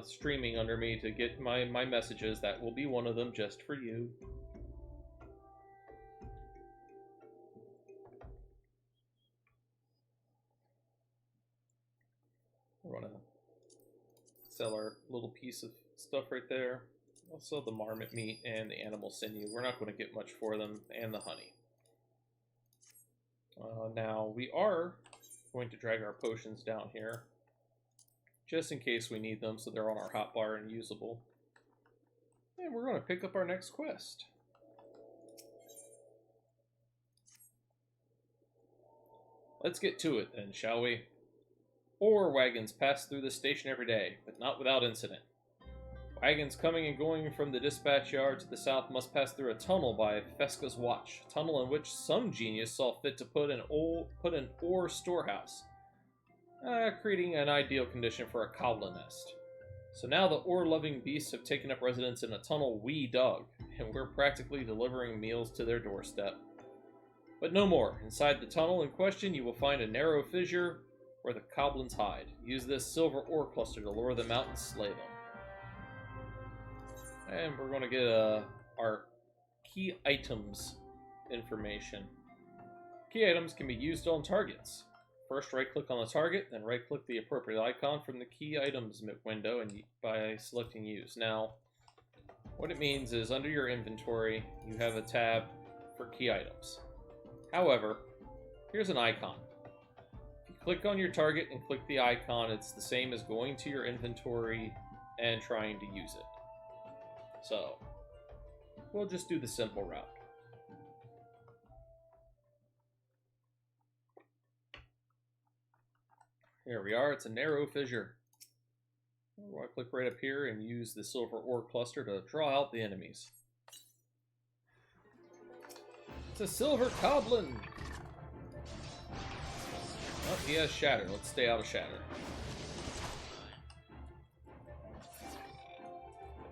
streaming under me to get my messages, that will be one of them just for you. We're gonna sell our little piece of stuff right there. I'll sell the marmot meat and the animal sinew. We're not going to get much for them, and the honey. Now, we are going to drag our potions down here, just in case we need them, so they're on our hotbar and usable. And we're going to pick up our next quest. Let's get to it then, shall we? Ore wagons pass through the station every day, but not without incident. Wagons coming and going from the dispatch yard to the south must pass through a tunnel by Fesca's watch, a tunnel in which some genius saw fit to put an ore storehouse, creating an ideal condition for a cobbler nest. So now the ore-loving beasts have taken up residence in a tunnel we dug, and we're practically delivering meals to their doorstep. But no more. Inside the tunnel in question, you will find a narrow fissure where the goblins hide. Use this silver ore cluster to lure them out and slay them. And we're going to get our key items information. Key items can be used on targets. First, right-click on the target, then right-click the appropriate icon from the key items window and by selecting Use. Now, what it means is under your inventory, you have a tab for key items. However, here's an icon. If you click on your target and click the icon, it's the same as going to your inventory and trying to use it. So, we'll just do the simple route. Here we are, it's a narrow fissure. I'll click right up here and use the silver ore cluster to draw out the enemies. It's a silver goblin! Oh, he has shatter. Let's stay out of shatter.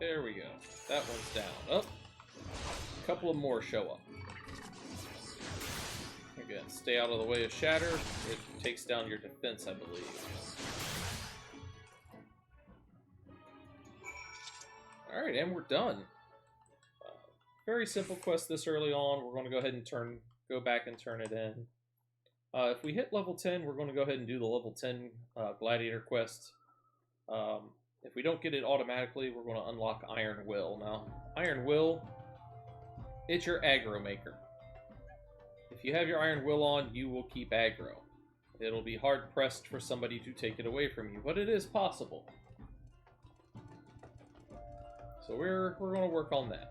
There we go. That one's down. Oh, a couple of more show up. Again, stay out of the way of shatter. It takes down your defense, I believe. Alright, and we're done. Very simple quest this early on. We're going to go ahead and go back and turn it in. If we hit level 10, we're going to go ahead and do the level 10 gladiator quest. If we don't get it automatically, we're going to unlock Iron Will. Now, Iron Will, it's your aggro maker. If you have your Iron Will on, you will keep aggro. It'll be hard-pressed for somebody to take it away from you, but it is possible. So we're going to work on that.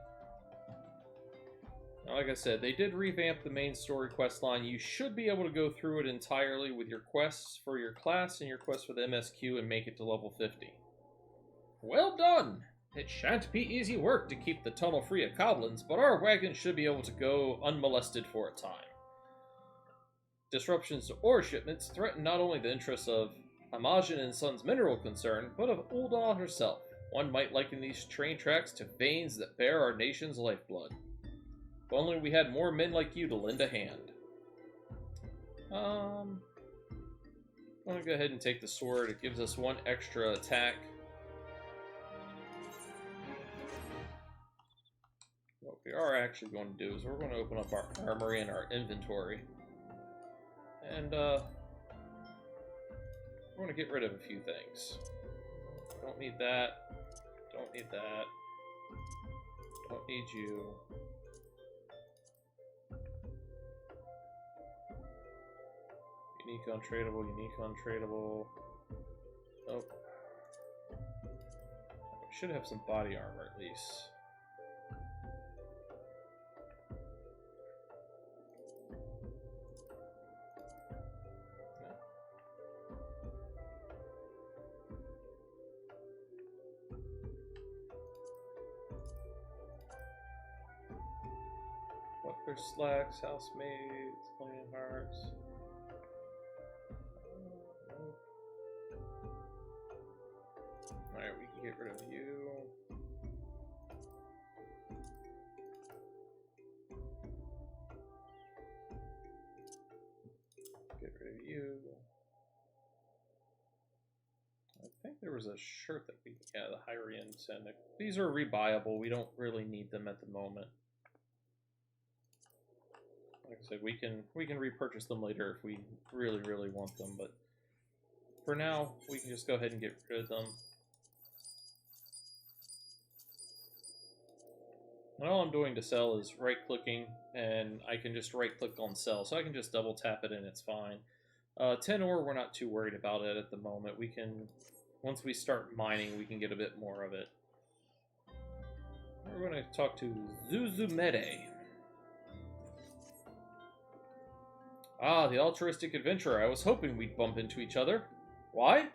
Now, like I said, they did revamp the main story quest line. You should be able to go through it entirely with your quests for your class and your quests for the MSQ and make it to level 50. Well done! It shan't be easy work to keep the tunnel free of goblins, but our wagons should be able to go unmolested for a time. Disruptions to ore shipments threaten not only the interests of Imogen and Sons mineral concern, but of Uldaw herself. One might liken these train tracks to veins that bear our nation's lifeblood. If only we had more men like you to lend a hand. I'm gonna go ahead and take the sword. It gives us one extra attack. What we are actually going to do is we're going to open up our armory and our inventory. And we're going to get rid of a few things. Don't need that. Don't need that. Don't need you. Unique untradeable, unique untradeable. Nope. We should have some body armor at least. There's slacks, housemaids, playing hearts. Alright, we can get rid of you. Get rid of you. I think there was a shirt that we, yeah, the Hyrian Senate. These are rebuyable. We don't really need them at the moment. Like I said, we can repurchase them later if we really want them, but for now, we can just go ahead and get rid of them. And all I'm doing to sell is right-clicking, and I can just right-click on sell, so I can just double-tap it and it's fine. 10 ore, we're not too worried about it at the moment. We can, once we start mining, we can get a bit more of it. We're going to talk to Zuzumere. Ah, the altruistic adventurer. I was hoping we'd bump into each other. Why?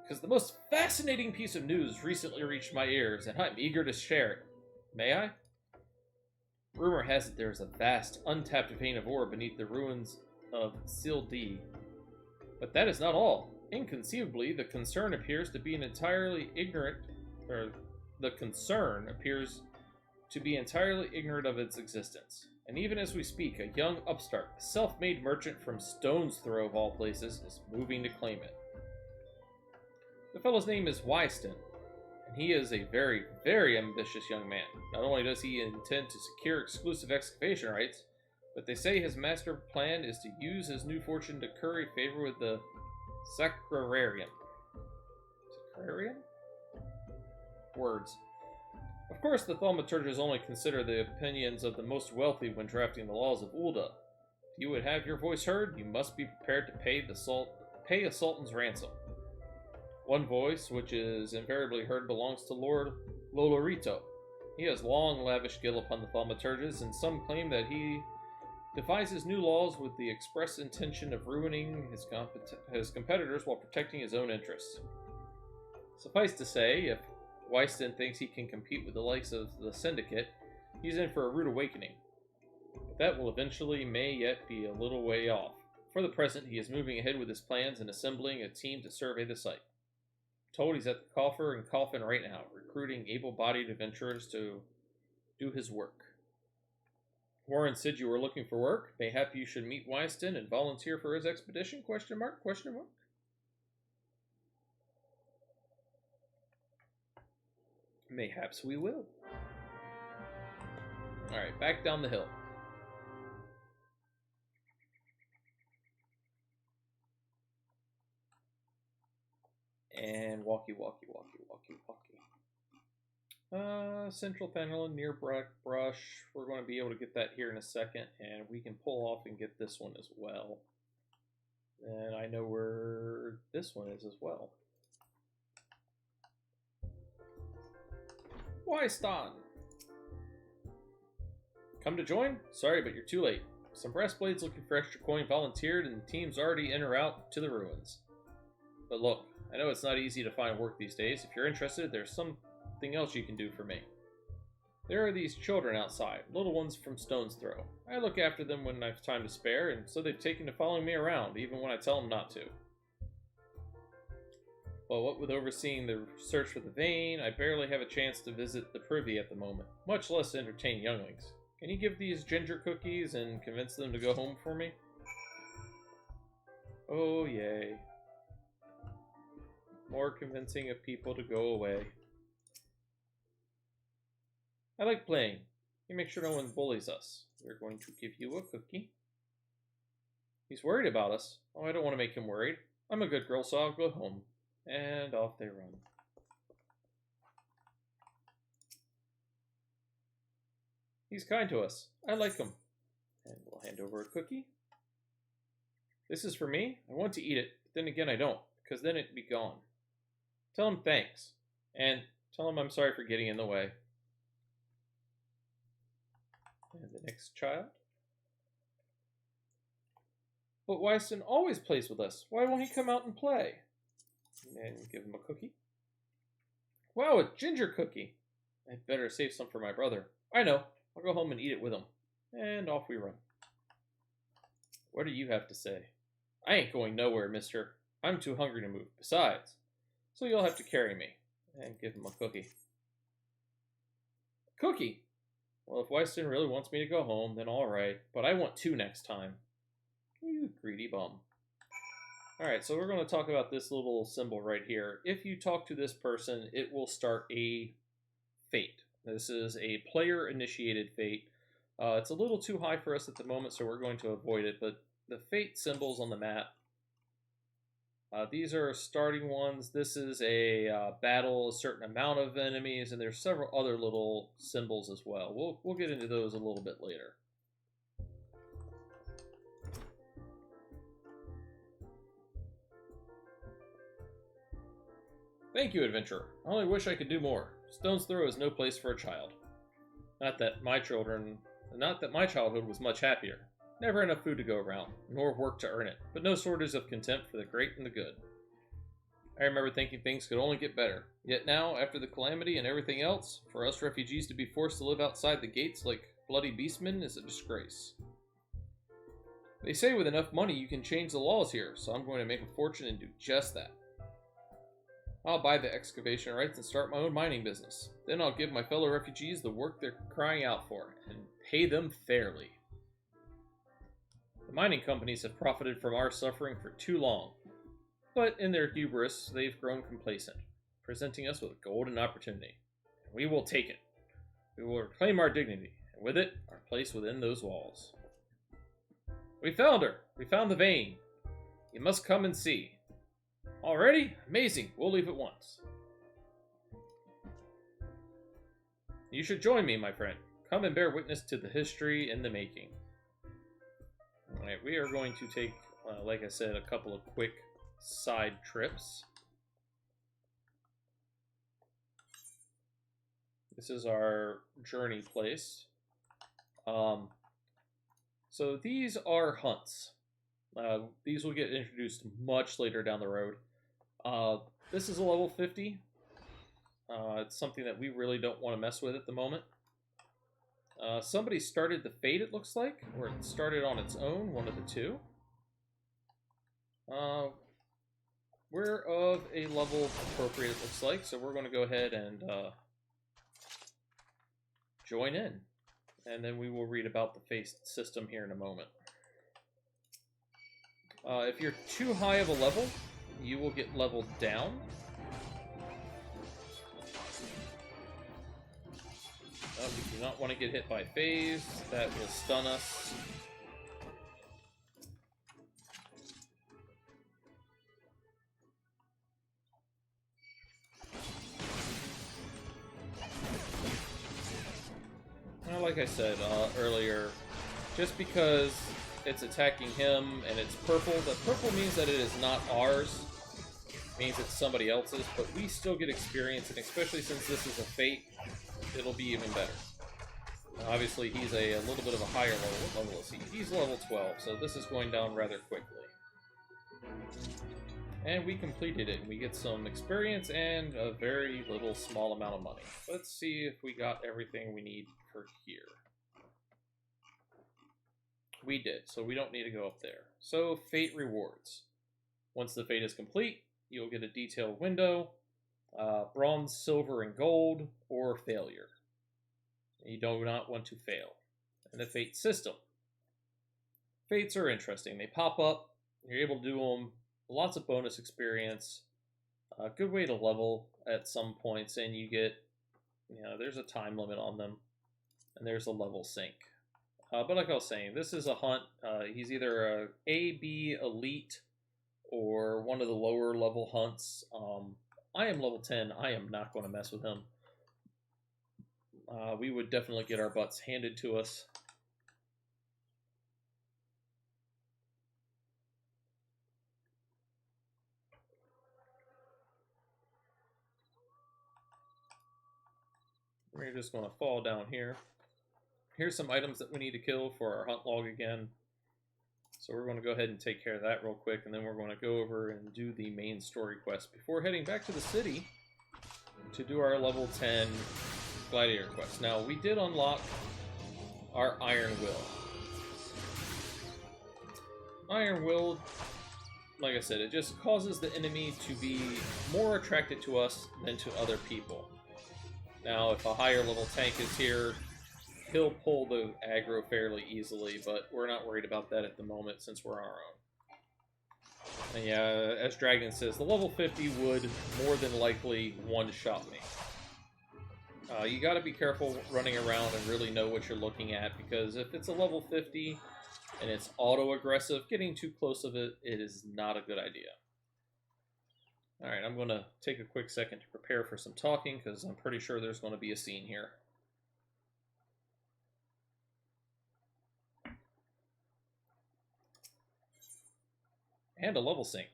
Because the most fascinating piece of news recently reached my ears, and I'm eager to share it. May I? Rumor has it there is a vast, untapped vein of ore beneath the ruins of Sildee. But that is not all. Inconceivably, the concern appears to be entirely ignorant of its existence. And even as we speak, a young upstart, a self-made merchant from Stone's Throw of all places, is moving to claim it. The fellow's name is Wyston, and he is a very ambitious young man. Not only does he intend to secure exclusive excavation rights, but they say his master plan is to use his new fortune to curry favor with the Sacrarian. Sacrarian? Words. Of course, the thaumaturges only consider the opinions of the most wealthy when drafting the laws of Ul'dah. If you would have your voice heard, you must be prepared to pay a sultan's ransom. One voice, which is invariably heard, belongs to Lord Lolorito. He has long lavished guilt upon the thaumaturges, and some claim that he devises new laws with the express intention of ruining his competitors while protecting his own interests. Suffice to say, if Wyston thinks he can compete with the likes of the Syndicate, he's in for a rude awakening. But that will eventually may yet be a little way off. For the present, he is moving ahead with his plans and assembling a team to survey the site. Told he's at the coffer and coffin right now, recruiting able-bodied adventurers to do his work. Warren said you were looking for work. Mayhap you should meet Wyston and volunteer for his expedition? Question mark? Question mark? Mayhaps we will. Alright, back down the hill. And walkie. Central Fenelon near Brush. We're going to be able to get that here in a second, and we can pull off and get this one as well. And I know where this one is as well. Wyston! Come to join? Sorry, but you're too late. Some breastblades looking for extra coin volunteered, and the team's already in or out to the ruins. But look, I know it's not easy to find work these days. If you're interested, there's something else you can do for me. There are these children outside, little ones from Stone's Throw. I look after them when I have time to spare, and so they've taken to following me around, even when I tell them not to. Well, what with overseeing the search for the vein, I barely have a chance to visit the privy at the moment, much less entertain younglings. Can you give these ginger cookies and convince them to go home for me? Oh, yay. More convincing of people to go away. I like playing. You make sure no one bullies us. We're going to give you a cookie. He's worried about us. Oh, I don't want to make him worried. I'm a good girl, so I'll go home. And off they run. He's kind to us. I like him. And we'll hand over a cookie. This is for me. I want to eat it, but then again I don't, because then it'd be gone. Tell him thanks. And tell him I'm sorry for getting in the way. And the next child. But Wyston always plays with us. Why won't he come out and play? And give him a cookie. Wow, a ginger cookie. I'd better save some for my brother. I know. I'll go home and eat it with him. And off we run. What do you have to say? I ain't going nowhere, mister. I'm too hungry to move. Besides, so you'll have to carry me. And give him a cookie. Cookie? Well, if Wyston really wants me to go home, then alright. But I want 2 next time. You greedy bum. Alright, so we're going to talk about this little symbol right here. If you talk to this person, it will start a fate. This is a player-initiated fate. It's a little too high for us at the moment, so we're going to avoid it. But the fate symbols on the map, these are starting ones. This is a battle, a certain amount of enemies, and there's several other little symbols as well. We'll get into those a little bit later. Thank you, adventurer. I only wish I could do more. Stone's Throw is no place for a child. Not that my childhood was much happier. Never enough food to go around, nor work to earn it, but no shortage of contempt for the great and the good. I remember thinking things could only get better. Yet now, after the calamity and everything else, for us refugees to be forced to live outside the gates like bloody beastmen is a disgrace. They say with enough money you can change the laws here, so I'm going to make a fortune and do just that. I'll buy the excavation rights and start my own mining business. Then I'll give my fellow refugees the work they're crying out for, and pay them fairly. The mining companies have profited from our suffering for too long, but in their hubris, they've grown complacent, presenting us with a golden opportunity. And we will take it. We will reclaim our dignity, and with it, our place within those walls. We found her! We found the vein! You must come and see. Already? Amazing! We'll leave at once. You should join me, my friend. Come and bear witness to the history in the making. Alright, we are going to take, like I said, a couple of quick side trips. This is our journey place. So these are hunts. These will get introduced much later down the road. This is a level 50. It's something that we really don't want to mess with at the moment. Somebody started the fate, it looks like, or it started on its own, one of the two. We're of a level appropriate, it looks like, so we're going to go ahead and join in. And then we will read about the fate system here in a moment. If you're too high of a level, you will get leveled down. We do not want to get hit by phase. That will stun us. Well, like I said earlier, just because it's attacking him and it's purple, the purple means that it is not ours. It means it's somebody else's, but we still get experience, and especially since this is a fate, it'll be even better. Now, obviously, he's a little bit of a higher level. What level is he? He's level 12, so this is going down rather quickly. And we completed it, and we get some experience and a very little small amount of money. Let's see if we got everything we need for here. We did, so we don't need to go up there. So, fate rewards. Once the fate is complete, you'll get a detailed window, bronze, silver, and gold, or failure. You do not want to fail. And the fate system. Fates are interesting. They pop up, you're able to do them, lots of bonus experience, a good way to level at some points, and you get, there's a time limit on them, and there's a level sync. But like I was saying, this is a hunt. He's either a B elite or one of the lower level hunts. I am level 10. I am not going to mess with him. We would definitely get our butts handed to us. We're just going to fall down here. Here's some items that we need to kill for our hunt log again. So we're going to go ahead and take care of that real quick, and then we're going to go over and do the main story quest before heading back to the city to do our level 10 gladiator quest. Now, we did unlock our Iron Will. Iron Will, like I said, it just causes the enemy to be more attracted to us than to other people. Now, if a higher level tank is here, he'll pull the aggro fairly easily, but we're not worried about that at the moment since we're our own. And yeah, as Dragon says, the level 50 would more than likely one-shot me. You gotta be careful running around and really know what you're looking at, because if it's a level 50 and it's auto-aggressive, getting too close of it, it is not a good idea. Alright, I'm gonna take a quick second to prepare for some talking, because I'm pretty sure there's gonna be a scene here. And a level sync.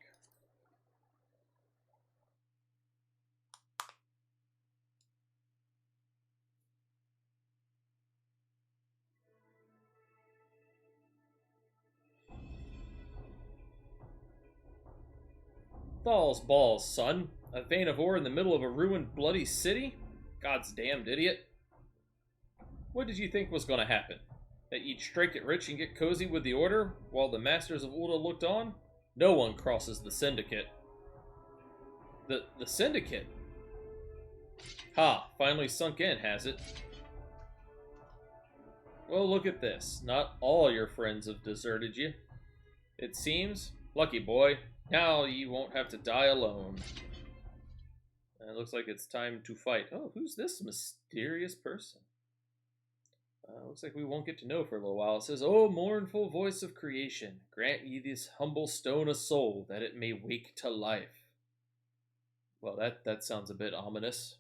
Thal's balls, son. A vein of ore in the middle of a ruined, bloody city? God's damned idiot. What did you think was going to happen? That you'd strike it rich and get cozy with the Order, while the Masters of Ulda looked on? No one crosses the Syndicate. The Syndicate? Ha, finally sunk in, has it? Well, look at this. Not all your friends have deserted you. It seems. Lucky boy. Now you won't have to die alone. And it looks like it's time to fight. Oh, who's this mysterious person? Looks like we won't get to know for a little while. It says, "Oh, mournful voice of creation, grant ye this humble stone a soul, that it may wake to life." Well, that sounds a bit ominous.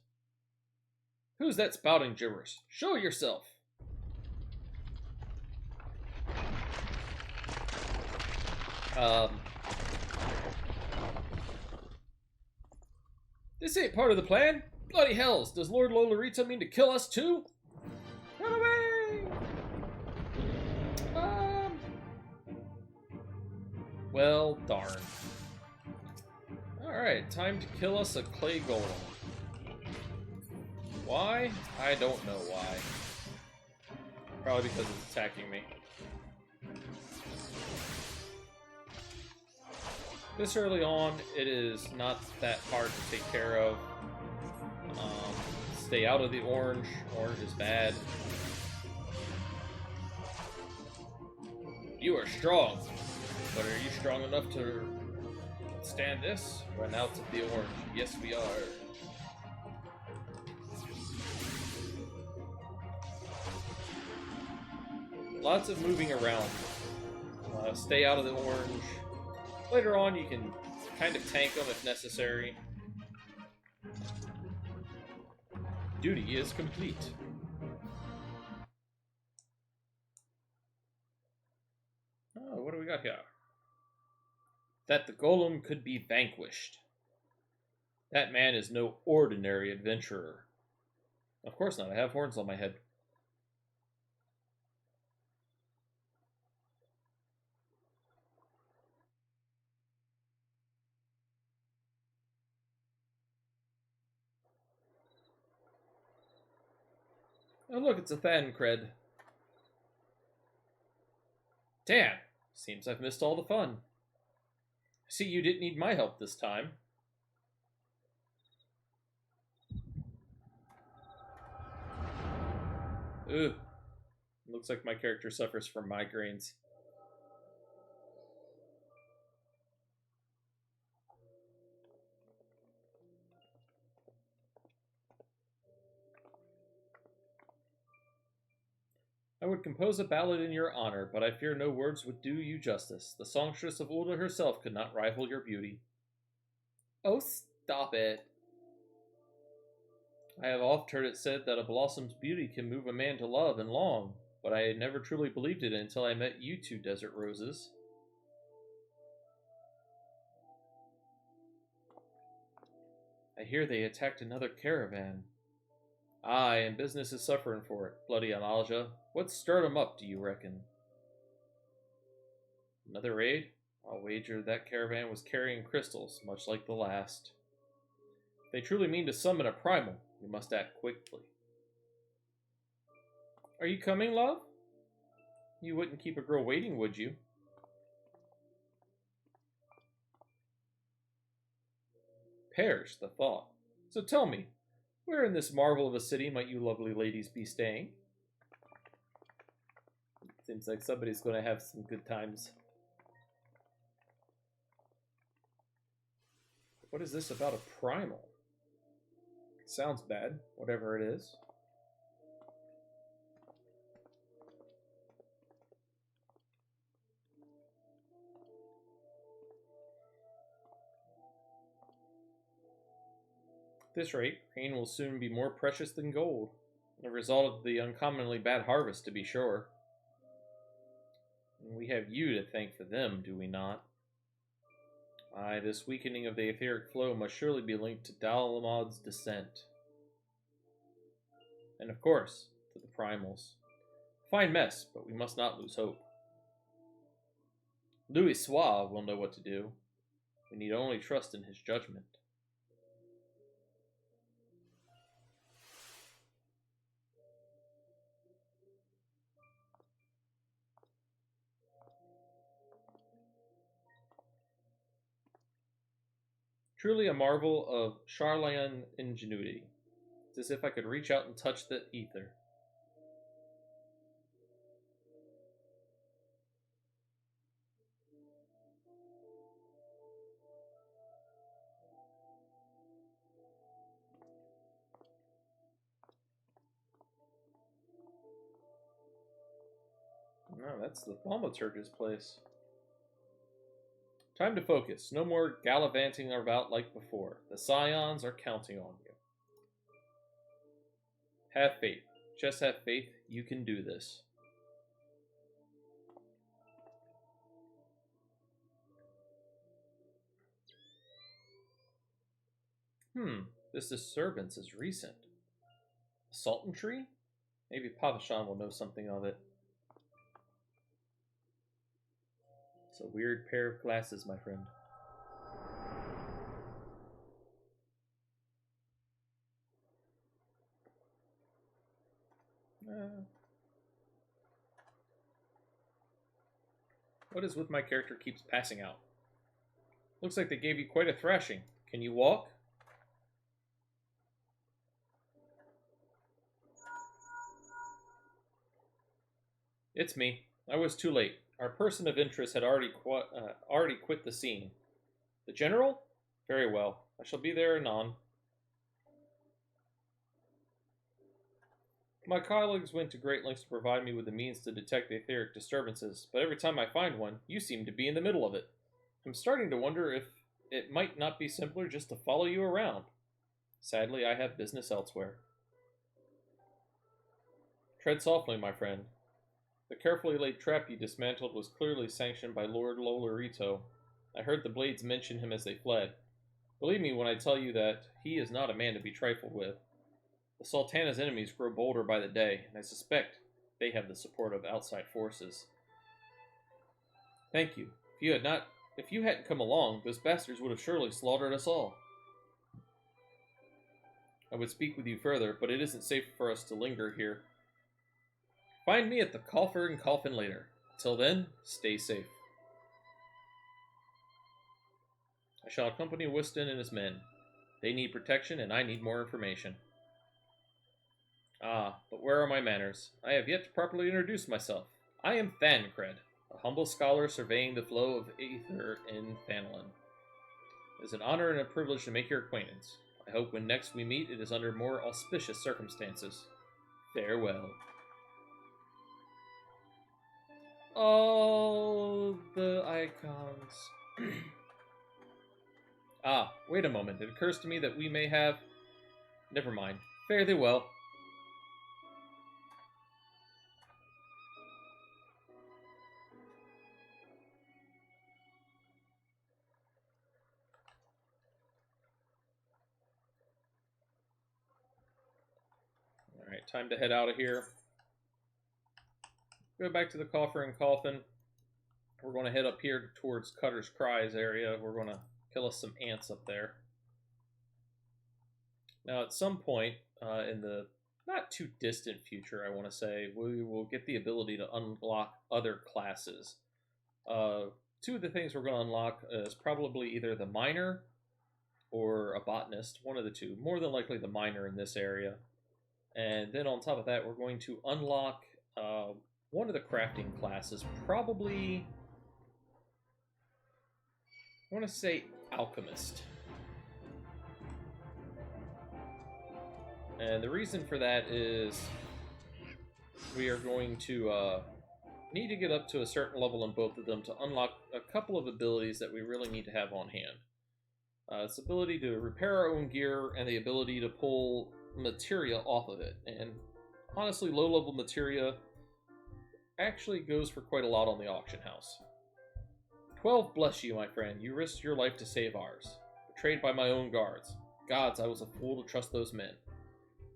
Who's that spouting gibberish? Show yourself! This ain't part of the plan. Bloody hells, does Lord Lolorita mean to kill us too? Run away! Well, darn. Alright, time to kill us a clay golem. Why? I don't know why. Probably because it's attacking me. This early on, it is not that hard to take care of. Stay out of the orange. Orange is bad. You are strong, but are you strong enough to stand this? Run out of the orange. Yes, we are. Lots of moving around. Stay out of the orange. Later on, you can kind of tank them if necessary. Duty is complete. Oh, what do we got here? That the golem could be vanquished. That man is no ordinary adventurer. Of course not, I have horns on my head. Oh look, it's a Thancred. Damn, seems I've missed all the fun. See, you didn't need my help this time. Ugh. Looks like my character suffers from migraines. I would compose a ballad in your honor, but I fear no words would do you justice. The songstress of Ulda herself could not rival your beauty. Oh, stop it. I have oft heard it said that a blossom's beauty can move a man to love and long, but I had never truly believed it until I met you two desert roses. I hear they attacked another caravan. Aye, and business is suffering for it, bloody Amalja. What stirred 'em up, do you reckon? Another raid? I'll wager that caravan was carrying crystals, much like the last. If they truly mean to summon a primal, we must act quickly. Are you coming, love? You wouldn't keep a girl waiting, would you? Perish the thought. So tell me, where in this marvel of a city might you lovely ladies be staying? Seems like somebody's going to have some good times. What is this about a primal? Sounds bad, whatever it is. At this rate, rain will soon be more precious than gold. The result of the uncommonly bad harvest, to be sure. And we have you to thank for them, do we not? Aye, this weakening of the etheric flow must surely be linked to Dalamod's descent. And of course, to the primals. Fine mess, but we must not lose hope. Louis Soir will know what to do. We need only trust in his judgment. Truly a marvel of Charlayan ingenuity. It's as if I could reach out and touch the ether. No, that's the thaumaturge's place. Time to focus. No more gallivanting about like before. The Scions are counting on you. Have faith. Just have faith. You can do this. This disturbance is recent. A Sultan tree? Maybe Pavashan will know something of it. It's a weird pair of glasses, my friend. What is with my character keeps passing out? Looks like they gave you quite a thrashing. Can you walk? It's me. I was too late. Our person of interest had already quit the scene. The general? Very well. I shall be there anon. My colleagues went to great lengths to provide me with the means to detect the etheric disturbances, but every time I find one, you seem to be in the middle of it. I'm starting to wonder if it might not be simpler just to follow you around. Sadly, I have business elsewhere. Tread softly, my friend. The carefully laid trap you dismantled was clearly sanctioned by Lord Lolorito. I heard the Blades mention him as they fled. Believe me when I tell you that he is not a man to be trifled with. The Sultana's enemies grow bolder by the day, and I suspect they have the support of outside forces. Thank you. If you hadn't come along, those bastards would have surely slaughtered us all. I would speak with you further, but it isn't safe for us to linger here. Find me at the Coffer and Coffin later. Till then, stay safe. I shall accompany Whiston and his men. They need protection, and I need more information. Ah, but where are my manners? I have yet to properly introduce myself. I am Thancred, a humble scholar surveying the flow of ether in Thanalin. It is an honor and a privilege to make your acquaintance. I hope when next we meet it is under more auspicious circumstances. Farewell. Oh, the icons. Ah, wait a moment. It occurs to me that we may have... Never mind. Fare thee well. Alright, time to head out of here. Go back to the Coffer and Coffin. We're going to head up here towards Cutter's Cries area. We're going to kill us some ants up there. Now, at some point in the not too distant future, I want to say, we will get the ability to unlock other classes. Two of the things we're going to unlock is probably either the miner or a botanist, one of the two. More than likely the miner in this area. And then on top of that, we're going to unlock one of the crafting classes, probably, I want to say alchemist. And the reason for that is we are going to need to get up to a certain level in both of them to unlock a couple of abilities that we really need to have on hand. It's the ability to repair our own gear and the ability to pull materia off of it. And honestly, low-level materia actually goes for quite a lot on the auction house. 12 bless you, my friend. You risked your life to save ours. Betrayed by my own guards. Gods, I was a fool to trust those men.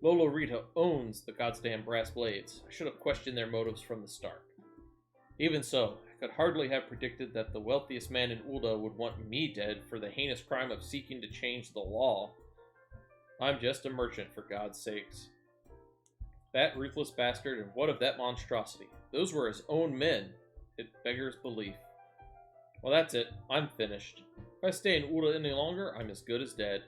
Lolo Rita owns the goddamn brass blades. I should have questioned their motives from the start. Even so, I could hardly have predicted that the wealthiest man in Ulda would want me dead for the heinous crime of seeking to change the law. I'm just a merchant, for God's sakes. That ruthless bastard, and what of that monstrosity? Those were his own men. It beggars belief. Well, that's it. I'm finished. If I stay in Ulda any longer, I'm as good as dead.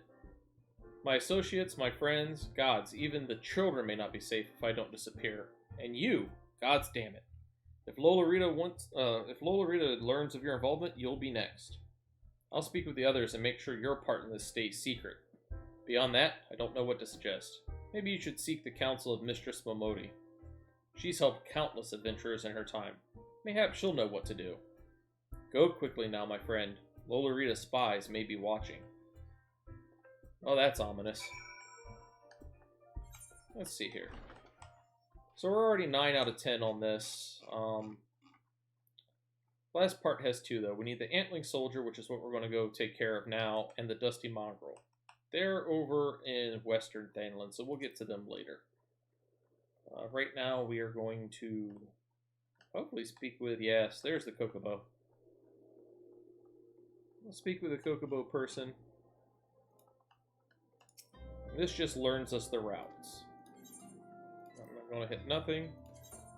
My associates, my friends, gods, even the children may not be safe if I don't disappear. And you, gods damn it. If Lola Rita learns of your involvement, you'll be next. I'll speak with the others and make sure your part in this stays secret. Beyond that, I don't know what to suggest. Maybe you should seek the counsel of Mistress Momodi. She's helped countless adventurers in her time. Mayhaps she'll know what to do. Go quickly now, my friend. Lola Rita's spies may be watching. Oh, that's ominous. Let's see here. So we're already 9 out of 10 on this. Last part has 2, though. We need the Antling Soldier, which is what we're going to go take care of now, and the Dusty Mongrel. They're over in Western Thaneland, so we'll get to them later. Right now, we are going to hopefully speak with... Yes, there's the Kokobo. We'll speak with the Kokobo person. This just learns us the routes. I'm not going to hit nothing.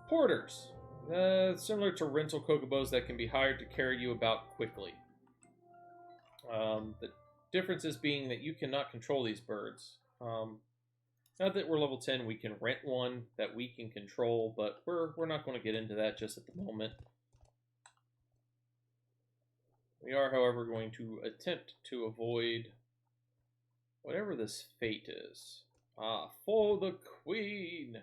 Porters. Similar to rental Kokobos that can be hired to carry you about quickly. The differences being that you cannot control these birds. Now that we're level 10, we can rent one that we can control, but we're not going to get into that just at the moment. We are, however, going to attempt to avoid whatever this fate is. Ah, for the Queen!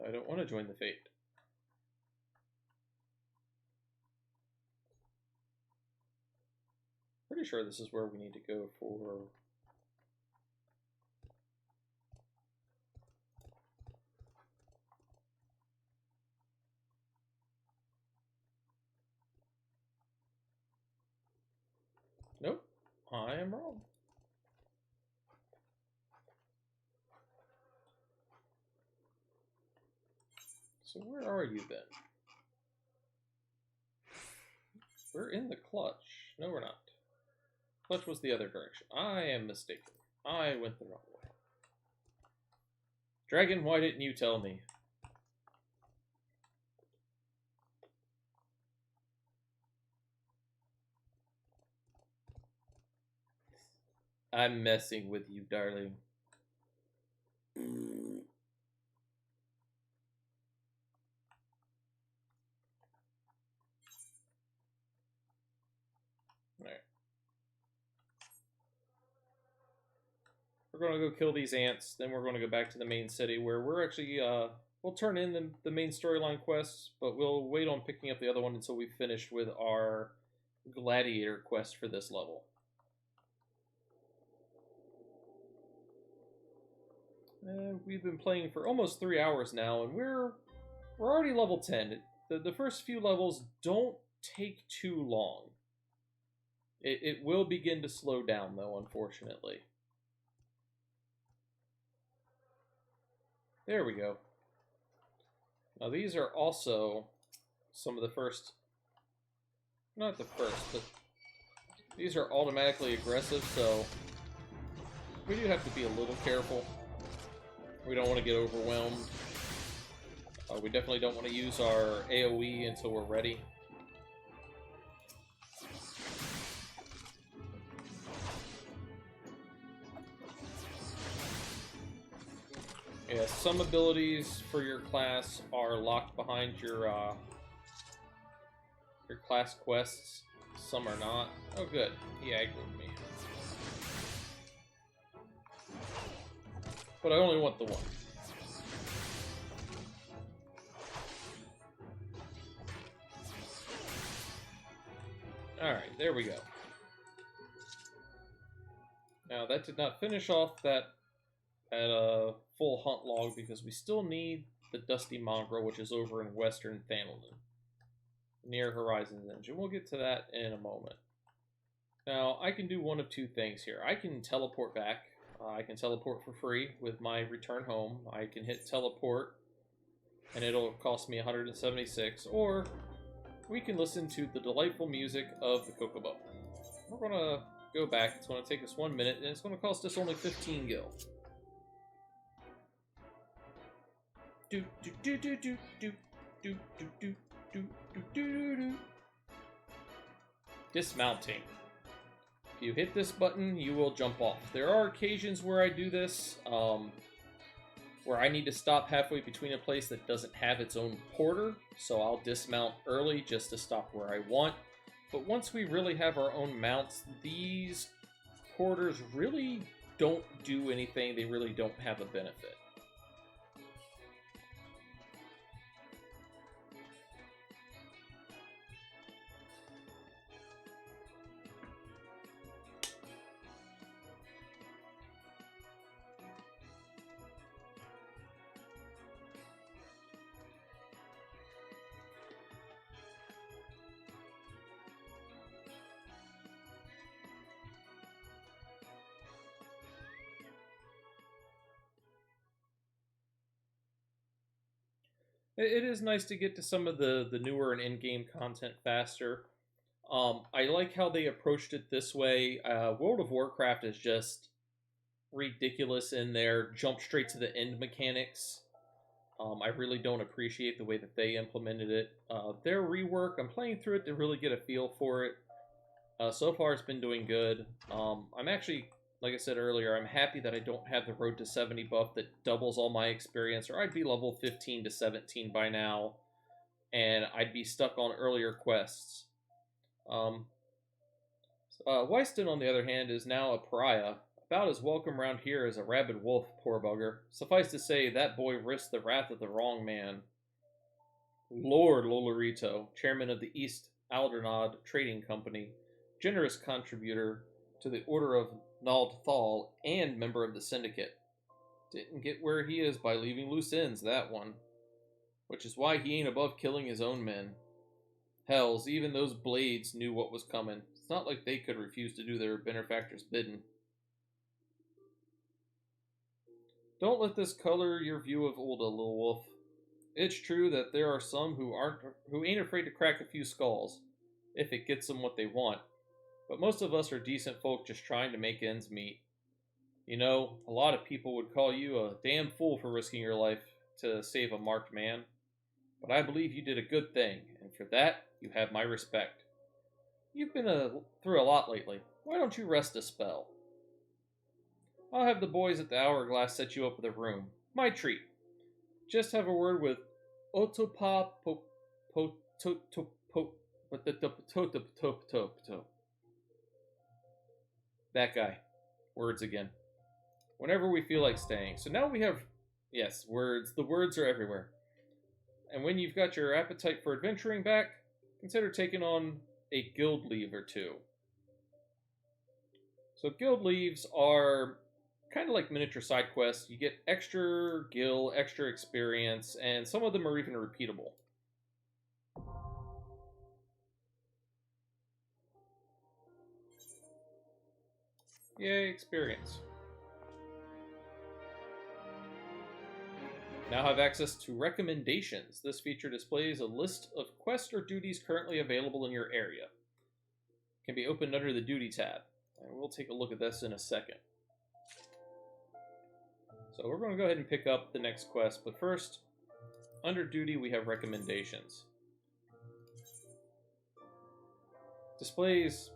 I don't want to join the fate. Pretty sure this is where we need to go for... Nope, I am wrong. So where are you then? We're in the clutch. No, we're not. Clutch was the other direction. I am mistaken. I went the wrong way. Dragon, why didn't you tell me? I'm messing with you, darling. Alright. We're going to go kill these ants, then we're going to go back to the main city, where we're actually, we'll turn in the main storyline quests, but we'll wait on picking up the other one until we finish with our gladiator quest for this level. We've been playing for almost 3 hours now, and we're already level 10. The first few levels don't take too long. It will begin to slow down, though, unfortunately. There we go. Now, these are also some of the first... Not the first, but these are automatically aggressive, so... we do have to be a little careful. We don't want to get overwhelmed. We definitely don't want to use our AoE until we're ready. Yeah, some abilities for your class are locked behind your class quests. Some are not. Oh, good. He aggroed me. But I only want the one. Alright, there we go. Now, that did not finish off that at a full hunt log because we still need the Dusty Mongrel, which is over in Western Thanalden, near Horizon's Edge. And we'll get to that in a moment. Now, I can do one of two things here. I can teleport back. I can teleport for free with my return home. I can hit teleport, and it'll cost me 176, or we can listen to the delightful music of the Kokobo. We're going to go back. It's going to take us 1 minute, and it's going to cost us only 15 gil. Do do do do do do do do do do do do do. Dismounting. If you hit this button, you will jump off. There are occasions where I do this, where I need to stop halfway between a place that doesn't have its own porter, so I'll dismount early just to stop where I want. But once we really have our own mounts, these porters really don't do anything. They really don't have a benefit. It is nice to get to some of the newer and in-game content faster. I like how they approached it this way. World of Warcraft is just ridiculous in their jump straight to the end mechanics. I really don't appreciate the way that they implemented it. Their rework, I'm playing through it to really get a feel for it. So far, it's been doing good. I'm actually, like I said earlier, I'm happy that I don't have the Road to 70 buff that doubles all my experience, or I'd be level 15 to 17 by now, and I'd be stuck on earlier quests. Wyston, on the other hand, is now a pariah, about as welcome around here as a rabid wolf, poor bugger. Suffice to say, that boy risked the wrath of the wrong man. Lord Lolorito, chairman of the East Aldernod Trading Company, generous contributor to the Order of Nald Thal, and member of the Syndicate. Didn't get where he is by leaving loose ends, that one. Which is why he ain't above killing his own men. Hells, even those blades knew what was coming. It's not like they could refuse to do their benefactor's bidding. Don't let this color your view of Ulda, little wolf. It's true that there are some who ain't afraid to crack a few skulls, if it gets them what they want. But most of us are decent folk just trying to make ends meet. You know, a lot of people would call you a damn fool for risking your life to save a marked man. But I believe you did a good thing, and for that, you have my respect. You've been through a lot lately. Why don't you rest a spell? I'll have the boys at the Hourglass set you up with a room. My treat. Just have a word with Otopa That guy. Words again. Whenever we feel like staying. So now we have, yes, words. The words are everywhere. And when you've got your appetite for adventuring back, consider taking on a guild leave or two. So guild leaves are kind of like miniature side quests. You get extra gil, extra experience, and some of them are even repeatable. Yay, experience. Now have access to recommendations. This feature displays a list of quests or duties currently available in your area. It can be opened under the duty tab. And we'll take a look at this in a second. So we're going to go ahead and pick up the next quest, but first, under duty, we have recommendations. Displays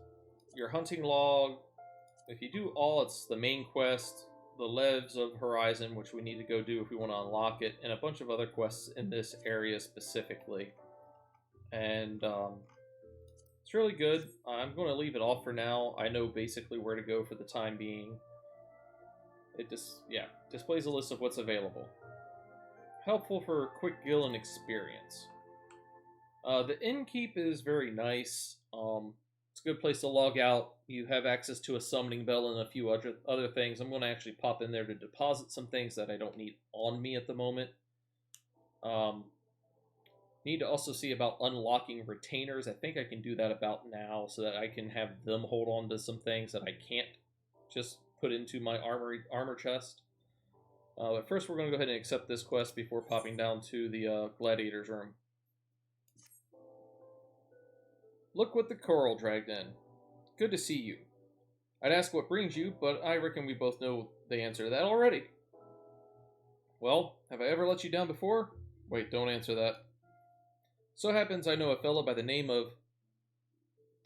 your hunting log. If you do all, it's the main quest, the Levs of Horizon, which we need to go do if we want to unlock it, and a bunch of other quests in this area specifically. And it's really good. I'm going to leave it off for now. I know basically where to go for the time being. It just, displays a list of what's available. Helpful for quick gil and experience. The innkeep is very nice. It's a good place to log out. You have access to a summoning bell and a few other things. I'm going to actually pop in there to deposit some things that I don't need on me at the moment. Need to also see about unlocking retainers. I think I can do that about now so that I can have them hold on to some things that I can't just put into my armor chest. But first we're going to go ahead and accept this quest before popping down to the gladiator's room. Look what the coral dragged in. Good to see you. I'd ask what brings you, but I reckon we both know the answer to that already. Well, have I ever let you down before? Wait, don't answer that. So happens I know a fellow by the name of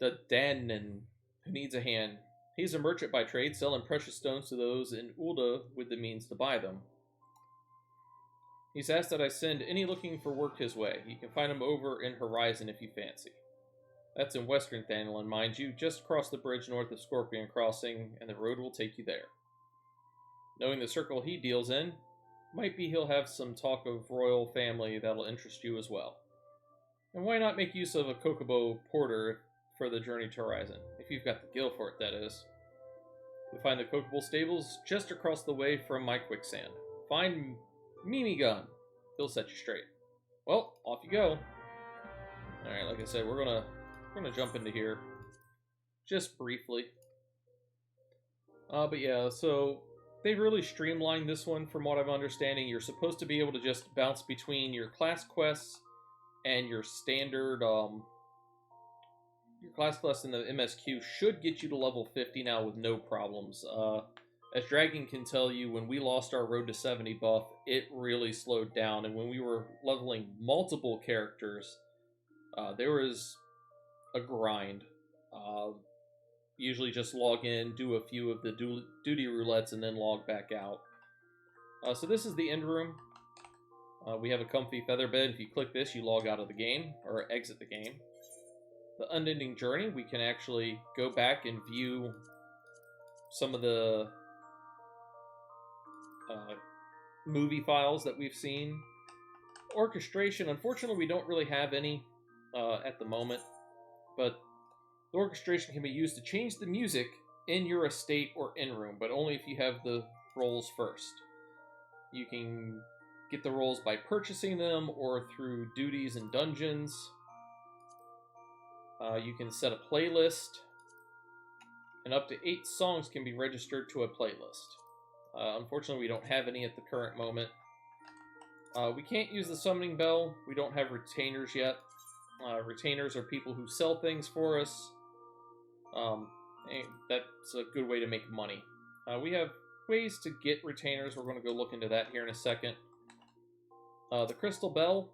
the Danon who needs a hand. He's a merchant by trade, selling precious stones to those in Ulda with the means to buy them. He's asked that I send any looking for work his way. You can find him over in Horizon if you fancy. That's in Western Thanlin, mind you, just across the bridge north of Scorpion Crossing, and the road will take you there. Knowing the circle he deals in, might be he'll have some talk of royal family that'll interest you as well. And why not make use of a Kokobo porter for the journey to Horizon, if you've got the gil for it, that is. You'll find the Kokobo stables just across the way from my quicksand. Find Mimi Gun. He'll set you straight. Well, off you go. Alright, like I said, we're gonna jump into here just briefly. But yeah, so they've really streamlined this one from what I'm understanding. You're supposed to be able to just bounce between your class quests and your standard, your class quest in the MSQ should get you to level 50 now with no problems. As Dragon can tell you, when we lost our Road to 70 buff, it really slowed down, and when we were leveling multiple characters, there was a grind. Usually just log in, do a few of the duty roulettes, and then log back out. So this is the end room. We have a comfy feather bed. If you click this, you log out of the game, or exit the game. The Unending Journey, we can actually go back and view some of the movie files that we've seen. Orchestration, unfortunately we don't really have any at the moment, but the orchestration can be used to change the music in your estate or in-room, but only if you have the roles first. You can get the roles by purchasing them or through duties and dungeons. You can set a playlist, and up to 8 songs can be registered to a playlist. Unfortunately, we don't have any at the current moment. We can't use the summoning bell. We don't have retainers yet. Retainers are people who sell things for us. And that's a good way to make money. We have ways to get retainers. We're going to go look into that here in a second. The Crystal Bell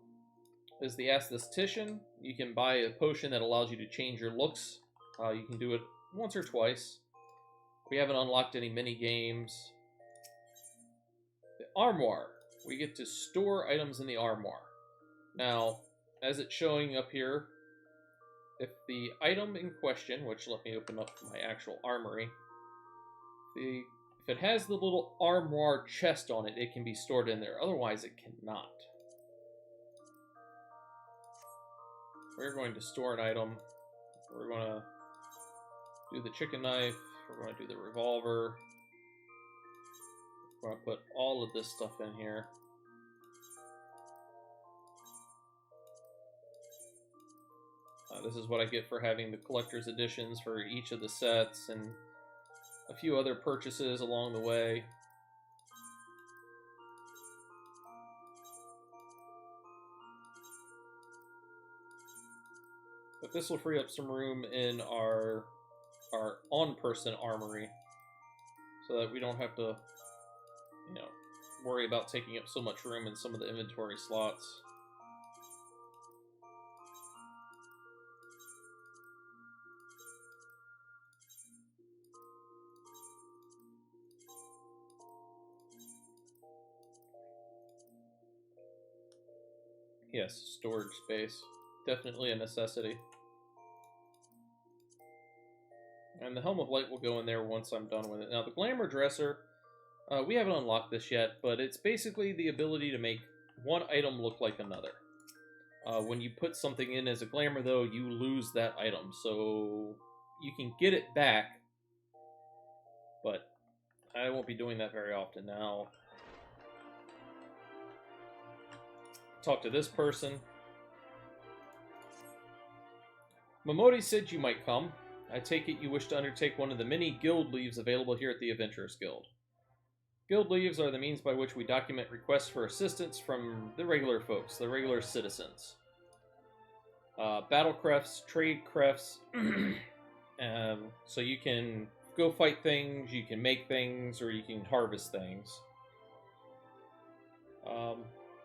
is the Aesthetician. You can buy a potion that allows you to change your looks. You can do it once or twice. We haven't unlocked any mini games. The Armoire. We get to store items in the Armoire. Now, as it's showing up here, if the item in question, which let me open up my actual armory, if it has the little Armoire chest on it, it can be stored in there. Otherwise, it cannot. We're going to store an item. We're going to do the chicken knife. We're going to do the revolver. We're going to put all of this stuff in here. This is what I get for having the collector's editions for each of the sets and a few other purchases along the way. But this will free up some room in our on-person armory so that we don't have to, worry about taking up so much room in some of the inventory slots. Yes, storage space. Definitely a necessity. And the Helm of Light will go in there once I'm done with it. Now, the Glamour Dresser, we haven't unlocked this yet, but it's basically the ability to make one item look like another. When you put something in as a glamour, though, you lose that item. So you can get it back, but I won't be doing that very often now. Talk to this person. Momodi said you might come. I take it you wish to undertake one of the many guild leaves available here at the Adventurers Guild. Guild leaves are the means by which we document requests for assistance from the regular folks, the regular citizens. Battle crefts, trade crefts, so you can go fight things, you can make things, or you can harvest things.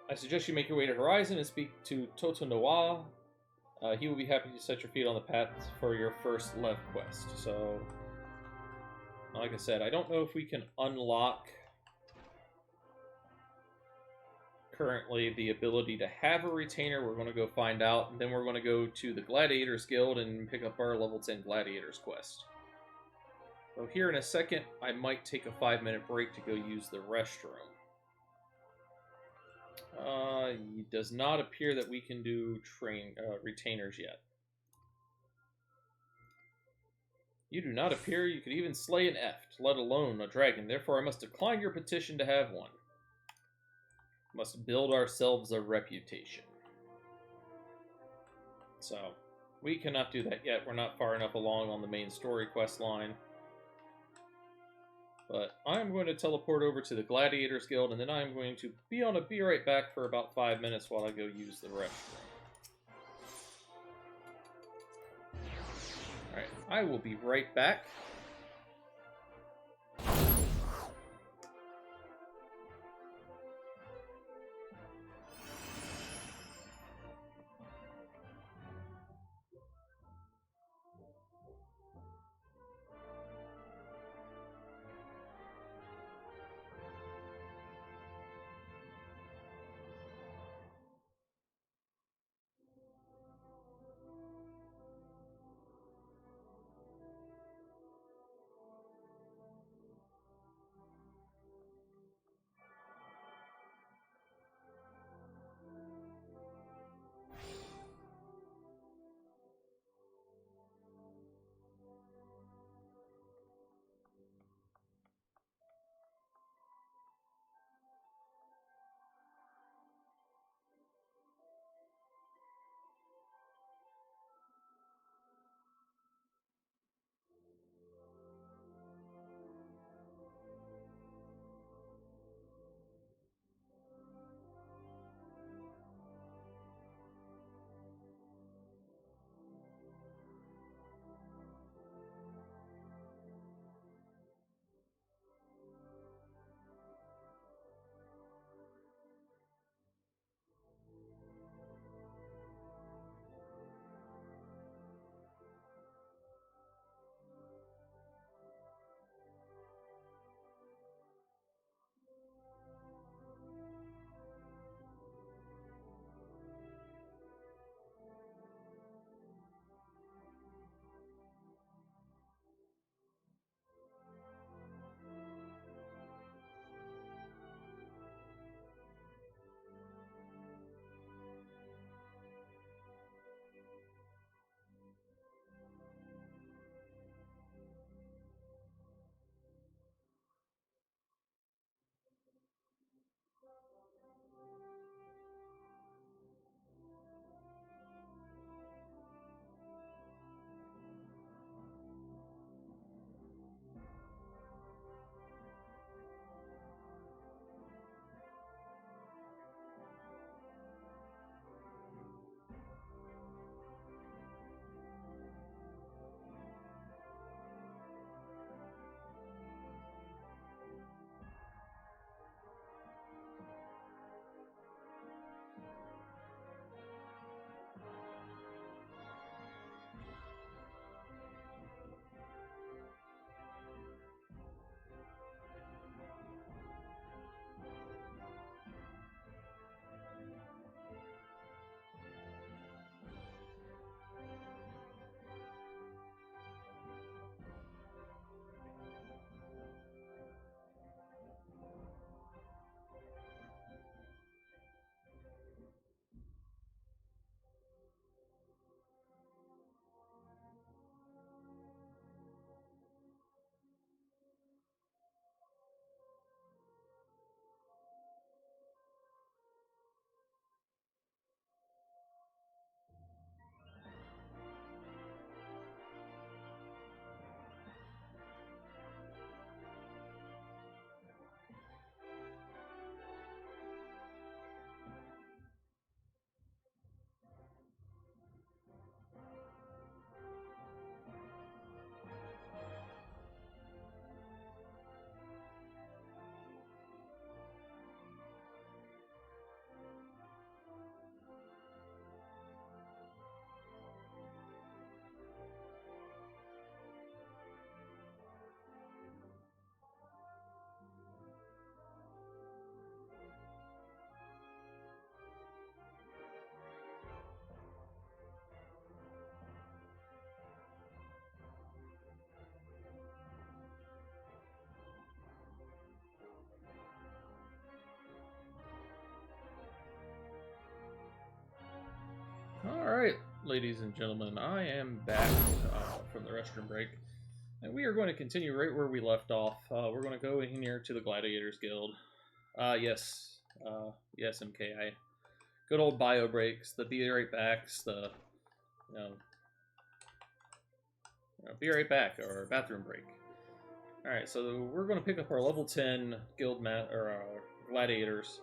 I suggest you make your way to Horizon and speak to Toto Noir. He will be happy to set your feet on the path for your first Lev quest. So, like I said, I don't know if we can unlock currently the ability to have a retainer. We're going to go find out, and then we're going to go to the Gladiators Guild and pick up our level 10 Gladiators quest. So here in a second, I might take a 5-minute break to go use the restroom. It does not appear that we can do retainers yet. You do not appear you could even slay an Eft, let alone a dragon. Therefore, I must decline your petition to have one. Must build ourselves a reputation. So, we cannot do that yet. We're not far enough along on the main story quest line. But I'm going to teleport over to the Gladiators Guild, and then I'm going to be right back for about 5 minutes while I go use the restroom. Alright, I will be right back. Alright, ladies and gentlemen, I am back from the restroom break. And we are going to continue right where we left off. We're going to go in here to the Gladiators Guild. Yes, MK. Good old bio breaks, the be right backs, the, be right back, or bathroom break. Alright, so we're going to pick up our level 10 Gladiators.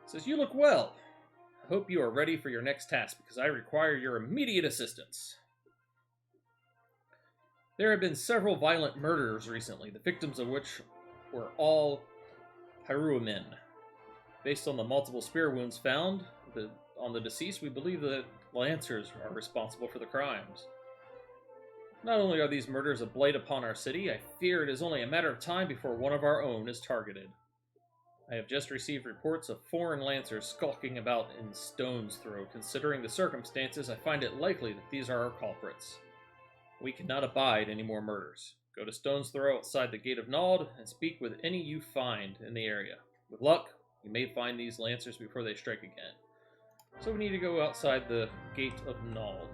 It says, you look well. I hope you are ready for your next task, because I require your immediate assistance. There have been several violent murders recently, the victims of which were all Hieromen. Based on the multiple spear wounds found on the deceased, we believe that Lancers are responsible for the crimes. Not only are these murders a blight upon our city, I fear it is only a matter of time before one of our own is targeted. I have just received reports of foreign Lancers skulking about in Stone's Throw. Considering the circumstances, I find it likely that these are our culprits. We cannot abide any more murders. Go to Stone's Throw outside the Gate of Nald and speak with any you find in the area. With luck, you may find these Lancers before they strike again. So we need to go outside the Gate of Nald.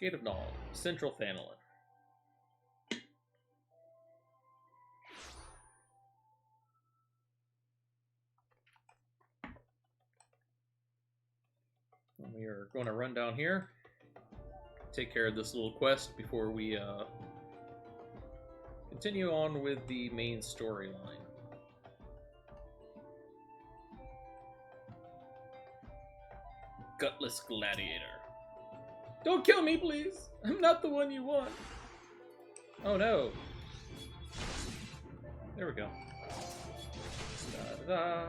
Gate of Nald, Central Thanalin. We are going to run down here, take care of this little quest before we continue on with the main storyline. Gutless Gladiator. Don't kill me, please! I'm not the one you want! Oh no. There we go. Da-da-da.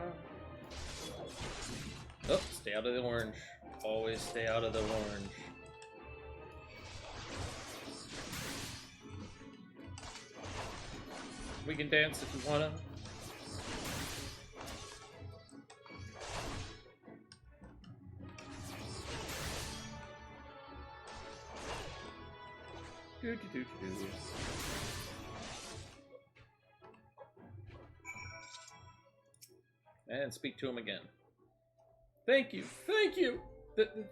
Oh, stay out of the orange. Always stay out of the orange. We can dance if you wanna. Do-do-do-do-do. And speak to him again. Thank you, thank you!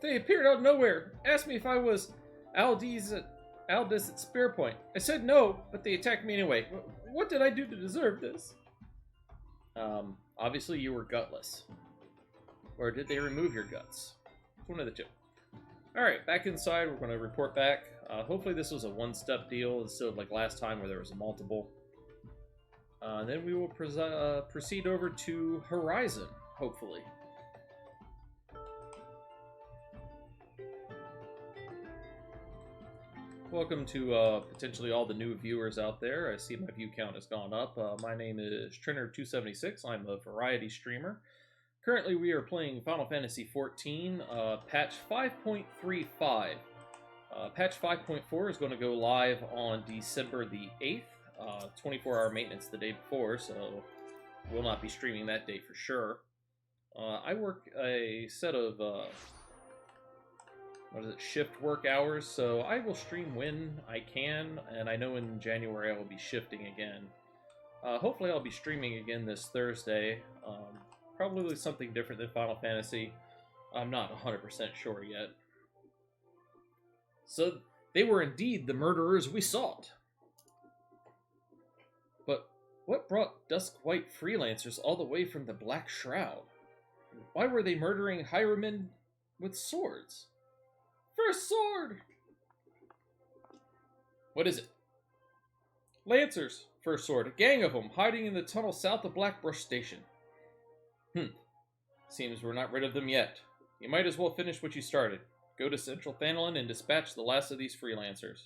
They appeared out of nowhere. Asked me if I was Aldis at Spear Point. I said no, but they attacked me anyway. What did I do to deserve this? Obviously you were gutless. Or did they remove your guts? It's one of the two. Alright, back inside, we're going to report back. Hopefully this was a one-step deal instead of like last time where there was a multiple. Then we will proceed over to Horizon, hopefully. Welcome to potentially all the new viewers out there. I see my view count has gone up. My name is Trinner276. I'm a variety streamer. Currently we are playing Final Fantasy XIV, patch 5.35. Patch 5.4 is going to go live on December the 8th. 24-hour maintenance the day before, so we'll not be streaming that day for sure. I work a set of shift work hours, so I will stream when I can, and I know in January I will be shifting again. Hopefully I'll be streaming again this Thursday. Probably something different than Final Fantasy. I'm not 100% sure yet. So, they were indeed the murderers we sought. But what brought Dusk-White freelancers all the way from the Black Shroud? Why were they murdering Hieromen with swords? First sword! What is it? Lancers, First Sword. A gang of them, hiding in the tunnel south of Blackbrush Station. Seems we're not rid of them yet. You might as well finish what you started. Go to Central Thanalin and dispatch the last of these freelancers.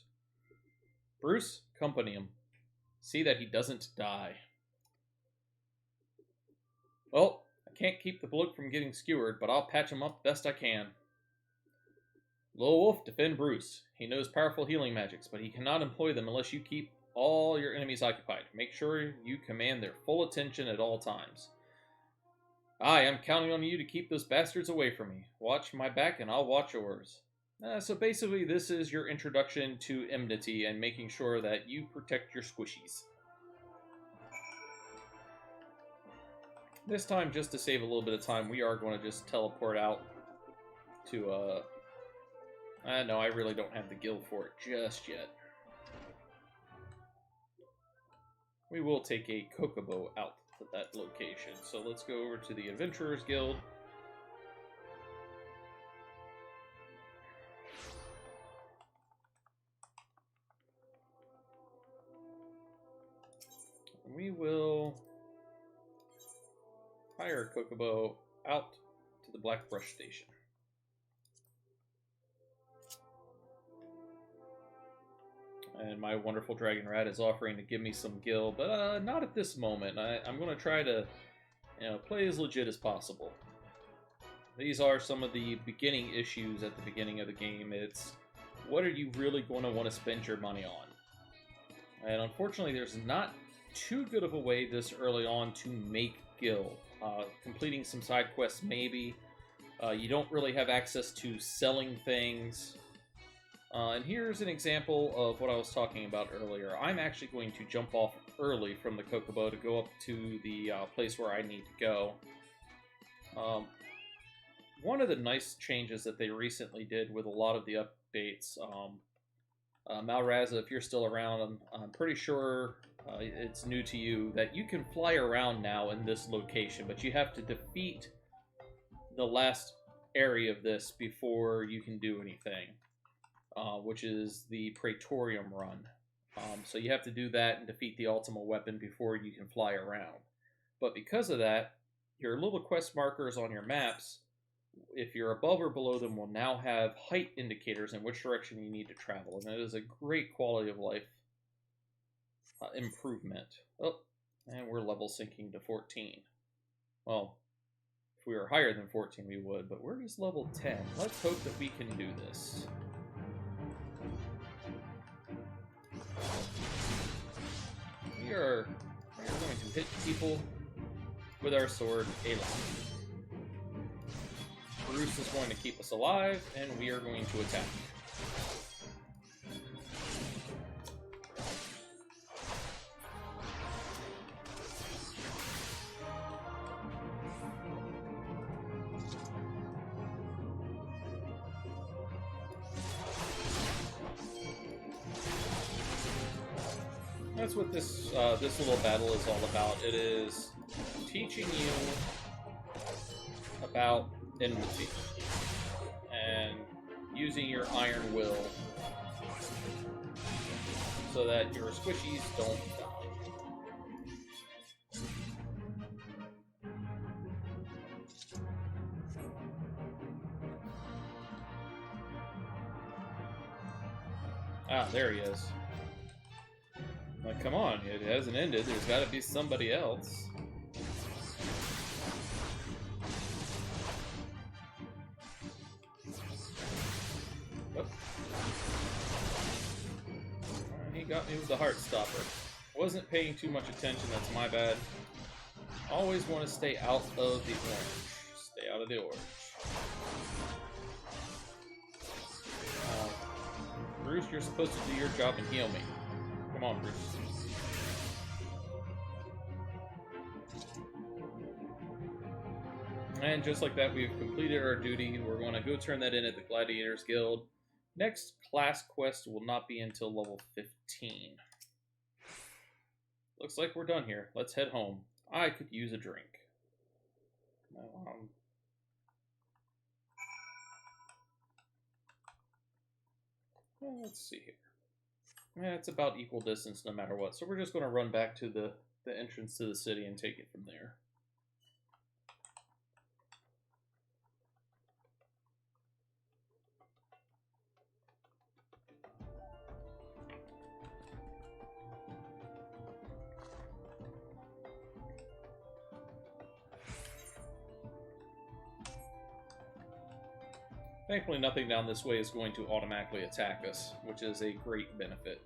Bruce, accompany him. See that he doesn't die. Well, I can't keep the bloke from getting skewered, but I'll patch him up best I can. Lil Wolf, defend Bruce. He knows powerful healing magics, but he cannot employ them unless you keep all your enemies occupied. Make sure you command their full attention at all times. I'm counting on you to keep those bastards away from me. Watch my back and I'll watch yours. So basically, this is your introduction to enmity and making sure that you protect your squishies. This time, just to save a little bit of time, we are going to just teleport out to, no, I really don't have the guild for it just yet. We will take a Kokobo out to that location. So let's go over to the Adventurers Guild. We will hire a Kokobo out to the Black Brush Station. And my wonderful Dragon Rat is offering to give me some gil, but not at this moment. I'm going to try to, play as legit as possible. These are some of the beginning issues at the beginning of the game. It's, what are you really going to want to spend your money on? And unfortunately, there's not too good of a way this early on to make gil. Completing some side quests, maybe. You don't really have access to selling things. And here's an example of what I was talking about earlier. I'm actually going to jump off early from the Kokobo to go up to the place where I need to go. One of the nice changes that they recently did with a lot of the updates, Malraza, if you're still around, I'm pretty sure it's new to you, that you can fly around now in this location, but you have to defeat the last area of this before you can do anything. Which is the Praetorium run. So you have to do that and defeat the Ultima weapon before you can fly around. But because of that, your little quest markers on your maps, if you're above or below them, will now have height indicators in which direction you need to travel. And it is a great quality of life improvement. Oh, and we're level sinking to 14. Well, if we were higher than 14 we would, but we're just level 10. Let's hope that we can do this. We are going to hit people with our sword a lot. Bruce is going to keep us alive, and we are going to attack. That's what this little battle is all about. It is teaching you about enmity and using your iron will so that your squishies don't die. Ah, there he is. Like, come on, it hasn't ended. There's got to be somebody else. Oh. He got me with the heart stopper. Wasn't paying too much attention, that's my bad. Always want to stay out of the orange. Stay out of the orange. Bruce, you're supposed to do your job and heal me. Come on, Bruce. And just like that, we've completed our duty. We're going to go turn that in at the Gladiators Guild. Next class quest will not be until level 15. Looks like we're done here. Let's head home. I could use a drink. Well, let's see here. Yeah, it's about equal distance no matter what. So we're just going to run back to the entrance to the city and take it from there. Thankfully, nothing down this way is going to automatically attack us, which is a great benefit.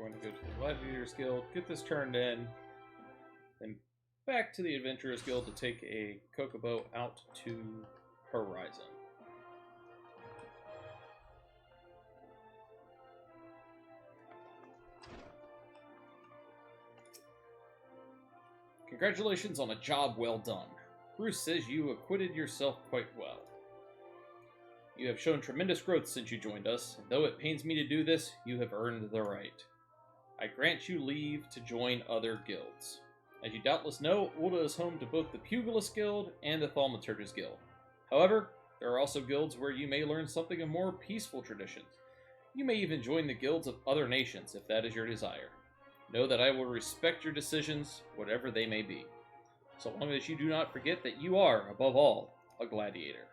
going to go to the Gladiators Guild, get this turned in, then back to the Adventurers Guild to take a Chocobo out to Horizon. Congratulations on a job well done. Bruce says you acquitted yourself quite well. You have shown tremendous growth since you joined us, and though it pains me to do this, you have earned the right. I grant you leave to join other guilds. As you doubtless know, Ulda is home to both the Pugilist Guild and the Thaumaturgus Guild. However, there are also guilds where you may learn something of more peaceful traditions. You may even join the guilds of other nations if that is your desire. Know that I will respect your decisions, whatever they may be, so long as you do not forget that you are, above all, a gladiator.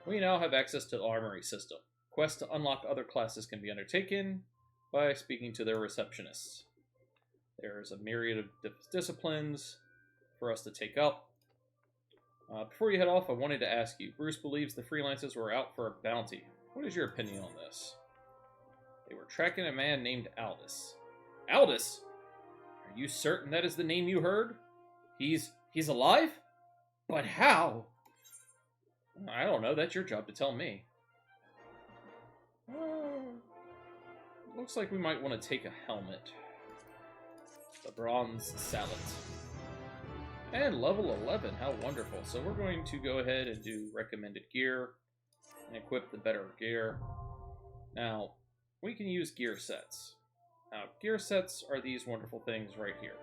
We now have access to the armory system. Quests to unlock other classes can be undertaken by speaking to their receptionists. There's a myriad of disciplines for us to take up. Before you head off, I wanted to ask you, Bruce believes the freelancers were out for a bounty. What is your opinion on this? They were tracking a man named Aldous. Aldous? Are you certain that is the name you heard? He's alive? But how? I don't know, that's your job to tell me. Looks like we might want to take a helmet. The bronze sallet. And level 11, how wonderful. So we're going to go ahead and do recommended gear and equip the better gear. Now, we can use gear sets. Now, gear sets are these wonderful things right here.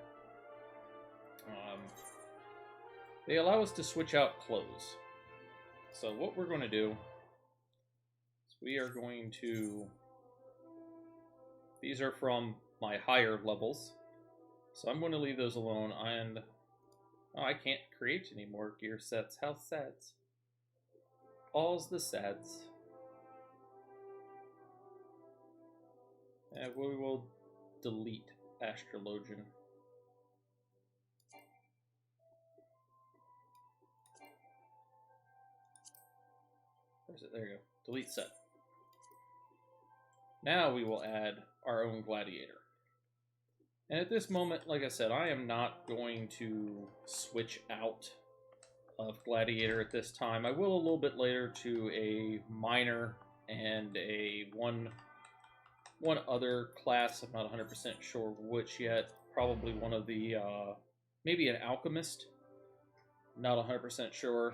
They allow us to switch out clothes. So what we're going to do is we are going to... These are from my higher levels. So I'm going to leave those alone, and... Oh, I can't create any more gear sets. How sad. All's the sads. And we will delete Astrologian. Where's it? There you go. Delete set. Now we will add our own gladiator. And at this moment, like I said, I am not going to switch out of gladiator at this time. I will a little bit later to a miner and a one other class. I'm not 100% sure which yet. Probably one of the, maybe an alchemist. Not 100% sure.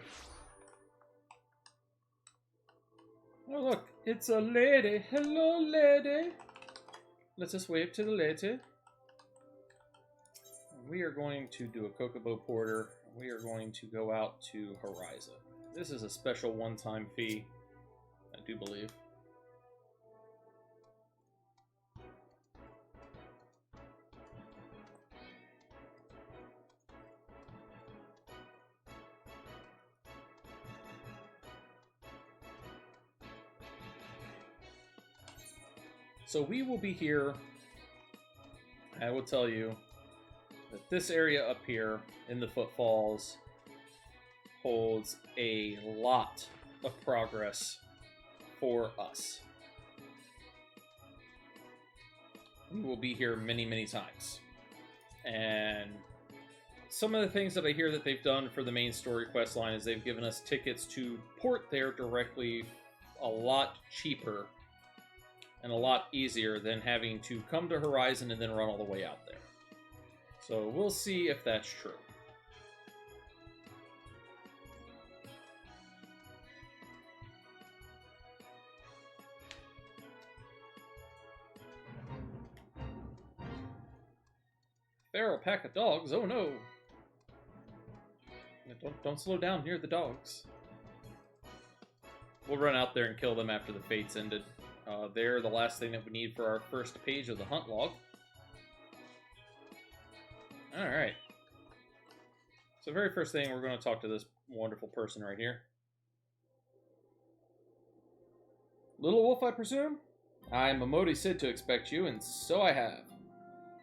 Oh look, it's a lady. Hello, lady. Let's just wave to the lady. We are going to do a Chocobo Porter. We are going to go out to Horizon. This is a special one-time fee, I do believe. So we will be here, I will tell you, that this area up here in the Footfalls holds a lot of progress for us. We will be here many, many times. And some of the things that I hear that they've done for the main story quest line is they've given us tickets to port there directly a lot cheaper and a lot easier than having to come to Horizon and then run all the way out there. So we'll see if that's true. Feral pack of dogs, oh no! Don't slow down near the dogs. We'll run out there and kill them after the fate's ended. They're the last thing that we need for our first page of the hunt log. Alright. So very first thing, we're going to talk to this wonderful person right here. Little Wolf, I presume? I'm Momodi Sid to expect you, and so I have.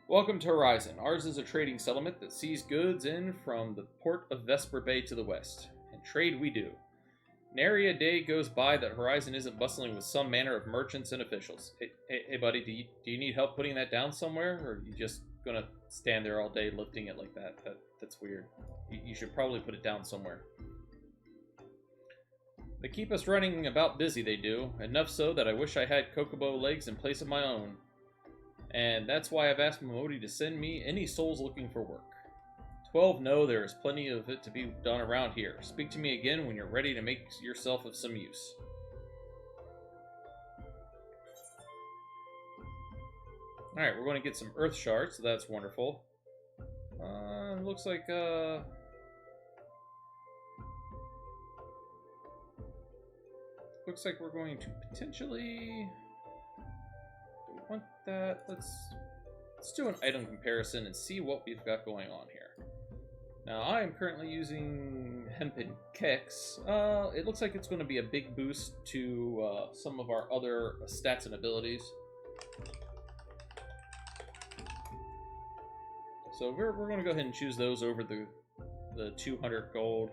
Welcome to Horizon. Ours is a trading settlement that sees goods in from the port of Vesper Bay to the west. And trade we do. Nary a day goes by that Horizon isn't bustling with some manner of merchants and officials. Hey buddy, do you need help putting that down somewhere? Or are you just gonna stand there all day lifting it like that? That's weird. You should probably put it down somewhere. They keep us running about busy, they do. Enough so that I wish I had Kokobo legs in place of my own. And that's why I've asked Momodi to send me any souls looking for work. 12 know there is plenty of it to be done around here. Speak to me again when you're ready to make yourself of some use. Alright, we're going to get some earth shards, so that's wonderful. Looks like, looks like we're going to potentially... Do we want that? Let's do an item comparison and see what we've got going on here. Now, I am currently using Hempen Kex. It looks like it's going to be a big boost to some of our other stats and abilities. So we're going to go ahead and choose those over the 200 gold.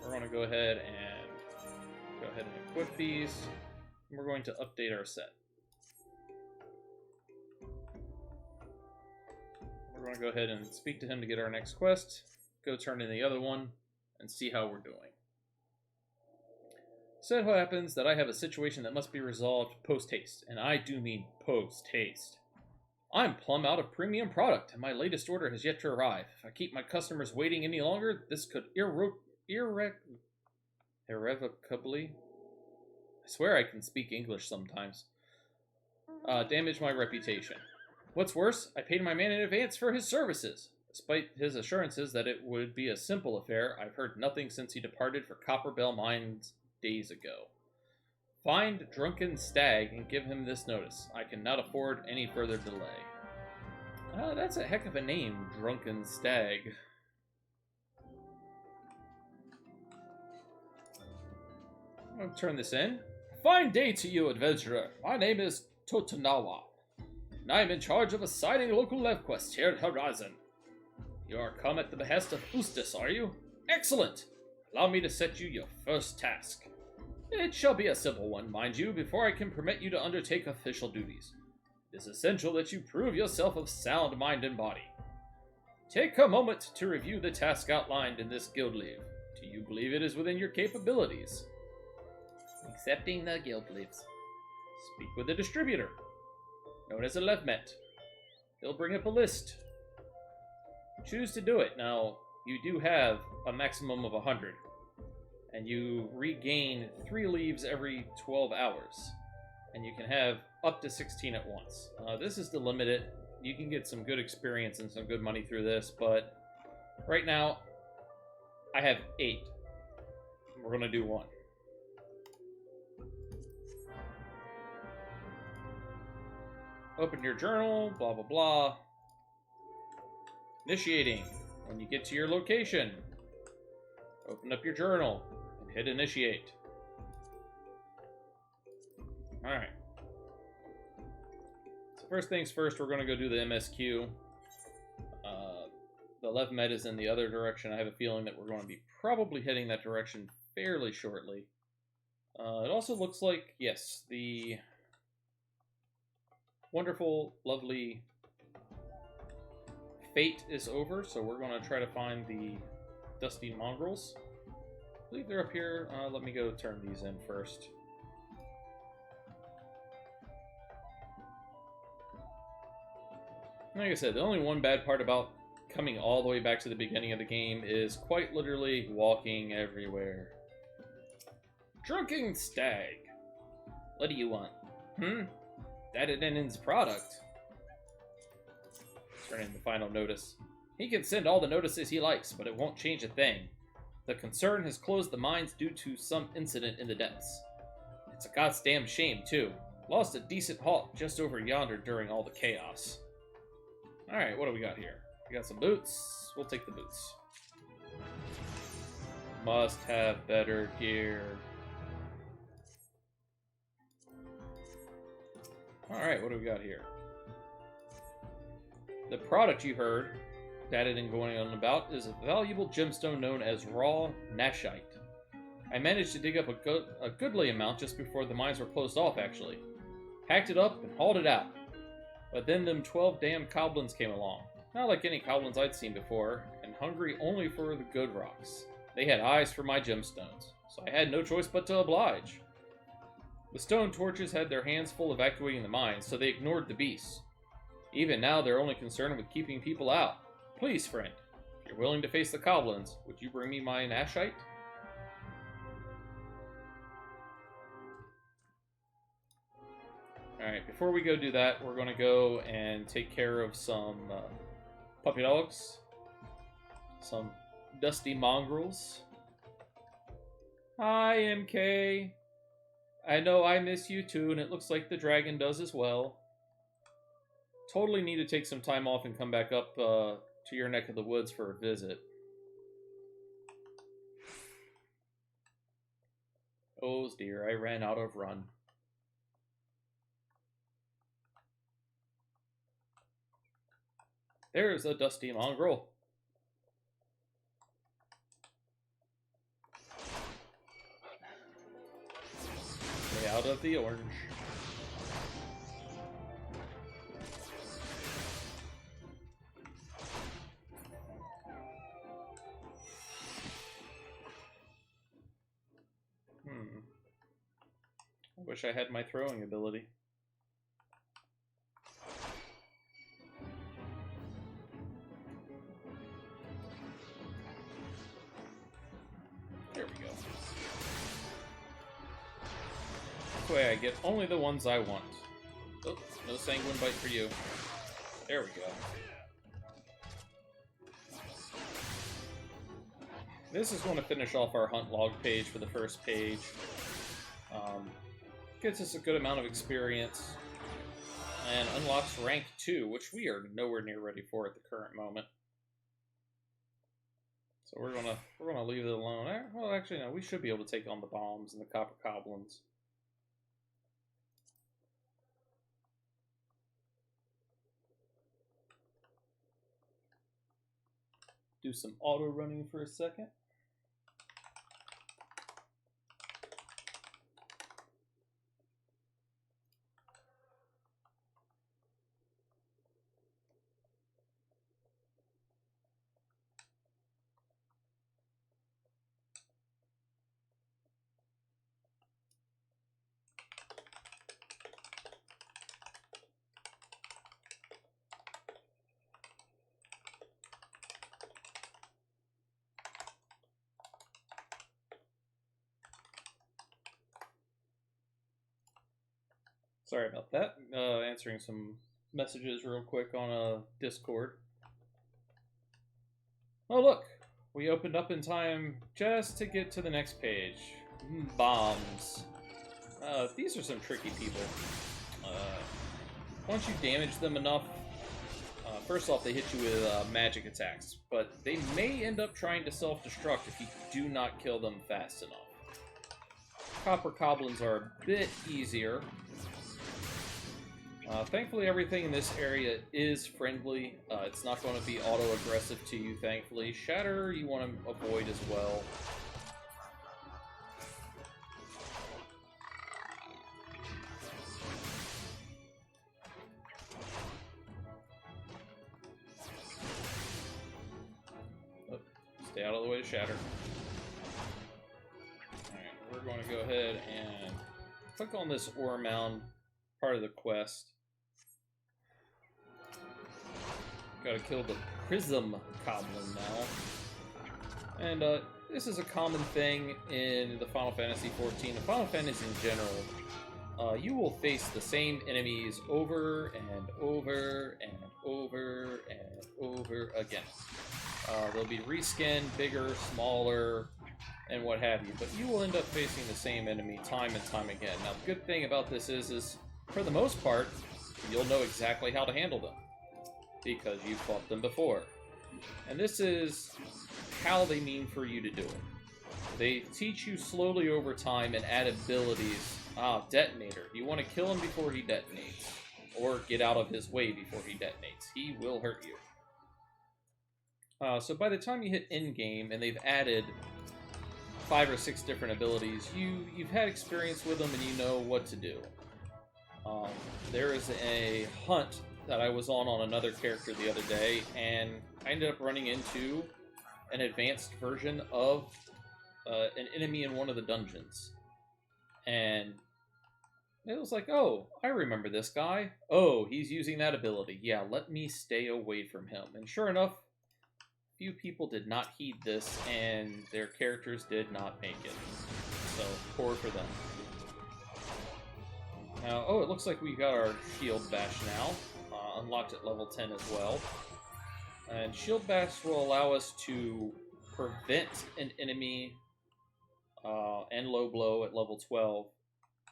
We're going to go ahead and equip these. And we're going to update our set. We're going to go ahead and speak to him to get our next quest, go turn in the other one, and see how we're doing. So it happens that I have a situation that must be resolved post-haste, and I do mean post-haste. I'm plumb out of premium product, and my latest order has yet to arrive. If I keep my customers waiting any longer, this could irrevocably, I swear I can speak English sometimes, damage my reputation. What's worse, I paid my man in advance for his services. Despite his assurances that it would be a simple affair, I've heard nothing since he departed for Copperbell Mines days ago. Find Drunken Stag and give him this notice. I cannot afford any further delay. That's a heck of a name, Drunken Stag. I'm going to turn this in. Fine day to you, adventurer. My name is Totanawa, and I am in charge of assigning local leve quests here at Horizon. You are come at the behest of Ustis, are you? Excellent! Allow me to set you your first task. It shall be a simple one, mind you, before I can permit you to undertake official duties. It is essential that you prove yourself of sound mind and body. Take a moment to review the task outlined in this guild leave. Do you believe it is within your capabilities? Accepting the guild leaves. Speak with the distributor, known as a levmet. He'll bring up a list. Choose to do it. Now, you do have a maximum of 100. And you regain 3 leaves every 12 hours. And you can have up to 16 at once. This is to limit it. You can get some good experience and some good money through this, but right now, I have 8. We're going to do 1. Open your journal, blah, blah, blah. Initiating. When you get to your location, open up your journal. Hit initiate. Alright. So first things first, we're going to go do the MSQ. The left med is in the other direction. I have a feeling that we're going to be probably heading that direction fairly shortly. It also looks like, yes, the wonderful, lovely fate is over, so we're going to try to find the dusty mongrels. I believe they're up here. Let me go turn these in first. Like I said, the only one bad part about coming all the way back to the beginning of the game is quite literally walking everywhere. Drunken Stag. What do you want? That Adenen's product. Turn in the final notice. He can send all the notices he likes, but it won't change a thing. The concern has closed the mines due to some incident in the depths. It's a goddamn shame, too. Lost a decent halt just over yonder during all the chaos. Alright, what do we got here? We got some boots. We'll take the boots. Must have better gear. Alright, what do we got here? The product you heard that had been going on about is a valuable gemstone known as raw nashite. I managed to dig up a goodly amount just before the mines were closed off, actually. Packed it up and hauled it out. But then them 12 damn goblins came along. Not like any goblins I'd seen before, and hungry only for the good rocks. They had eyes for my gemstones, so I had no choice but to oblige. The stone torches had their hands full evacuating the mines, so they ignored the beasts. Even now, they're only concerned with keeping people out. Please, friend, if you're willing to face the goblins, would you bring me my nashite? Alright, before we go do that, we're going to go and take care of some puppy dogs. Some dusty mongrels. Hi, MK. I know I miss you too, and it looks like the dragon does as well. Totally need to take some time off and come back up to your neck of the woods for a visit. Oh dear, I ran out of run. There's a dusty mongrel. Stay out of the orange. I wish I had my throwing ability. There we go. This way I get only the ones I want. Oh, no sanguine bite for you. There we go. This is going to finish off our hunt log page for the first page. Gets us a good amount of experience and unlocks rank 2, which we are nowhere near ready for at the current moment. So we're gonna leave it alone. Well, actually, no, we should be able to take on the bombs and the copper goblins. Do some auto running for a second. Sorry about that. Answering some messages real quick on Discord. Oh look! We opened up in time just to get to the next page. Bombs. These are some tricky people. Once you damage them enough, first off they hit you with magic attacks, but they may end up trying to self-destruct if you do not kill them fast enough. Copper goblins are a bit easier. Thankfully, everything in this area is friendly. It's not going to be auto-aggressive to you, thankfully. Shatter, you want to avoid as well. Oh, stay out of the way to Shatter. Alright, we're going to go ahead and click on this ore mound, part of the quest. Gotta kill the Prism Goblin now. And this is a common thing in the Final Fantasy XIV, and Final Fantasy in general. You will face the same enemies over and over and over and over again. They'll be reskinned, bigger, smaller, and what have you, but you will end up facing the same enemy time and time again. Now, the good thing about this is for the most part, you'll know exactly how to handle them, because you've fought them before. And this is how they mean for you to do it. They teach you slowly over time and add abilities. Detonator. You want to kill him before he detonates. Or get out of his way before he detonates. He will hurt you. So by the time you hit in-game, and they've added 5 or 6 different abilities, you've had experience with them and you know what to do. There is a hunt that I was on another character the other day, and I ended up running into an advanced version of an enemy in one of the dungeons. And it was like, oh, I remember this guy. Oh, he's using that ability. Yeah, let me stay away from him. And sure enough, few people did not heed this, and their characters did not make it. So, poor for them. Now, oh, it looks like we got our Shield Bash now. Unlocked at level 10 as well. And Shield Bash will allow us to prevent an enemy and Low Blow at level 12.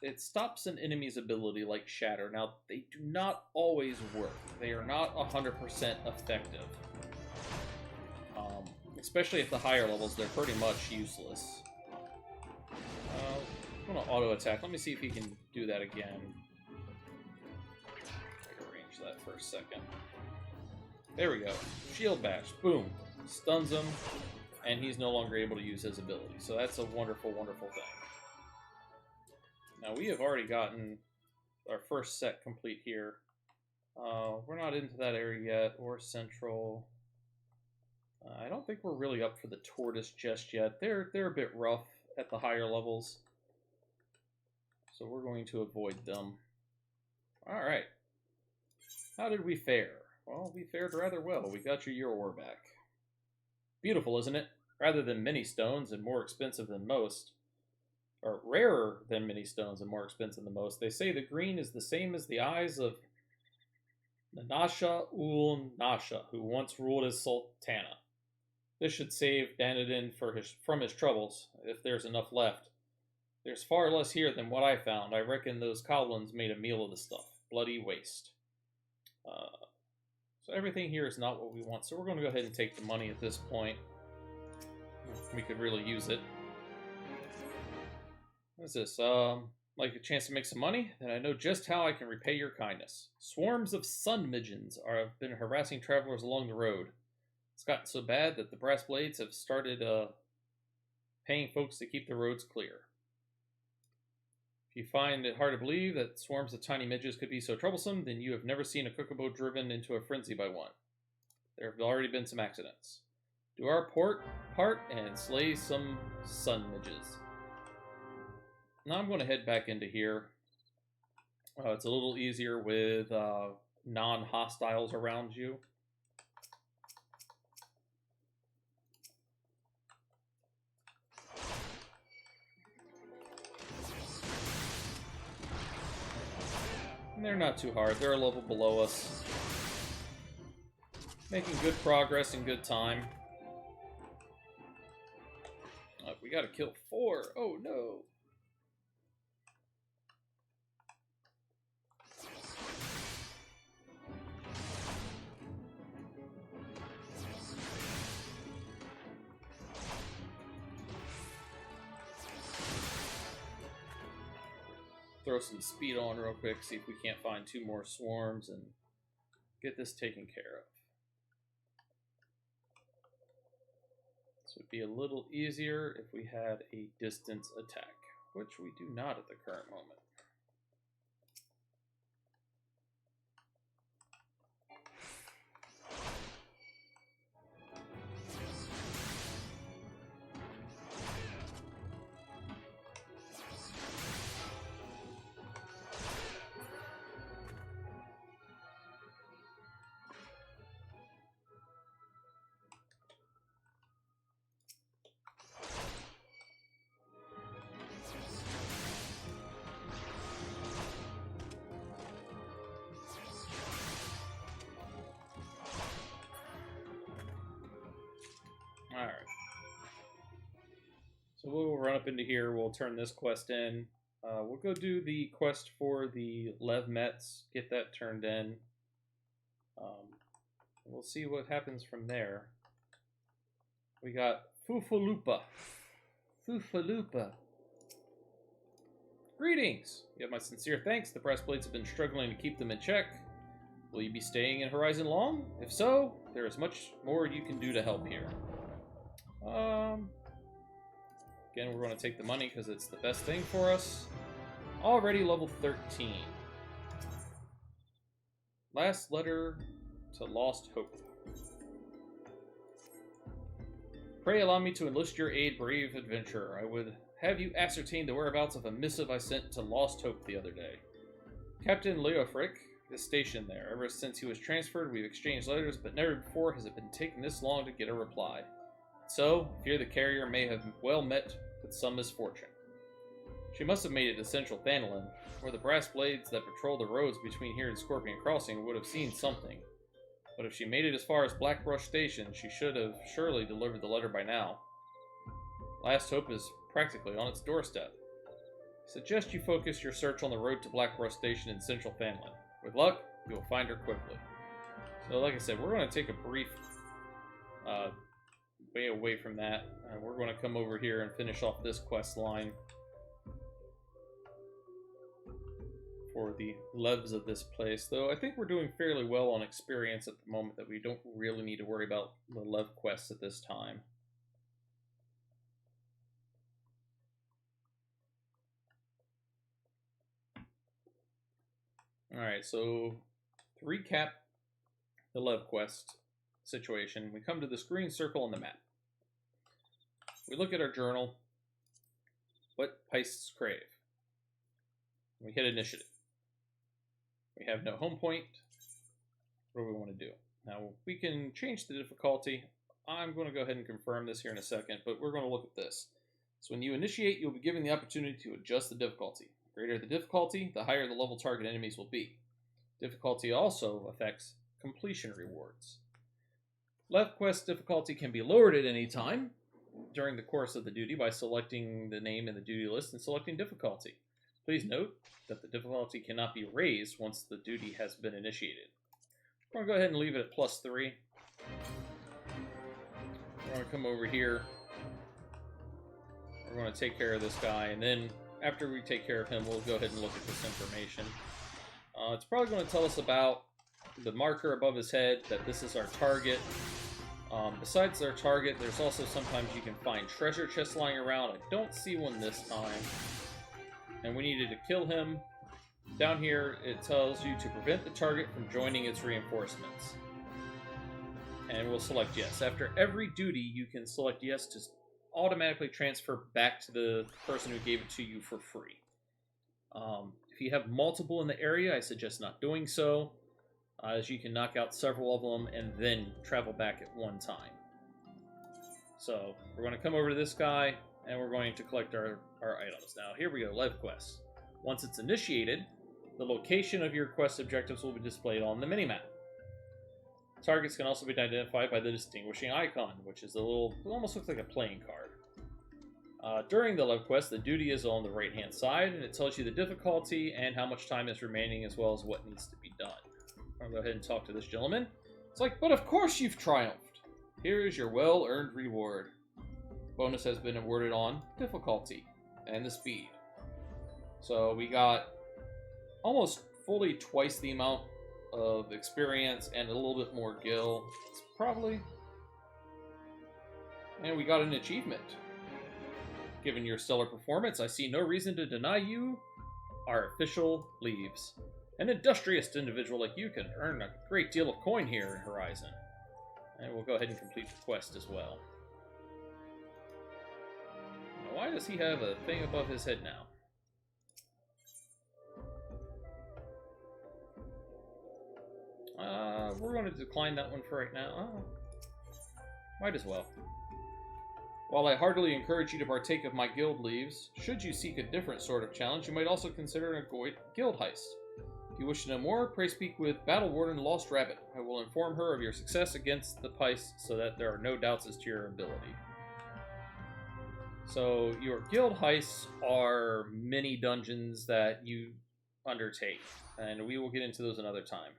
It stops an enemy's ability like Shatter. Now, they do not always work. They are not 100% effective. Especially at the higher levels, they're pretty much useless. I'm going to auto-attack. Let me see if he can do that again. Arrange that for a second. There we go. Shield Bash. Boom. Stuns him, and he's no longer able to use his ability. So that's a wonderful, wonderful thing. Now, we have already gotten our first set complete here. We're not into that area yet, or Central. I don't think we're really up for the Tortoise just yet. They're a bit rough at the higher levels. So we're going to avoid them. Alright. How did we fare? Well, we fared rather well. We got your year ore back. Beautiful, isn't it? Rather than many stones and more expensive than most, or rarer than many stones and more expensive than most, they say the green is the same as the eyes of Nanasha ul Nasha, who once ruled as Sultana. This should save Danadin from his troubles, if there's enough left. There's far less here than what I found. I reckon those goblins made a meal of the stuff. Bloody waste. So everything here is not what we want, so we're going to go ahead and take the money at this point. We could really use it. What is this? Like a chance to make some money? Then I know just how I can repay your kindness. Swarms of sun midgeons have been harassing travelers along the road. It's gotten so bad that the brass blades have started paying folks to keep the roads clear. If you find it hard to believe that swarms of tiny midges could be so troublesome, then you have never seen a Kokobo driven into a frenzy by one. There have already been some accidents. Do our part and slay some sun midges. Now I'm going to head back into here. It's a little easier with non-hostiles around you. And they're not too hard. They're a level below us. Making good progress in good time. We gotta kill 4. Oh no. Throw some speed on real quick, see if we can't find 2 more swarms and get this taken care of. This would be a little easier if we had a distance attack, which we do not at the current moment. Alright. So we'll run up into here, we'll turn this quest in. We'll go do the quest for the Lev Mets, get that turned in. We'll see what happens from there. We got Fufalupa. Fufalupa. Greetings! You have my sincere thanks. The breastplates have been struggling to keep them in check. Will you be staying in Horizon long? If so, there is much more you can do to help here. Again, we're going to take the money because it's the best thing for us. Already level 13. Last letter to Lost Hope. Pray allow me to enlist your aid, brave adventurer. I would have you ascertain the whereabouts of a missive I sent to Lost Hope the other day. Captain Leofric is stationed there. Ever since he was transferred, we've exchanged letters, but never before has it been taking this long to get a reply. So, I fear the carrier may have well met with some misfortune. She must have made it to Central Thanalin, where the brass blades that patrol the roads between here and Scorpion Crossing would have seen something. But if she made it as far as Blackbrush Station, she should have surely delivered the letter by now. Last Hope is practically on its doorstep. I suggest you focus your search on the road to Blackbrush Station in Central Thanalin. With luck, you'll find her quickly. So like I said, we're going to take a brief way away from that. We're going to come over here and finish off this quest line for the levs of this place, though I think we're doing fairly well on experience at the moment that we don't really need to worry about the lev quests at this time. Alright, so to recap the lev quest situation, we come to this green circle on the map. We look at our journal. What Pisces crave? We hit initiative. We have no home point. What do we want to do? Now, we can change the difficulty. I'm going to go ahead and confirm this here in a second, but we're going to look at this. So when you initiate, you'll be given the opportunity to adjust the difficulty. The greater the difficulty, the higher the level target enemies will be. Difficulty also affects completion rewards. Lev quest difficulty can be lowered at any time during the course of the duty by selecting the name in the duty list and selecting difficulty. Please note that the difficulty cannot be raised once the duty has been initiated. We're going to go ahead and leave it at +3. We're going to come over here. We're going to take care of this guy, and then after we take care of him, we'll go ahead and look at this information. It's probably going to tell us about the marker above his head, that this is our target. Besides our target, there's also sometimes you can find treasure chests lying around. I don't see one this time. And we needed to kill him. Down here, it tells you to prevent the target from joining its reinforcements. And we'll select yes. After every duty, you can select yes to automatically transfer back to the person who gave it to you for free. If you have multiple in the area, I suggest not doing so, as you can knock out several of them and then travel back at one time. So, we're going to come over to this guy, and we're going to collect our items. Now, here we go, Lev Quest. Once it's initiated, the location of your quest objectives will be displayed on the minimap. Targets can also be identified by the distinguishing icon, which is a little, it almost looks like a playing card. During the Lev Quest, the duty is on the right-hand side, and it tells you the difficulty and how much time is remaining, as well as what needs to be done. I'll go ahead and talk to this gentleman. It's like, but of course you've triumphed. Here is your well-earned reward. Bonus has been awarded on difficulty and the speed. So we got almost fully twice the amount of experience and a little bit more gil. It's probably... And we got an achievement. Given your stellar performance, I see no reason to deny you our official leaves. An industrious individual like you can earn a great deal of coin here in Horizon. And we'll go ahead and complete the quest as well. Now, why does he have a thing above his head now? We're going to decline that one for right now. Oh, might as well. While I heartily encourage you to partake of my guild leaves, should you seek a different sort of challenge, you might also consider a guild heist. If you wish to know more, pray speak with Battle Warden Lost Rabbit. I will inform her of your success against the Pice so that there are no doubts as to your ability. So, your guild heists are mini dungeons that you undertake, and we will get into those another time.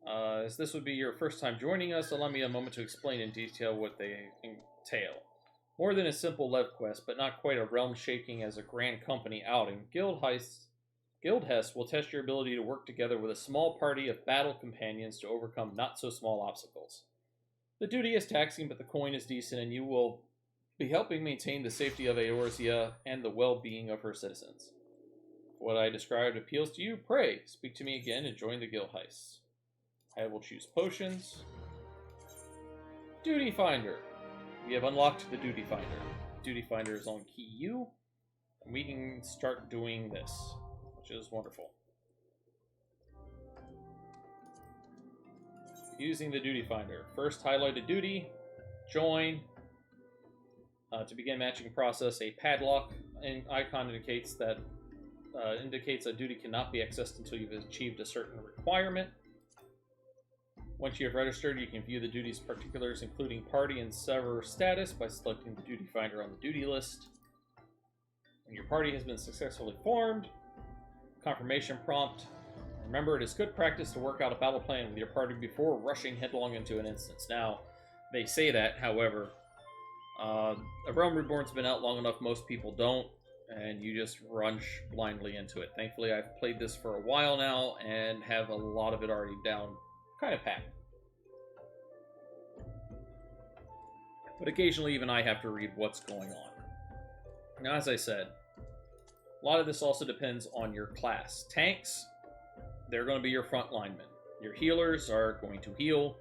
As this would be your first time joining us, allow me a moment to explain in detail what they entail. More than a simple Lev quest, but not quite a realm-shaking as a grand company outing, guild heists Guild Hess will test your ability to work together with a small party of battle companions to overcome not-so-small obstacles. The duty is taxing, but the coin is decent, and you will be helping maintain the safety of Eorzea and the well-being of her citizens. What I described appeals to you? Pray, speak to me again and join the Guild Heist. I will choose potions. Duty Finder. We have unlocked the Duty Finder. Duty Finder is on key U, and we can start doing this, which is wonderful. Using the Duty Finder. First, highlight a duty, join. To begin matching process, a padlock icon indicates that a duty cannot be accessed until you've achieved a certain requirement. Once you have registered, you can view the duty's particulars, including party and server status, by selecting the Duty Finder on the duty list. When your party has been successfully formed, confirmation prompt. Remember, it is good practice to work out a battle plan with your party before rushing headlong into an instance. Now, they say that, however, A Realm Reborn's been out long enough, most people don't, and you just rush blindly into it. Thankfully, I've played this for a while now, and have a lot of it already down, kind of packed. But occasionally, even I have to read what's going on. Now, as I said, a lot of this also depends on your class. Tanks, they're going to be your front linemen. Your healers are going to heal.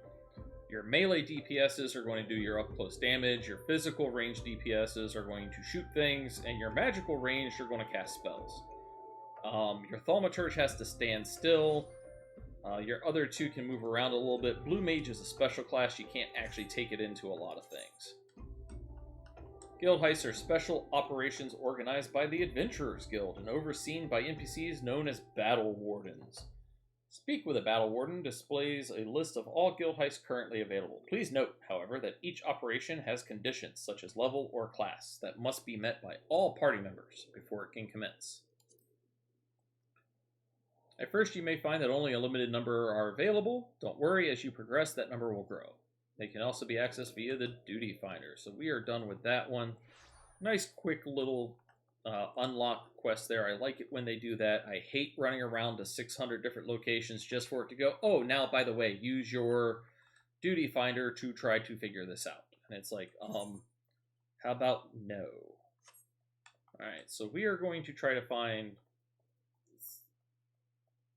Your melee DPSs are going to do your up-close damage. Your physical range DPSs are going to shoot things. And your magical range are going to cast spells. Your Thaumaturge has to stand still. Your other two can move around a little bit. Blue Mage is a special class. You can't actually take it into a lot of things. Guild heists are special operations organized by the Adventurers Guild and overseen by NPCs known as Battle Wardens. Speak with a Battle Warden displays a list of all guild heists currently available. Please note, however, that each operation has conditions, such as level or class, that must be met by all party members before it can commence. At first, you may find that only a limited number are available. Don't worry, as you progress, that number will grow. They can also be accessed via the Duty Finder, so we are done with that one. Nice, quick little unlock quest there. I like it when they do that. I hate running around to 600 different locations just for it to go, oh, now, by the way, use your Duty Finder to try to figure this out. And it's like, how about no? Alright, so we are going to try to find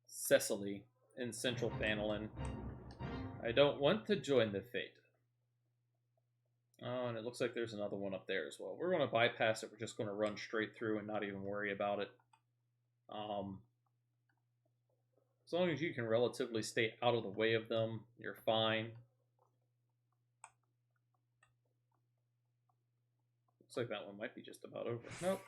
Cecily in Central Phanelin. I don't want to join the fate. Oh, and it looks like there's another one up there as well. We're going to bypass it. We're just going to run straight through and not even worry about it. As long as you can relatively stay out of the way of them, you're fine. Looks like that one might be just about over. Nope.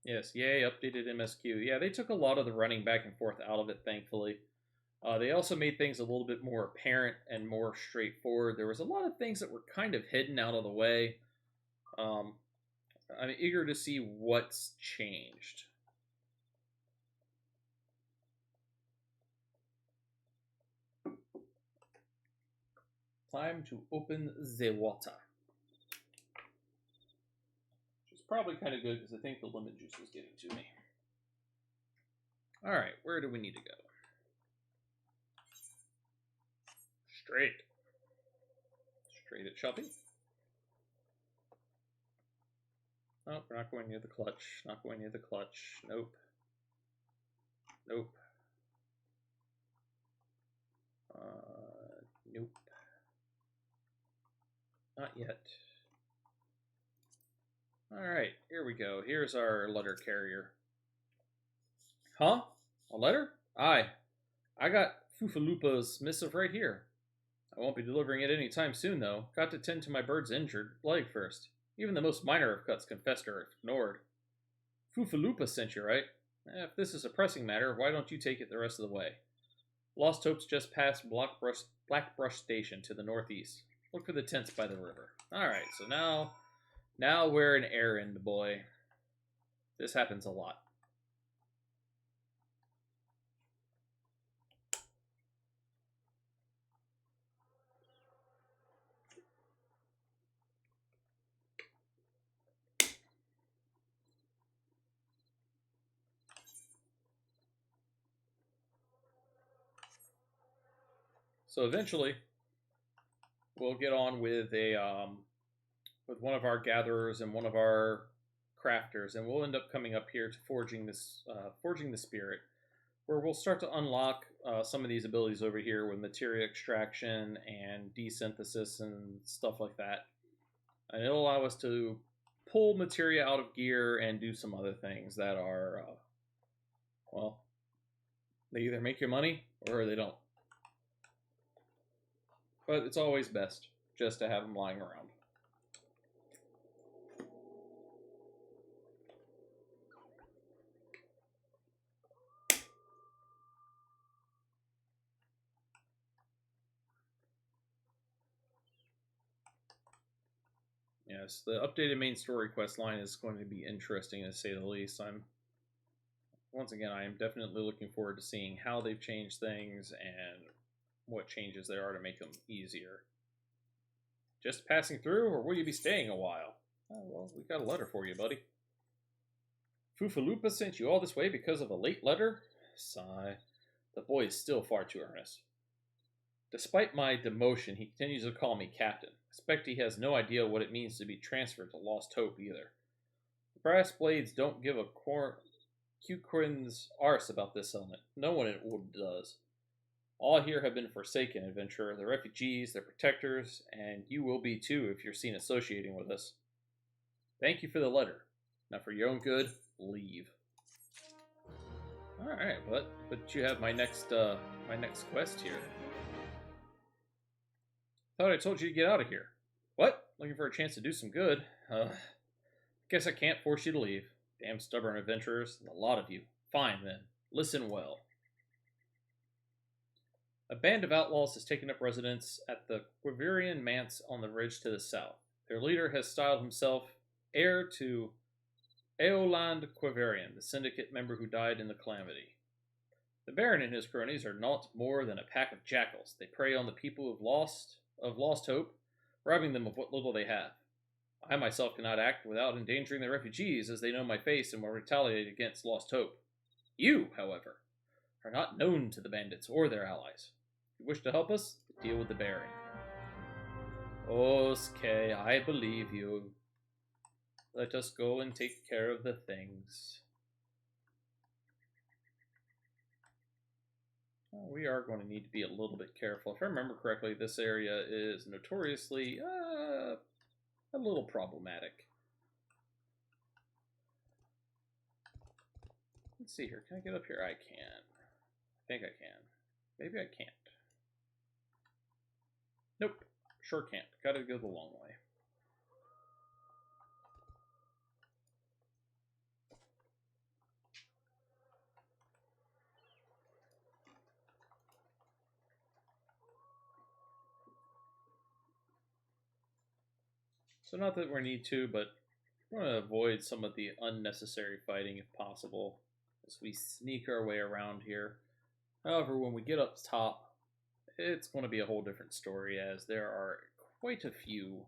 Yes, yay, updated MSQ. Yeah, they took a lot of the running back and forth out of it, thankfully. They also made things a little bit more apparent and more straightforward. There was a lot of things that were kind of hidden out of the way. I'm eager to see what's changed. Time to open the water. Which is probably kind of good because I think the lemon juice was getting to me. Alright, where do we need to go? Straight. Straight at Shelby. Oh, we're not going near the clutch. Not going near the clutch. Nope. Nope. Nope. Not yet. Alright, here we go. Here's our letter carrier. Huh? A letter? Aye. I got Fufalupa's missive right here. I won't be delivering it any time soon, though. Got to tend to my bird's injured leg first. Even the most minor of cuts can fester if ignored. Fufalupa sent you, right? If this is a pressing matter, why don't you take it the rest of the way? Lost Hope's just past Blackbrush Station to the northeast. Look for the tents by the river. Alright, so now we're an errand boy. This happens a lot. So eventually, we'll get on with with one of our gatherers and one of our crafters, and we'll end up coming up here to forging the spirit, where we'll start to unlock some of these abilities over here with materia extraction and desynthesis and stuff like that. And it'll allow us to pull materia out of gear and do some other things that are, well, they either make you money or they don't. But it's always best just to have them lying around. Yes, the updated main story quest line is going to be interesting to say the least. Once again, I am definitely looking forward to seeing how they've changed things and what changes there are to make them easier. Just passing through, or will you be staying a while? Oh, well, we got a letter for you, buddy. Fufalupa sent you all this way because of a late letter? Sigh. The boy is still far too earnest. Despite my demotion, he continues to call me captain. I expect he has no idea what it means to be transferred to Lost Hope either. The Brass Blades don't give a Cuquin's arse about this settlement. No one in Old does. All here have been forsaken, adventurer. The refugees, their protectors, and you will be too if you're seen associating with us. Thank you for the letter. Now for your own good, leave. Alright, but you have my next quest here. Thought I told you to get out of here. What? Looking for a chance to do some good? Guess I can't force you to leave. Damn stubborn adventurers, a lot of you. Fine then. Listen well. A band of outlaws has taken up residence at the Quiverian Manse on the ridge to the south. Their leader has styled himself heir to Eoland Quiverian, the syndicate member who died in the calamity. The Baron and his cronies are naught more than a pack of jackals. They prey on the people of Lost Hope, robbing them of what little they have. I myself cannot act without endangering the refugees, as they know my face and will retaliate against Lost Hope. You, however, are not known to the bandits or their allies. If you wish to help us, deal with the Baron. Okay, I believe you. Let us go and take care of the things. We are going to need to be a little bit careful. If I remember correctly, this area is notoriously a little problematic. Let's see here. Can I get up here? I can. I think I can. Maybe I can't. Nope. Sure can't. Gotta go the long way. So not that we need to, but we want to avoid some of the unnecessary fighting if possible as we sneak our way around here. However, when we get up top, it's going to be a whole different story, as there are quite a few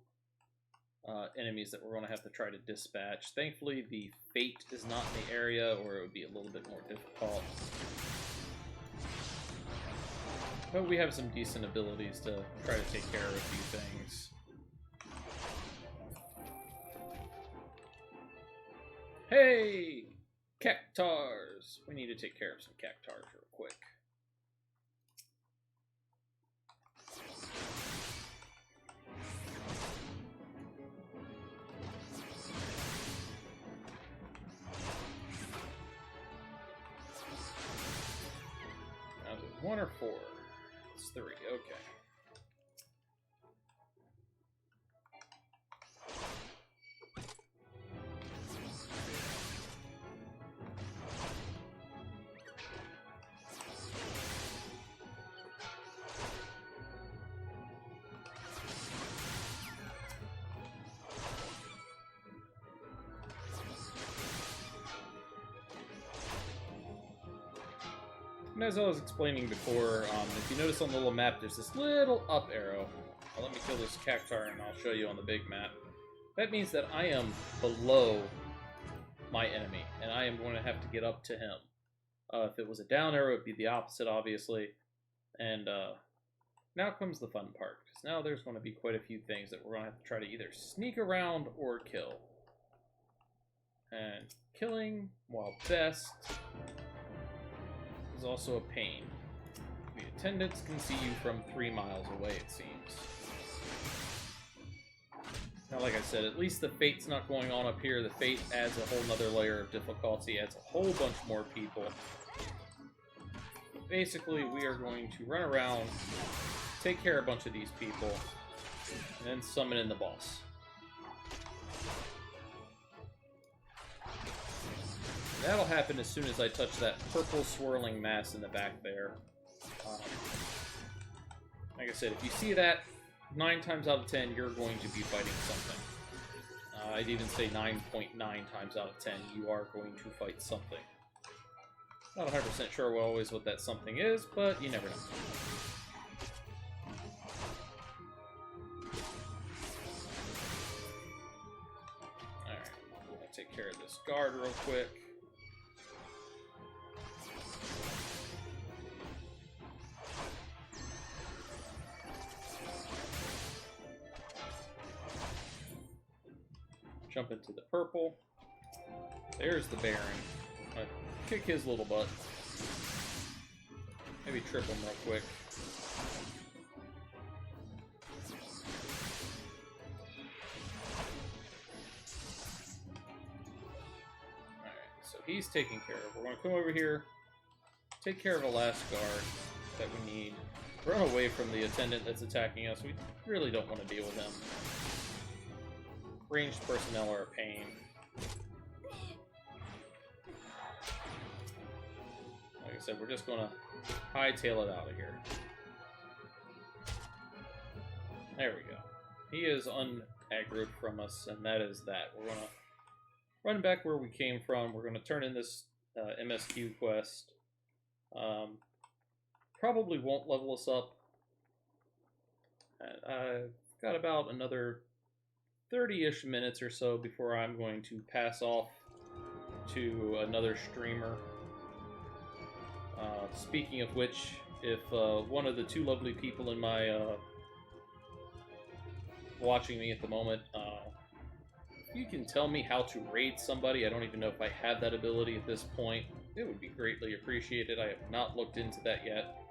enemies that we're going to have to try to dispatch. Thankfully, the Fate is not in the area, or it would be a little bit more difficult. But we have some decent abilities to try to take care of a few things. Hey! Cactars! We need to take care of some cactars real quick. Now is it 1 or 4? It's 3, okay. And as I was explaining before, if you notice on the little map, there's this little up arrow. Now let me kill this cactar and I'll show you on the big map. That means that I am below my enemy, and I am going to have to get up to him. If it was a down arrow, it would be the opposite, obviously. And now comes the fun part, because now there's going to be quite a few things that we're going to have to try to either sneak around or kill. And killing, while best, is also a pain. The attendants can see you from 3 miles away, it seems. Now, like I said, at least the fate's not going on up here. The fate adds a whole nother layer of difficulty, adds a whole bunch more people. Basically, we are going to run around, take care of a bunch of these people, and then summon in the boss. That'll happen as soon as I touch that purple swirling mass in the back there. Like I said, if you see that, 9 times out of 10, you're going to be fighting something. I'd even say 9.9 times out of 10, you are going to fight something. Not 100% sure always what that something is, but you never know. Alright, I'm going to take care of this guard real quick. Jump into the purple. There's the Baron. Kick his little butt. Maybe trip him real quick. Alright, so he's taken care of. We're going to come over here, take care of the last guard that we need. Run away from the attendant that's attacking us. We really don't want to deal with him. Ranged personnel are a pain. Like I said, we're just gonna hightail it out of here. There we go. He is unaggroed from us, and that is that. We're gonna run back where we came from. We're gonna turn in this MSQ quest. Probably won't level us up. I've got about another 30-ish minutes or so before I'm going to pass off to another streamer. Speaking of which, if one of the 2 lovely people in my watching me at the moment, you can tell me how to raid somebody. I don't even know if I have that ability at this point. It would be greatly appreciated. I have not looked into that yet.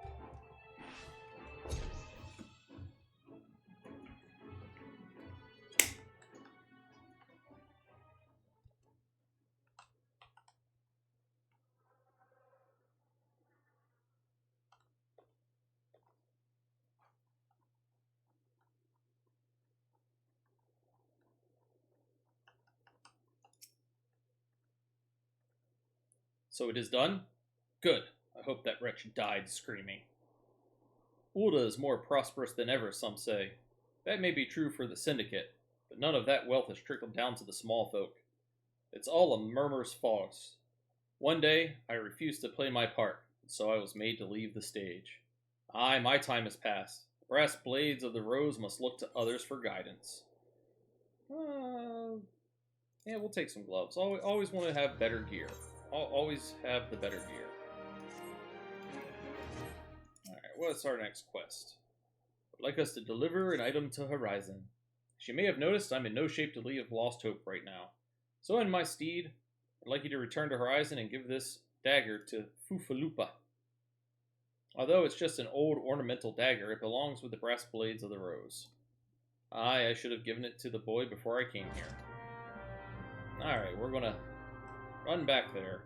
So it is done? Good. I hope that wretch died screaming. Ulda is more prosperous than ever, some say. That may be true for the Syndicate, but none of that wealth has trickled down to the small folk. It's all a murmur's farce. One day, I refused to play my part, and so I was made to leave the stage. Aye, my time has passed. The brass blades of the rose must look to others for guidance. Yeah, we'll take some gloves. Always want to have better gear. Always have the better gear. Alright, what's our next quest? I'd like us to deliver an item to Horizon. As you may have noticed, I'm in no shape to leave Lost Hope right now. So in my stead, I'd like you to return to Horizon and give this dagger to Fufalupa. Although it's just an old ornamental dagger, it belongs with the brass blades of the rose. Aye, I should have given it to the boy before I came here. Alright, we're gonna run back there.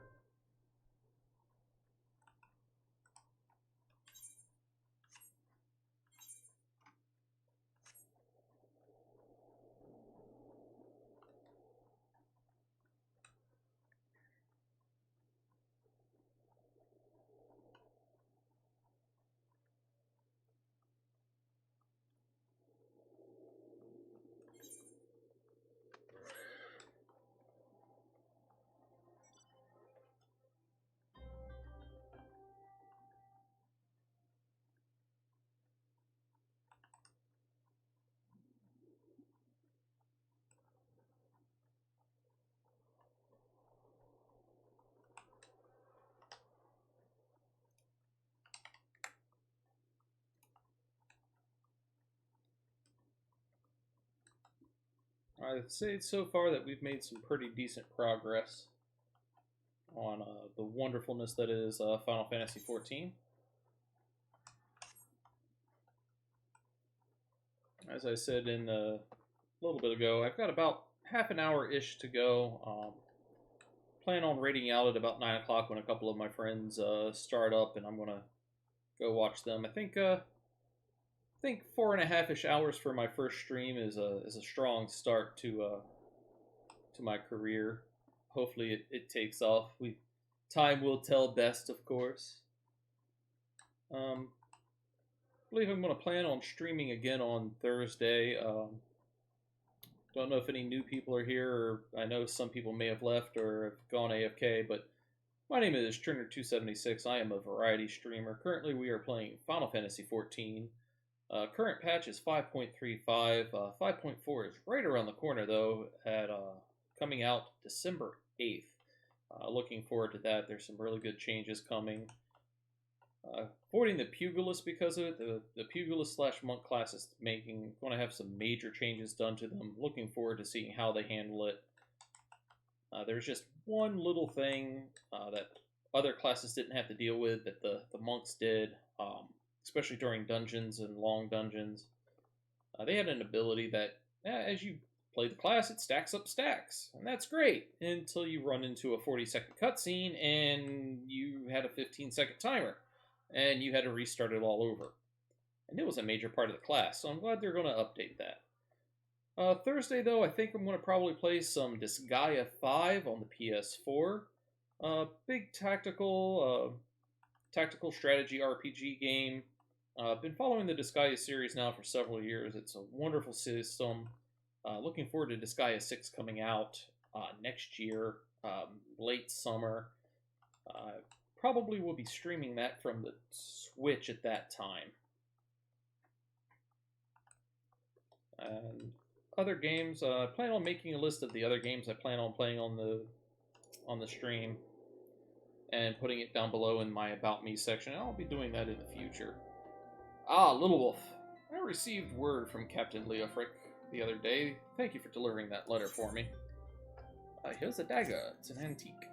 I'd say so far that we've made some pretty decent progress on the wonderfulness that is Final Fantasy XIV. As I said a little bit ago, I've got about half an hour-ish to go. Plan on raiding out at about 9 o'clock when a couple of my friends start up, and I'm going to go watch them. I think 4.5-ish hours for my first stream is a strong start to my career. Hopefully it takes off. Time will tell best, of course. I believe I'm going to plan on streaming again on Thursday. Don't know if any new people are here, or I know some people may have left or have gone AFK, but my name is Triner276. I am a variety streamer. Currently, we are playing Final Fantasy XIV. Current patch is 5.35. 5.4 is right around the corner, though, at coming out December 8th. Looking forward to that. There's some really good changes coming. Avoiding the Pugilist because of it. The Pugilist/Monk class is going to have some major changes done to them. Looking forward to seeing how they handle it. There's just one little thing that other classes didn't have to deal with that the monks did, especially during dungeons and long dungeons. They had an ability that, as you play the class, it stacks up stacks, and that's great until you run into a 40-second cutscene and you had a 15-second timer, and you had to restart it all over. And it was a major part of the class, so I'm glad they're going to update that. Thursday, though, I think I'm going to probably play some Disgaea 5 on the PS4. Big tactical strategy RPG game. I've been following the Disgaea series now for several years. It's a wonderful system. Looking forward to Disgaea 6 coming out next year, late summer. Probably will be streaming that from the Switch at that time. And other games, I plan on making a list of the other games I plan on playing on the stream and putting it down below in my About Me section. I'll be doing that in the future. Little Wolf. I received word from Captain Leofric the other day. Thank you for delivering that letter for me. Here's a dagger. It's an antique.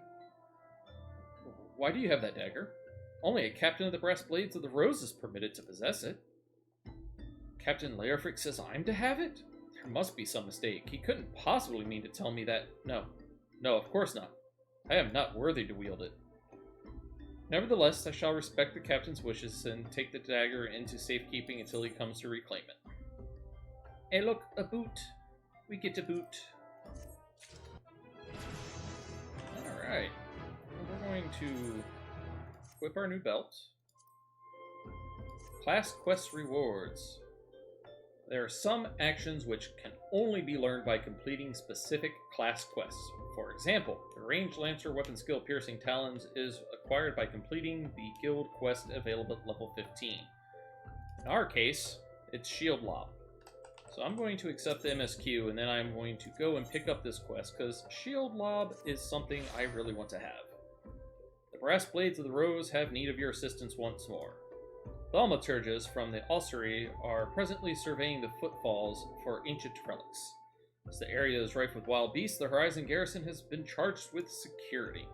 Why do you have that dagger? Only a captain of the Brass Blades of the Rose is permitted to possess it. Captain Leofric says I'm to have it? There must be some mistake. He couldn't possibly mean to tell me that. No, of course not. I am not worthy to wield it. Nevertheless, I shall respect the captain's wishes and take the dagger into safekeeping until he comes to reclaim it. Hey look, a boot. We get a boot. Alright. We're going to equip our new belt. Class Quest Rewards. There are some actions which can only be learned by completing specific class quests. For example, the Ranged Lancer Weapon Skill Piercing Talons is acquired by completing the guild quest available at level 15. In our case, it's Shield Lob. So I'm going to accept the MSQ, and then I'm going to go and pick up this quest, because Shield Lob is something I really want to have. The Brass Blades of the Rose have need of your assistance once more. Thaumaturges from the ossuary are presently surveying the footfalls for ancient relics. As the area is rife with wild beasts, the Horizon Garrison has been charged with security.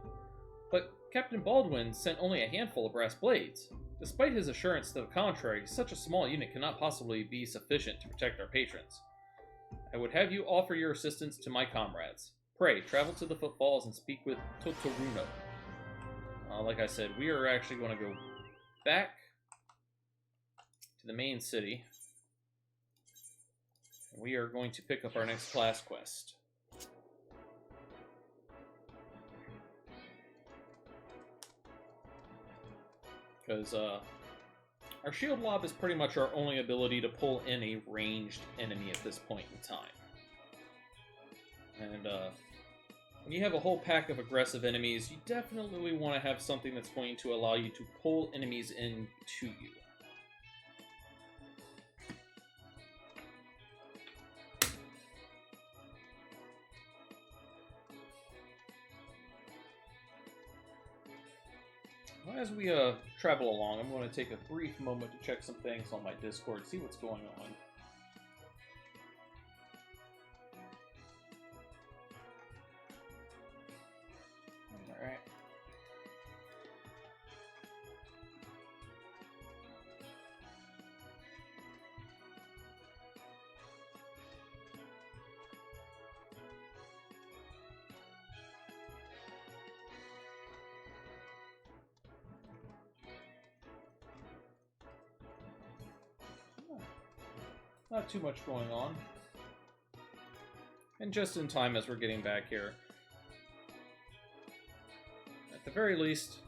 But Captain Baldwin sent only a handful of brass blades. Despite his assurance to the contrary, such a small unit cannot possibly be sufficient to protect our patrons. I would have you offer your assistance to my comrades. Pray, travel to the footfalls and speak with Totoruno. Like I said, we are actually going to go back to the main city. We are going to pick up our next class quest. Because our Shield Lob is pretty much our only ability to pull in a ranged enemy at this point in time. And when you have a whole pack of aggressive enemies, you definitely want to have something that's going to allow you to pull enemies in to you. As we travel along, I'm going to take a brief moment to check some things on my Discord, see what's going on. Not too much going on. And just in time as we're getting back here. At the very least,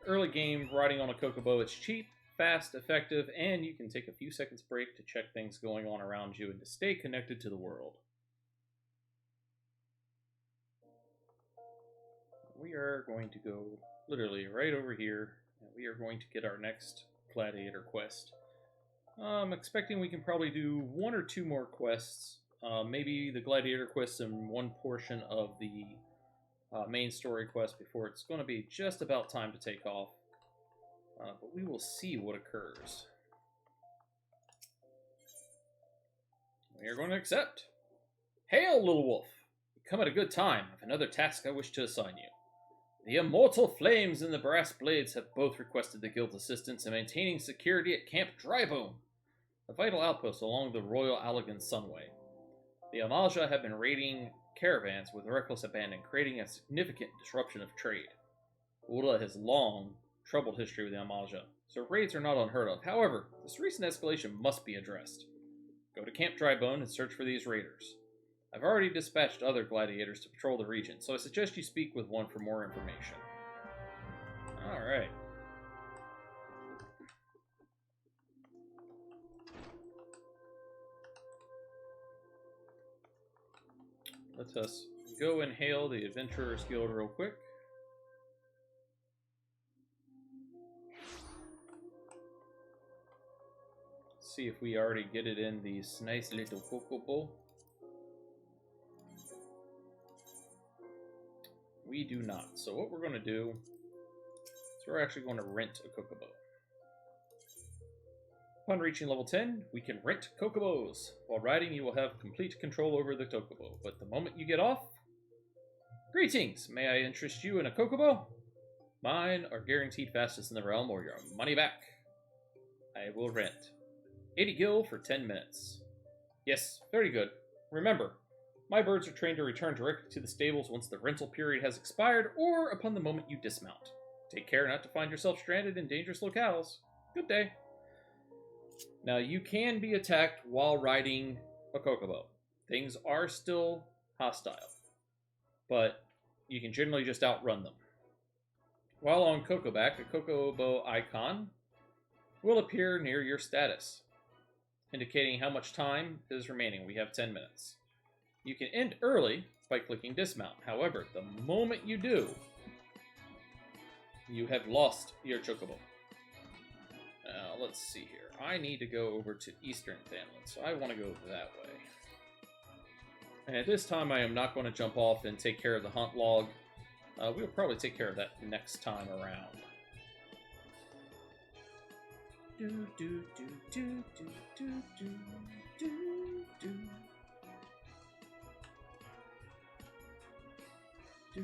early game riding on a Chocobo, it's cheap, fast, effective, and you can take a few seconds break to check things going on around you and to stay connected to the world. We are going to go literally right over here, and we are going to get our next gladiator quest. I'm expecting we can probably do 1 or 2 more quests. Maybe the gladiator quest and one portion of the main story quest before it's going to be just about time to take off. But we will see what occurs. We are going to accept. Hail, little wolf! You come at a good time. I have another task I wish to assign you. The immortal flames and the brass blades have both requested the guild's assistance in maintaining security at Camp Drybone, a vital outpost along the Royal Allegan Sunway. The Amalja have been raiding caravans with reckless abandon, creating a significant disruption of trade. Ula has long troubled history with the Amalja, so raids are not unheard of. However, this recent escalation must be addressed. Go to Camp Drybone and search for these raiders. I've already dispatched other gladiators to patrol the region, so I suggest you speak with one for more information. Alright. Let us go and hail the Adventurers Guild real quick. See if we already get it in these nice little Chocobo. We do not. So what we're going to do is we're actually going to rent a Chocobo. Upon reaching level 10, we can rent Chocobos. While riding, you will have complete control over the Chocobo, but the moment you get off... Greetings! May I interest you in a Chocobo? Mine are guaranteed fastest in the realm, or your money back. I will rent. 80 gil for 10 minutes. Yes, very good. Remember, my birds are trained to return directly to the stables once the rental period has expired, or upon the moment you dismount. Take care not to find yourself stranded in dangerous locales. Good day. Now, you can be attacked while riding a Chocobo. Things are still hostile, but you can generally just outrun them. While on Chocoback, a Chocobo icon will appear near your status, indicating how much time is remaining. We have 10 minutes. You can end early by clicking dismount. However, the moment you do, you have lost your Chocobo. Now, let's see here. I need to go over to Eastern Thanland, so I want to go that way. And at this time, I am not going to jump off and take care of the hunt log. We'll probably take care of that next time around. Do, do, do, do, do, do, do, do, do. Do, do,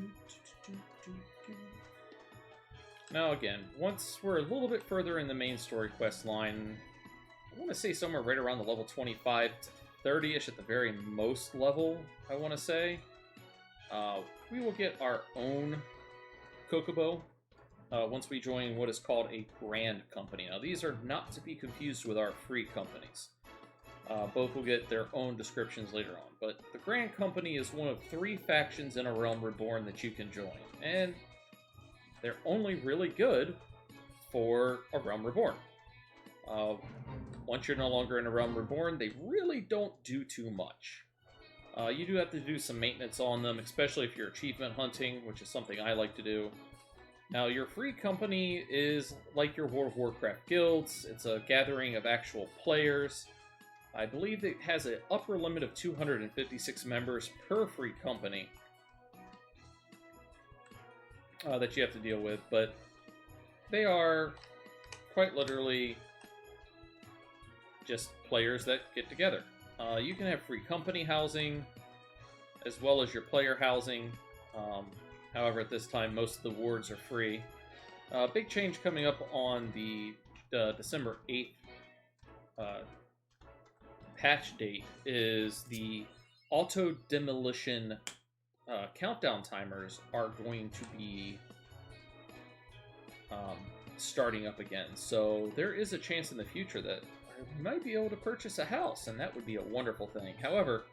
do, do, do. Now again, once we're a little bit further in the main story quest line, I want to say somewhere right around the level 25 to 30-ish at the very most level, I want to say, we will get our own Chocobo once we join what is called a Grand Company. Now these are not to be confused with our free companies. Both will get their own descriptions later on, but the Grand Company is one of 3 factions in A Realm Reborn that you can join, and they're only really good for A Realm Reborn. Once you're no longer in A Realm Reborn, they really don't do too much. You do have to do some maintenance on them, especially if you're achievement hunting, which is something I like to do. Now, your free company is like your World of Warcraft guilds. It's a gathering of actual players. I believe it has an upper limit of 256 members per free company that you have to deal with, but they are quite literally just players that get together. You can have free company housing as well as your player housing. However, at this time, most of the wards are free. Big change coming up on the December 8th patch date is the auto-demolition countdown timers are going to be starting up again. So there is a chance in the future that we might be able to purchase a house, and that would be a wonderful thing. However,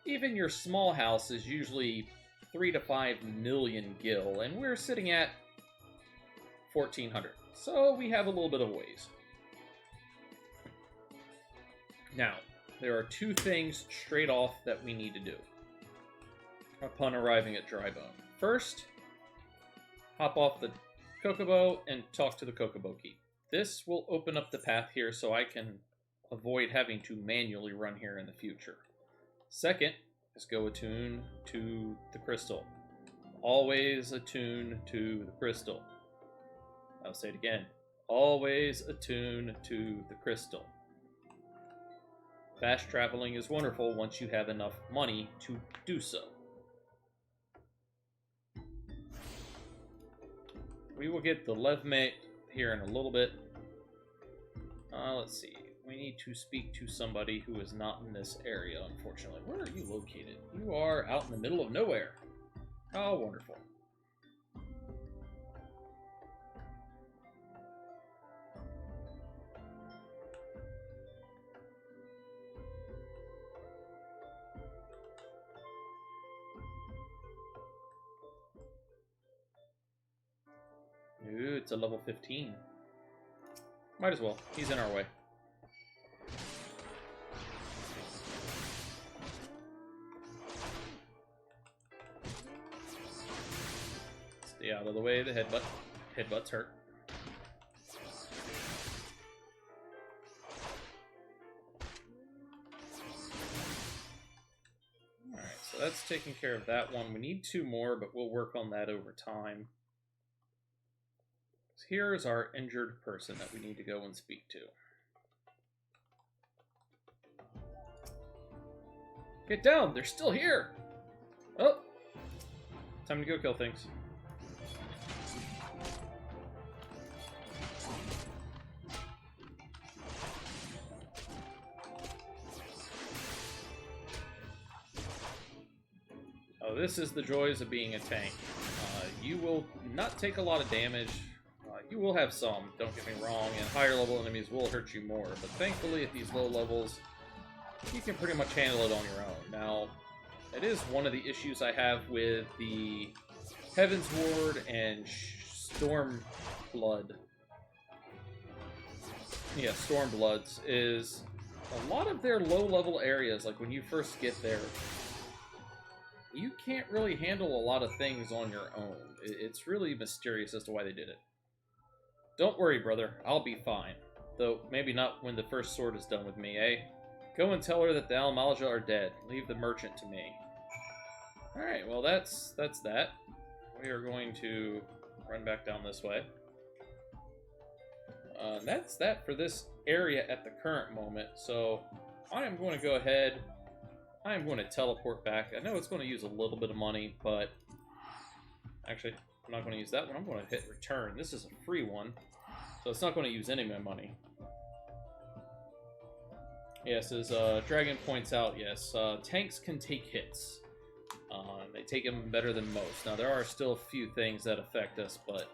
even your small house is usually 3 to 5 million gil, and we're sitting at 1,400. So we have a little bit of ways. Now, there are two things straight off that we need to do upon arriving at Drybone. First, hop off the Kokobo and talk to the Kokobo Keep. This will open up the path here so I can avoid having to manually run here in the future. Second is go attune to the crystal. Always attune to the crystal. I'll say it again. Always attune to the crystal. Fast traveling is wonderful once you have enough money to do so. We will get the Levmate here in a little bit. Let's see. We need to speak to somebody who is not in this area, unfortunately. Where are you located? You are out in the middle of nowhere. How wonderful. Ooh, it's a level 15. Might as well. He's in our way. Stay out of the way of the headbutt. Headbutts hurt. Alright, so that's taking care of that one. We need 2 more, but we'll work on that over time. Here's our injured person that we need to go and speak to. Get down! They're still here! Oh! Time to go kill things. Oh, this is the joys of being a tank. You will not take a lot of damage. You will have some, don't get me wrong, and higher level enemies will hurt you more, but thankfully at these low levels, you can pretty much handle it on your own. Now, it is one of the issues I have with the Heaven's Ward and Stormblood. Yeah, Stormbloods, is a lot of their low-level areas, like when you first get there, you can't really handle a lot of things on your own. It's really mysterious as to why they did it. Don't worry, brother. I'll be fine. Though, maybe not when the first sword is done with me, eh? Go and tell her that the Almalja are dead. Leave the merchant to me. Alright, well that's that. We are going to run back down this way. That's that for this area at the current moment. So, I am going to go ahead. I am going to teleport back. I know it's going to use a little bit of money, but... Actually, I'm not going to use that one. I'm going to hit return. This is a free one, so it's not going to use any of my money. Yes, as Dragon points out, yes, tanks can take hits. They take them better than most. Now, there are still a few things that affect us, but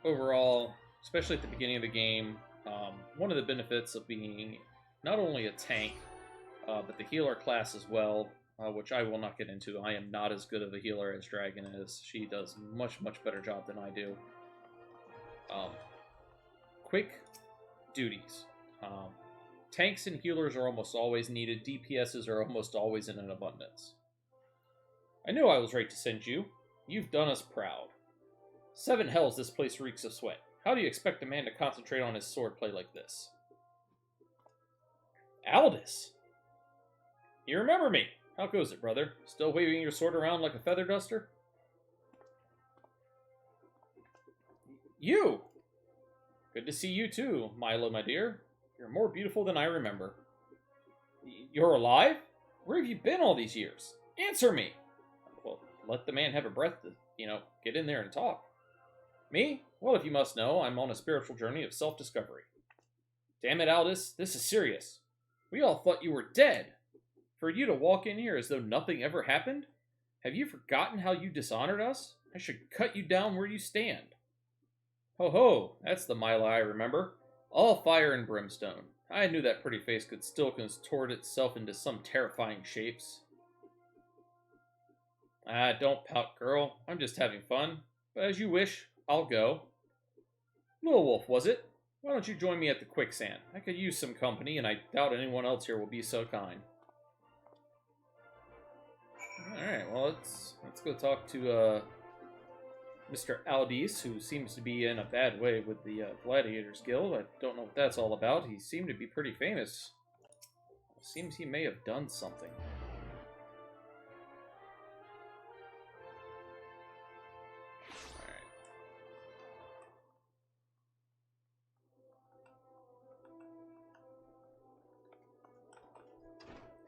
overall, especially at the beginning of the game, one of the benefits of being not only a tank, but the healer class as well, which I will not get into. I am not as good of a healer as Dragon is. She does much better job than I do. Quick duties. Tanks and healers are almost always needed. DPSs are almost always in an abundance. I knew I was right to send you. You've done us proud. 7 hells, this place reeks of sweat. How do you expect a man to concentrate on his swordplay like this? Aldous! You remember me! How goes it, brother? Still waving your sword around like a feather duster? You! Good to see you too, Milo, my dear. You're more beautiful than I remember. You're alive? Where have you been all these years? Answer me! Well, let the man have a breath to, get in there and talk. Me? Well, if you must know, I'm on a spiritual journey of self-discovery. Damn it, Aldous, this is serious. We all thought you were dead. For you to walk in here as though nothing ever happened? Have you forgotten how you dishonored us? I should cut you down where you stand. Ho ho, that's the Milo I remember. All fire and brimstone. I knew that pretty face could still contort itself into some terrifying shapes. Ah, don't pout, girl. I'm just having fun. But as you wish, I'll go. Little Wolf, was it? Why don't you join me at the quicksand? I could use some company, and I doubt anyone else here will be so kind. Alright, well, let's go talk to Mr. Aldis, who seems to be in a bad way with the Gladiators Guild. I don't know what that's all about. He seemed to be pretty famous. Seems he may have done something. Alright.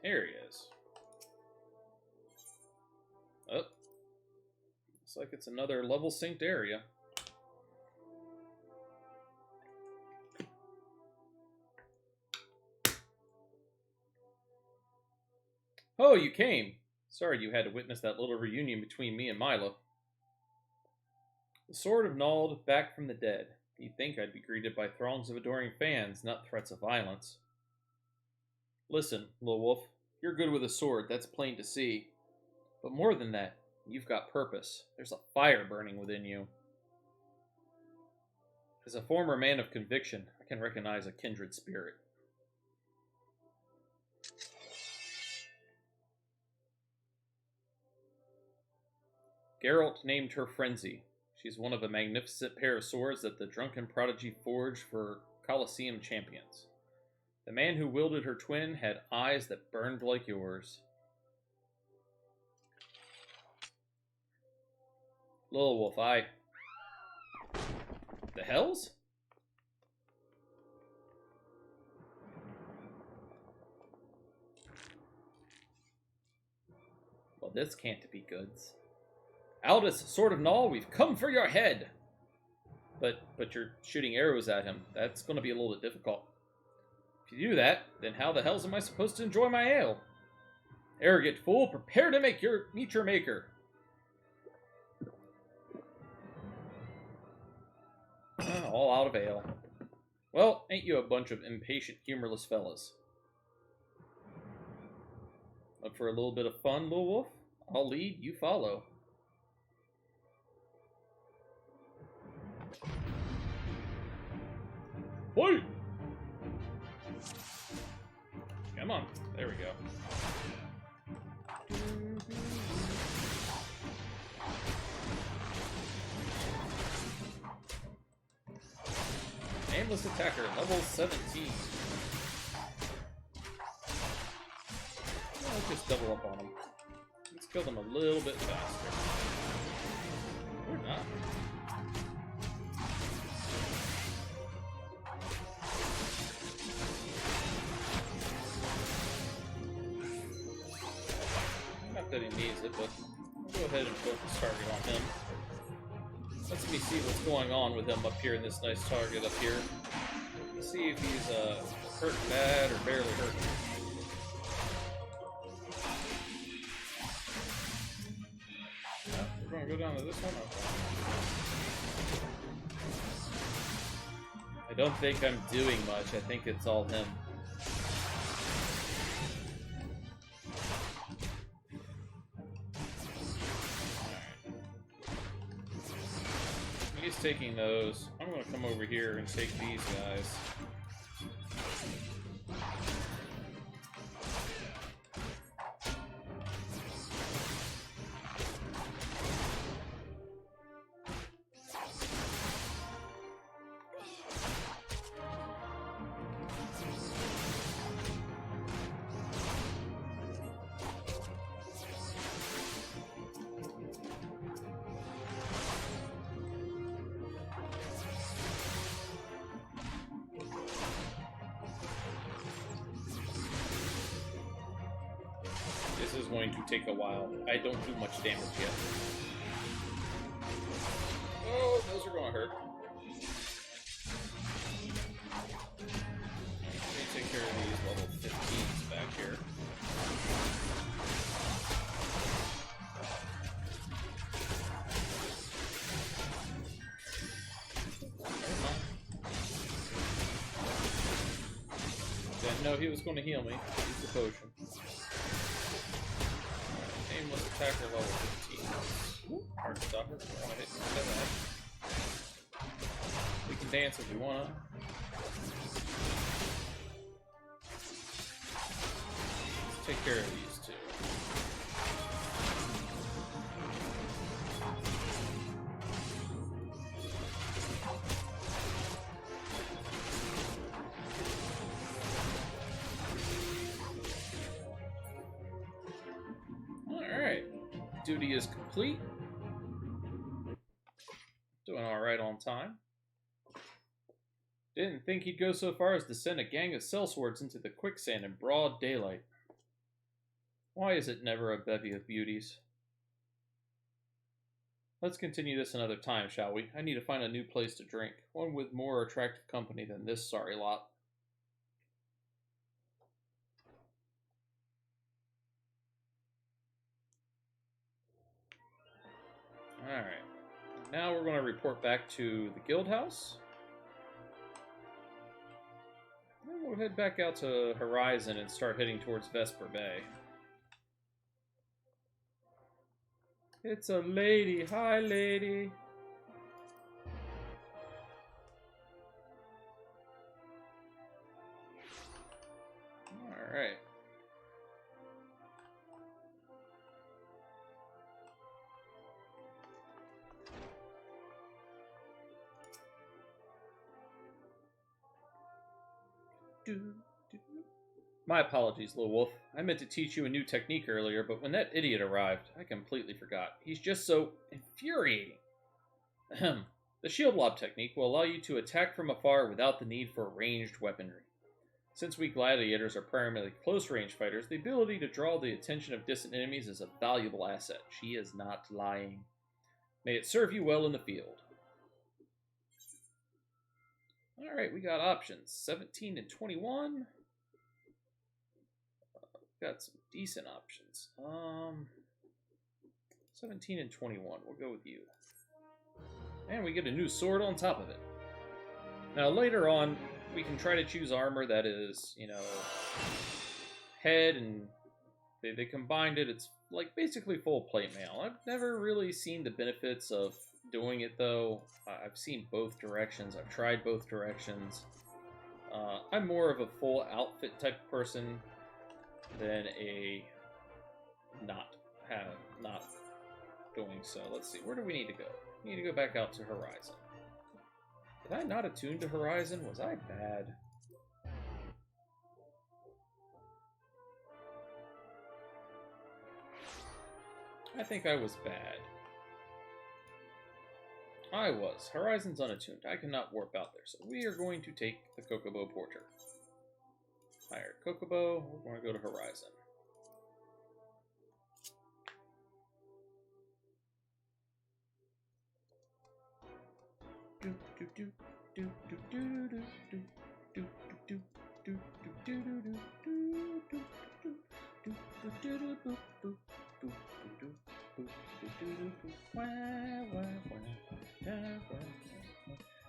Here he is. Oh. Looks like it's another level synced area. Oh, you came. Sorry you had to witness that little reunion between me and Milo. The Sword of Nald, back from the dead. You'd think I'd be greeted by throngs of adoring fans, not threats of violence. Listen, Lil Wolf, you're good with a sword, that's plain to see. But more than that, you've got purpose. There's a fire burning within you. As a former man of conviction, I can recognize a kindred spirit. Geralt named her Frenzy. She's one of a magnificent pair of swords that the drunken prodigy forged for Colosseum champions. The man who wielded her twin had eyes that burned like yours. Lil Wolf, The hells? Well, this can't be goods. Aldous, Sword of Null, we've come for your head! But you're shooting arrows at him. That's going to be a little bit difficult. If you do that, then how the hells am I supposed to enjoy my ale? Arrogant fool, prepare to meet your maker. All out of ale. Well, ain't you a bunch of impatient, humorless fellas? Up for a little bit of fun, Lil Wolf? I'll lead, you follow. Wait! Come on. There we go. Aimless attacker, level 17. Let's just double up on him. Let's kill them a little bit faster. Or not. Not that he needs it, but I'll go ahead and focus target on him. Let's me see what's going on with him up here in this nice target up here. Let's see if he's hurt bad or barely hurt. We're going to go down to this one. Okay. I don't think I'm doing much. I think it's all him. He's taking those. I'm going to come over here and take these guys. This is going to take a while. I don't do much damage yet. Oh, those are going to hurt. Let me take care of these level 15s back here. know he was going to heal me. Use the potion. Aimless attacker level 15. Hard stopper. I don't want to hit you with that. We can dance if we want. Let's take care of these two. Alright. Duty is complete. Doing alright on time. Didn't think he'd go so far as to send a gang of sellswords into the quicksand in broad daylight. Why is it never a bevy of beauties? Let's continue this another time, shall we? I need to find a new place to drink. One with more attractive company than this sorry lot. Alright. Now we're going to report back to the guild house. Then we'll head back out to Horizon and start heading towards Vesper Bay. It's a lady. Hi, lady. Alright. My apologies, little wolf. I meant to teach you a new technique earlier, but when that idiot arrived, I completely forgot. He's just so infuriating. Ahem. The shield lob technique will allow you to attack from afar without the need for ranged weaponry. Since we gladiators are primarily close-range fighters, the ability to draw the attention of distant enemies is a valuable asset. She is not lying. May it serve you well in the field. Alright, we got options. 17 and 21. Got some decent options. 17 and 21. We'll go with you. And we get a new sword on top of it. Now, later on, we can try to choose armor that is, you know, head and they combined it. It's like basically full plate mail. I've never really seen the benefits of doing it, though. I've seen both directions. I've tried both directions. I'm more of a full outfit type of person than a not doing so. Let's see, where do we need to go? We need to go back out to Horizon. Did I not attune to Horizon? Was I bad? I think I was bad. I was. Horizon's unattuned. I cannot warp out there, so we are going to take the Kokobo Porter. Hire Kokobo. We're going to go to Horizon.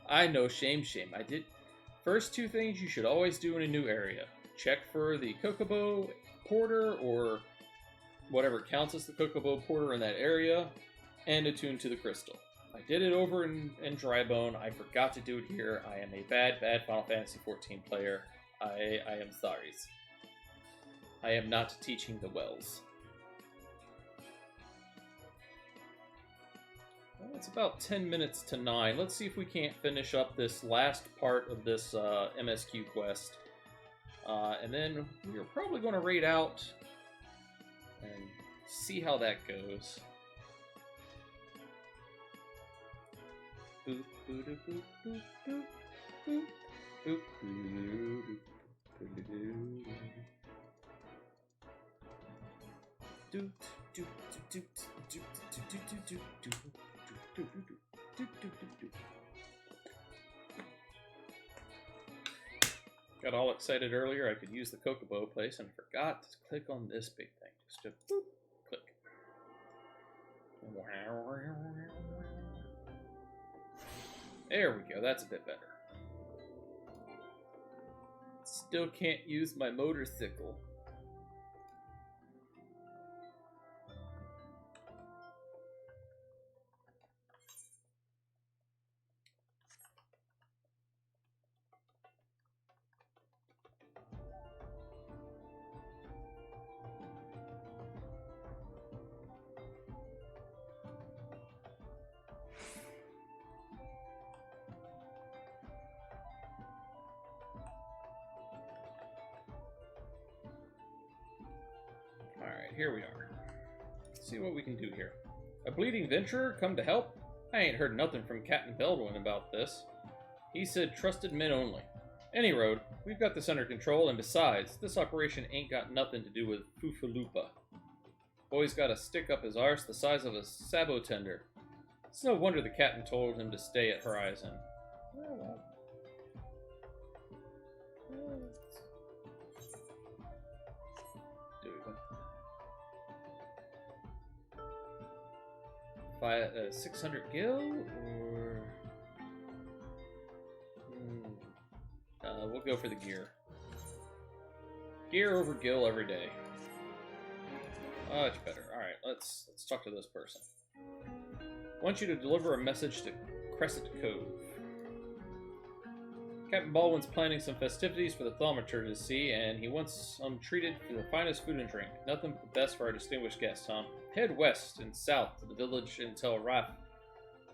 I know, shame. I did. First two things you should always do in a new area. Check for the Kokobo Porter, or whatever counts as the Kokobo Porter in that area, and attune to the crystal. I did it over in Drybone. I forgot to do it here. I am a bad Final Fantasy XIV player. I am sorry. I am not teaching the wells. Well, it's about 10 minutes to 9. Let's see if we can't finish up this last part of this MSQ quest. And then we're probably going to raid out and see how that goes. Got all excited earlier I could use the Kokobo place and forgot to click on this big thing. Just to boop, click. There we go, that's a bit better. Let's Still can't use my motorcycle. Alright, here we are. Let's see what we can do here. A bleeding venturer come to help? I ain't heard nothing from Captain Baldwin about this. He said trusted men only. Any road, we've got this under control, and besides, this operation ain't got nothing to do with Fufalupa. Boy's got a stick up his arse the size of a sabot tender. It's no wonder the captain told him to stay at Horizon. Do we go? 600 gil, or we'll go for the gear. Gear over gil every day. Much better. All right, let's talk to this person. Want you to deliver a message to Crescent Cove. Captain Baldwin's planning some festivities for the thaumaturge to see, and he wants them treated for the finest food and drink. Nothing but the best for our distinguished guests, Tom. Head west and south to the village and tell Raph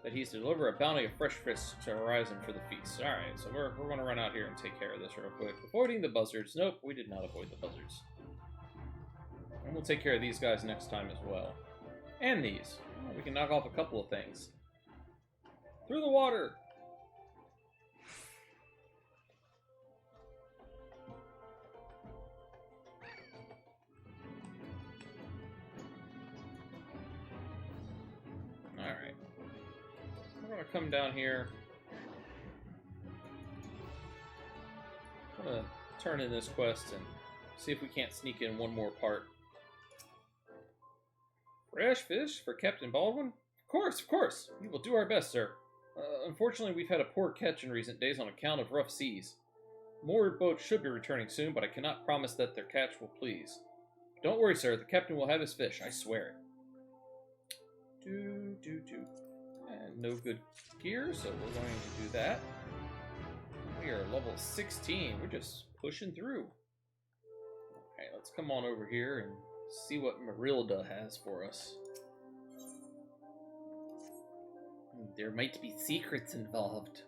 that he's to deliver a bounty of fresh fish to Horizon for the feast. Alright, so we're going to run out here and take care of this real quick. Avoiding the buzzards. Nope, we did not avoid the buzzards. And we'll take care of these guys next time as well. And these. We can knock off a couple of things. Through the water! Alright. We're going to come down here. I'm going to turn in this quest and see if we can't sneak in one more part. Fresh fish for Captain Baldwin? Of course. We will do our best, sir. Unfortunately, we've had a poor catch in recent days on account of rough seas. More boats should be returning soon, but I cannot promise that their catch will please. Don't worry, sir. The captain will have his fish. I swear it. And no good gear, so we're going to do that. We are level 16. We're just pushing through. Okay, let's come on over here and see what Marilda has for us. There might be secrets involved.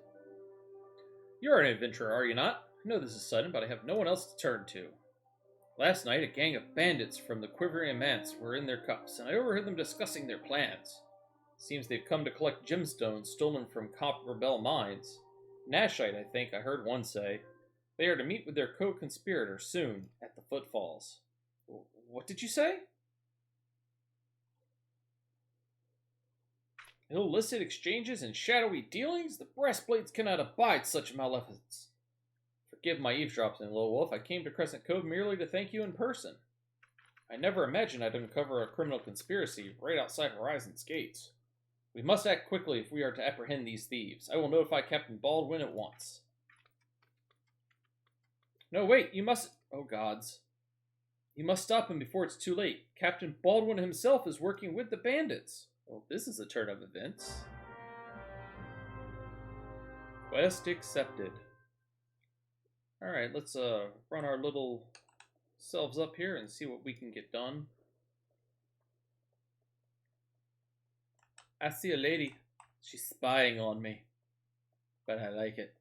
You're an adventurer, are you not? I know this is sudden, but I have no one else to turn to. Last night, a gang of bandits from the Quivering Manse were in their cups, and I overheard them discussing their plans. Seems they've come to collect gemstones stolen from Copper Bell mines. Nashite, I think I heard one say. They are to meet with their co-conspirator soon at the Footfalls. What did you say? Illicit exchanges and shadowy dealings? The Breastblades cannot abide such maleficence. Forgive my eavesdropping, Lil Wolf. I came to Crescent Cove merely to thank you in person. I never imagined I'd uncover a criminal conspiracy right outside Horizon's gates. We must act quickly if we are to apprehend these thieves. I will notify Captain Baldwin at once. No, wait, you must... Oh, gods. You must stop him before it's too late. Captain Baldwin himself is working with the bandits. Well, this is a turn of events. Quest accepted. Alright, let's run our little selves up here and see what we can get done. I see a lady. She's spying on me. But I like it.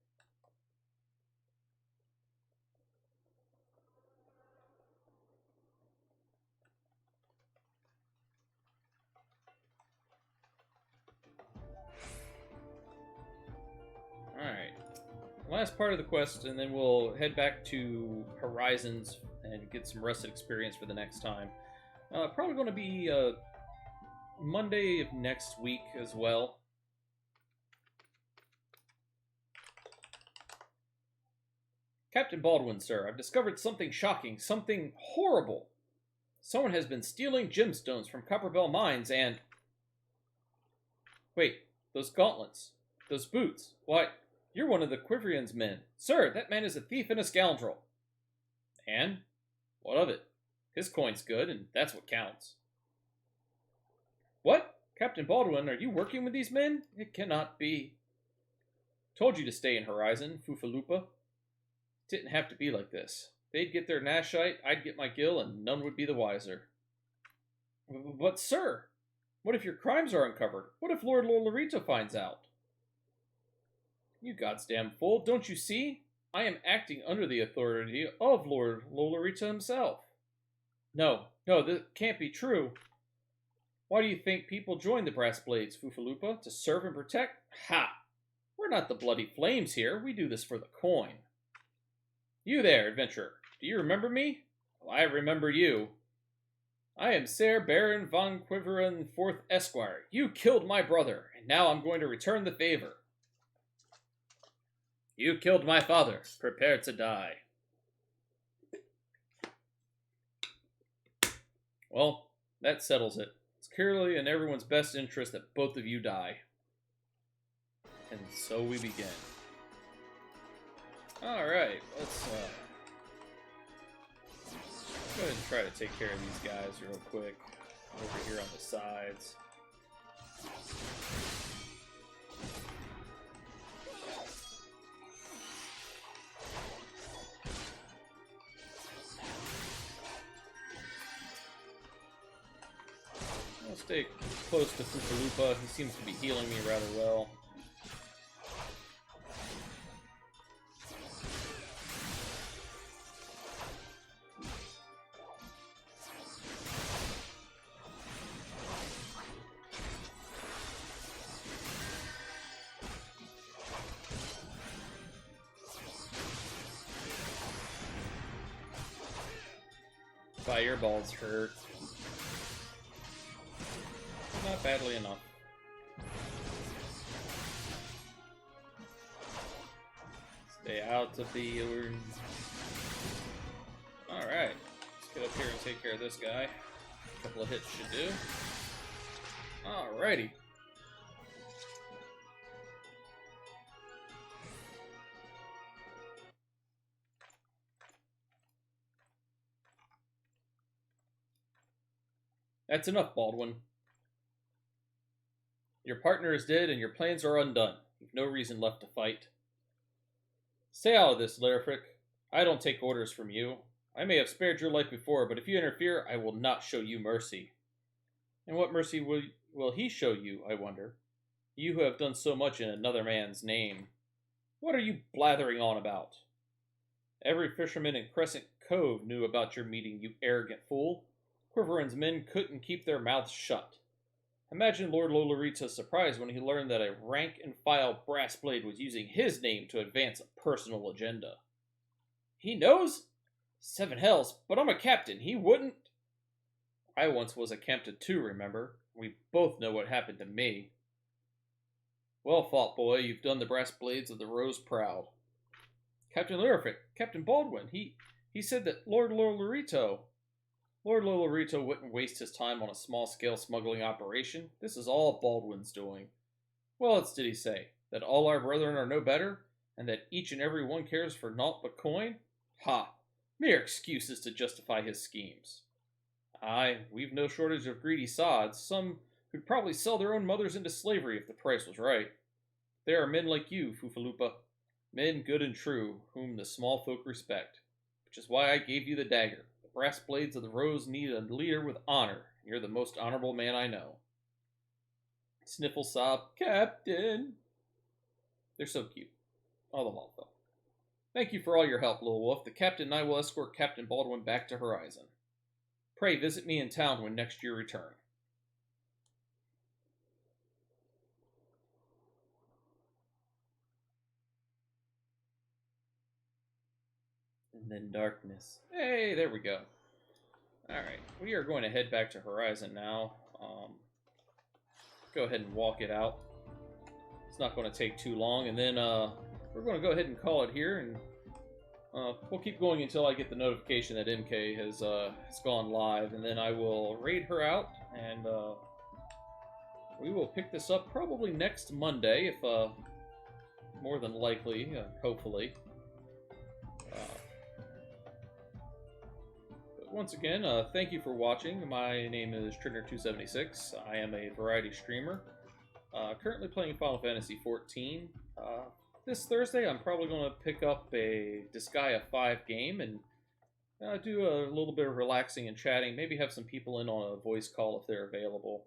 Alright. Last part of the quest, and then we'll head back to Horizons and get some rusted experience for the next time. Probably going to be Monday of next week as well. Captain Baldwin, sir, I've discovered something shocking, something horrible. Someone has been stealing gemstones from Copperbell mines and... Wait, those gauntlets, those boots, why, you're one of the Quiverian's men. Sir, that man is a thief and a scoundrel. And? What of it? His coin's good, and that's what counts. What? Captain Baldwin, are you working with these men? It cannot be. Told you to stay in Horizon, Foofaloopa. Didn't have to be like this. They'd get their Nashite, I'd get my gill, and none would be the wiser. But, sir, what if your crimes are uncovered? What if Lord Lolorito finds out? You goddamn fool, don't you see? I am acting under the authority of Lord Lolorito himself. No, that can't be true. Why do you think people join the Brass Blades, Foofaloopa? To serve and protect? Ha! We're not the bloody flames here. We do this for the coin. You there, adventurer. Do you remember me? Well, I remember you. I am Sir Baron von Quiveren IV Esquire. You killed my brother, and now I'm going to return the favor. You killed my father. Prepare to die. Well, that settles it. It's clearly in everyone's best interest that both of you die. And so we begin. Alright, let's go ahead and try to take care of these guys real quick. Over here on the sides. I'll stay close to Foofaloopa. He seems to be healing me rather well. Fireballs hurt. Not badly enough. Stay out of the urn. Alright. Let's get up here and take care of this guy. A couple of hits should do. Alrighty. That's enough, Baldwin. Your partner is dead and your plans are undone. You've no reason left to fight. Stay out of this, Larifric. I don't take orders from you. I may have spared your life before, but if you interfere, I will not show you mercy. And what mercy will he show you, I wonder? You who have done so much in another man's name. What are you blathering on about? Every fisherman in Crescent Cove knew about your meeting, you arrogant fool. Quiveren's men couldn't keep their mouths shut. Imagine Lord Lolorito's surprise when he learned that a rank-and-file brass blade was using his name to advance a personal agenda. He knows? Seven hells, but I'm a captain. He wouldn't. I once was a captain too, remember? We both know what happened to me. Well fought, boy. You've done the Brass Blades of the Rose proud. Captain Lurific, Captain Baldwin, he said that Lord Lolorito wouldn't waste his time on a small-scale smuggling operation. This is all Baldwin's doing. Well, else did he say? That all our brethren are no better? And that each and every one cares for naught but coin? Ha! Mere excuses to justify his schemes. Aye, we've no shortage of greedy sods, some who'd probably sell their own mothers into slavery if the price was right. There are men like you, Foofaloopa. Men good and true, whom the small folk respect. Which is why I gave you the dagger. The Brass Blades of the Rose need a leader with honor, and you're the most honorable man I know. Sniffle sob, Captain. They're so cute. All the while, though. Thank you for all your help, Little Wolf. The captain and I will escort Captain Baldwin back to Horizon. Pray visit me in town when next you return. And then darkness. Hey, there we go. Alright, we are going to head back to Horizon now. Go ahead and walk it out. It's not going to take too long, and then we're going to go ahead and call it here, and we'll keep going until I get the notification that MK has gone live, and then I will raid her out, and we will pick this up probably next Monday, if more than likely, hopefully. once again, thank you for watching. My name is Trinner276. I am a variety streamer. Currently playing Final Fantasy XIV. This Thursday, I'm probably going to pick up a Disgaea 5 game and do a little bit of relaxing and chatting. Maybe have some people in on a voice call if they're available.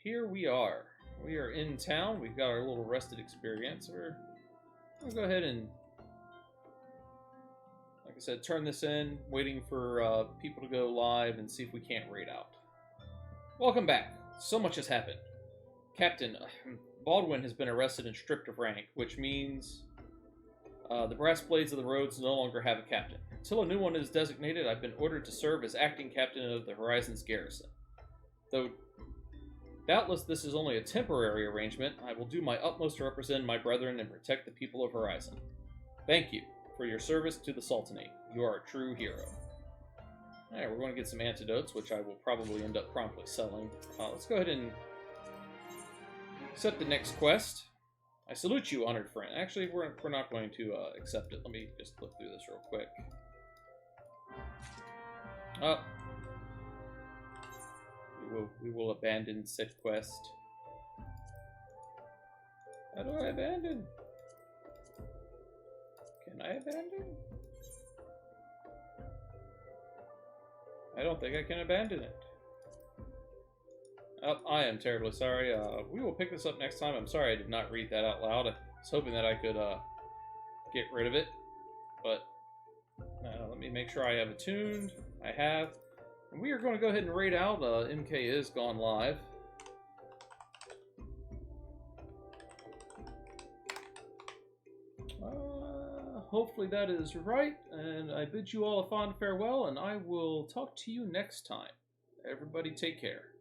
Here we are. We are in town. We've got our little rested experience. We'll go ahead and, like I said, turn this in, waiting for people to go live and see if we can't raid out. Welcome back. So much has happened. Captain Baldwin has been arrested and stripped of rank, which means the Brass Blades of the Roads no longer have a captain. Until a new one is designated, I've been ordered to serve as acting captain of the Horizon's garrison. Though doubtless this is only a temporary arrangement, I will do my utmost to represent my brethren and protect the people of Horizon. Thank you for your service to the Sultanate. You are a true hero. Alright, we're going to get some antidotes, which I will probably end up promptly selling. Let's go ahead and accept the next quest. I salute you, honored friend. Actually, we're not going to accept it. Let me just flip through this real quick. We will abandon said quest. How do I abandon? Can I abandon? I don't think I can abandon it. Oh, I am terribly sorry. We will pick this up next time. I'm sorry I did not read that out loud. I was hoping that I could get rid of it. But let me make sure I have it tuned. I have. And we are going to go ahead and raid out. MK is gone live. Hopefully that is right. And I bid you all a fond farewell. And I will talk to you next time. Everybody take care.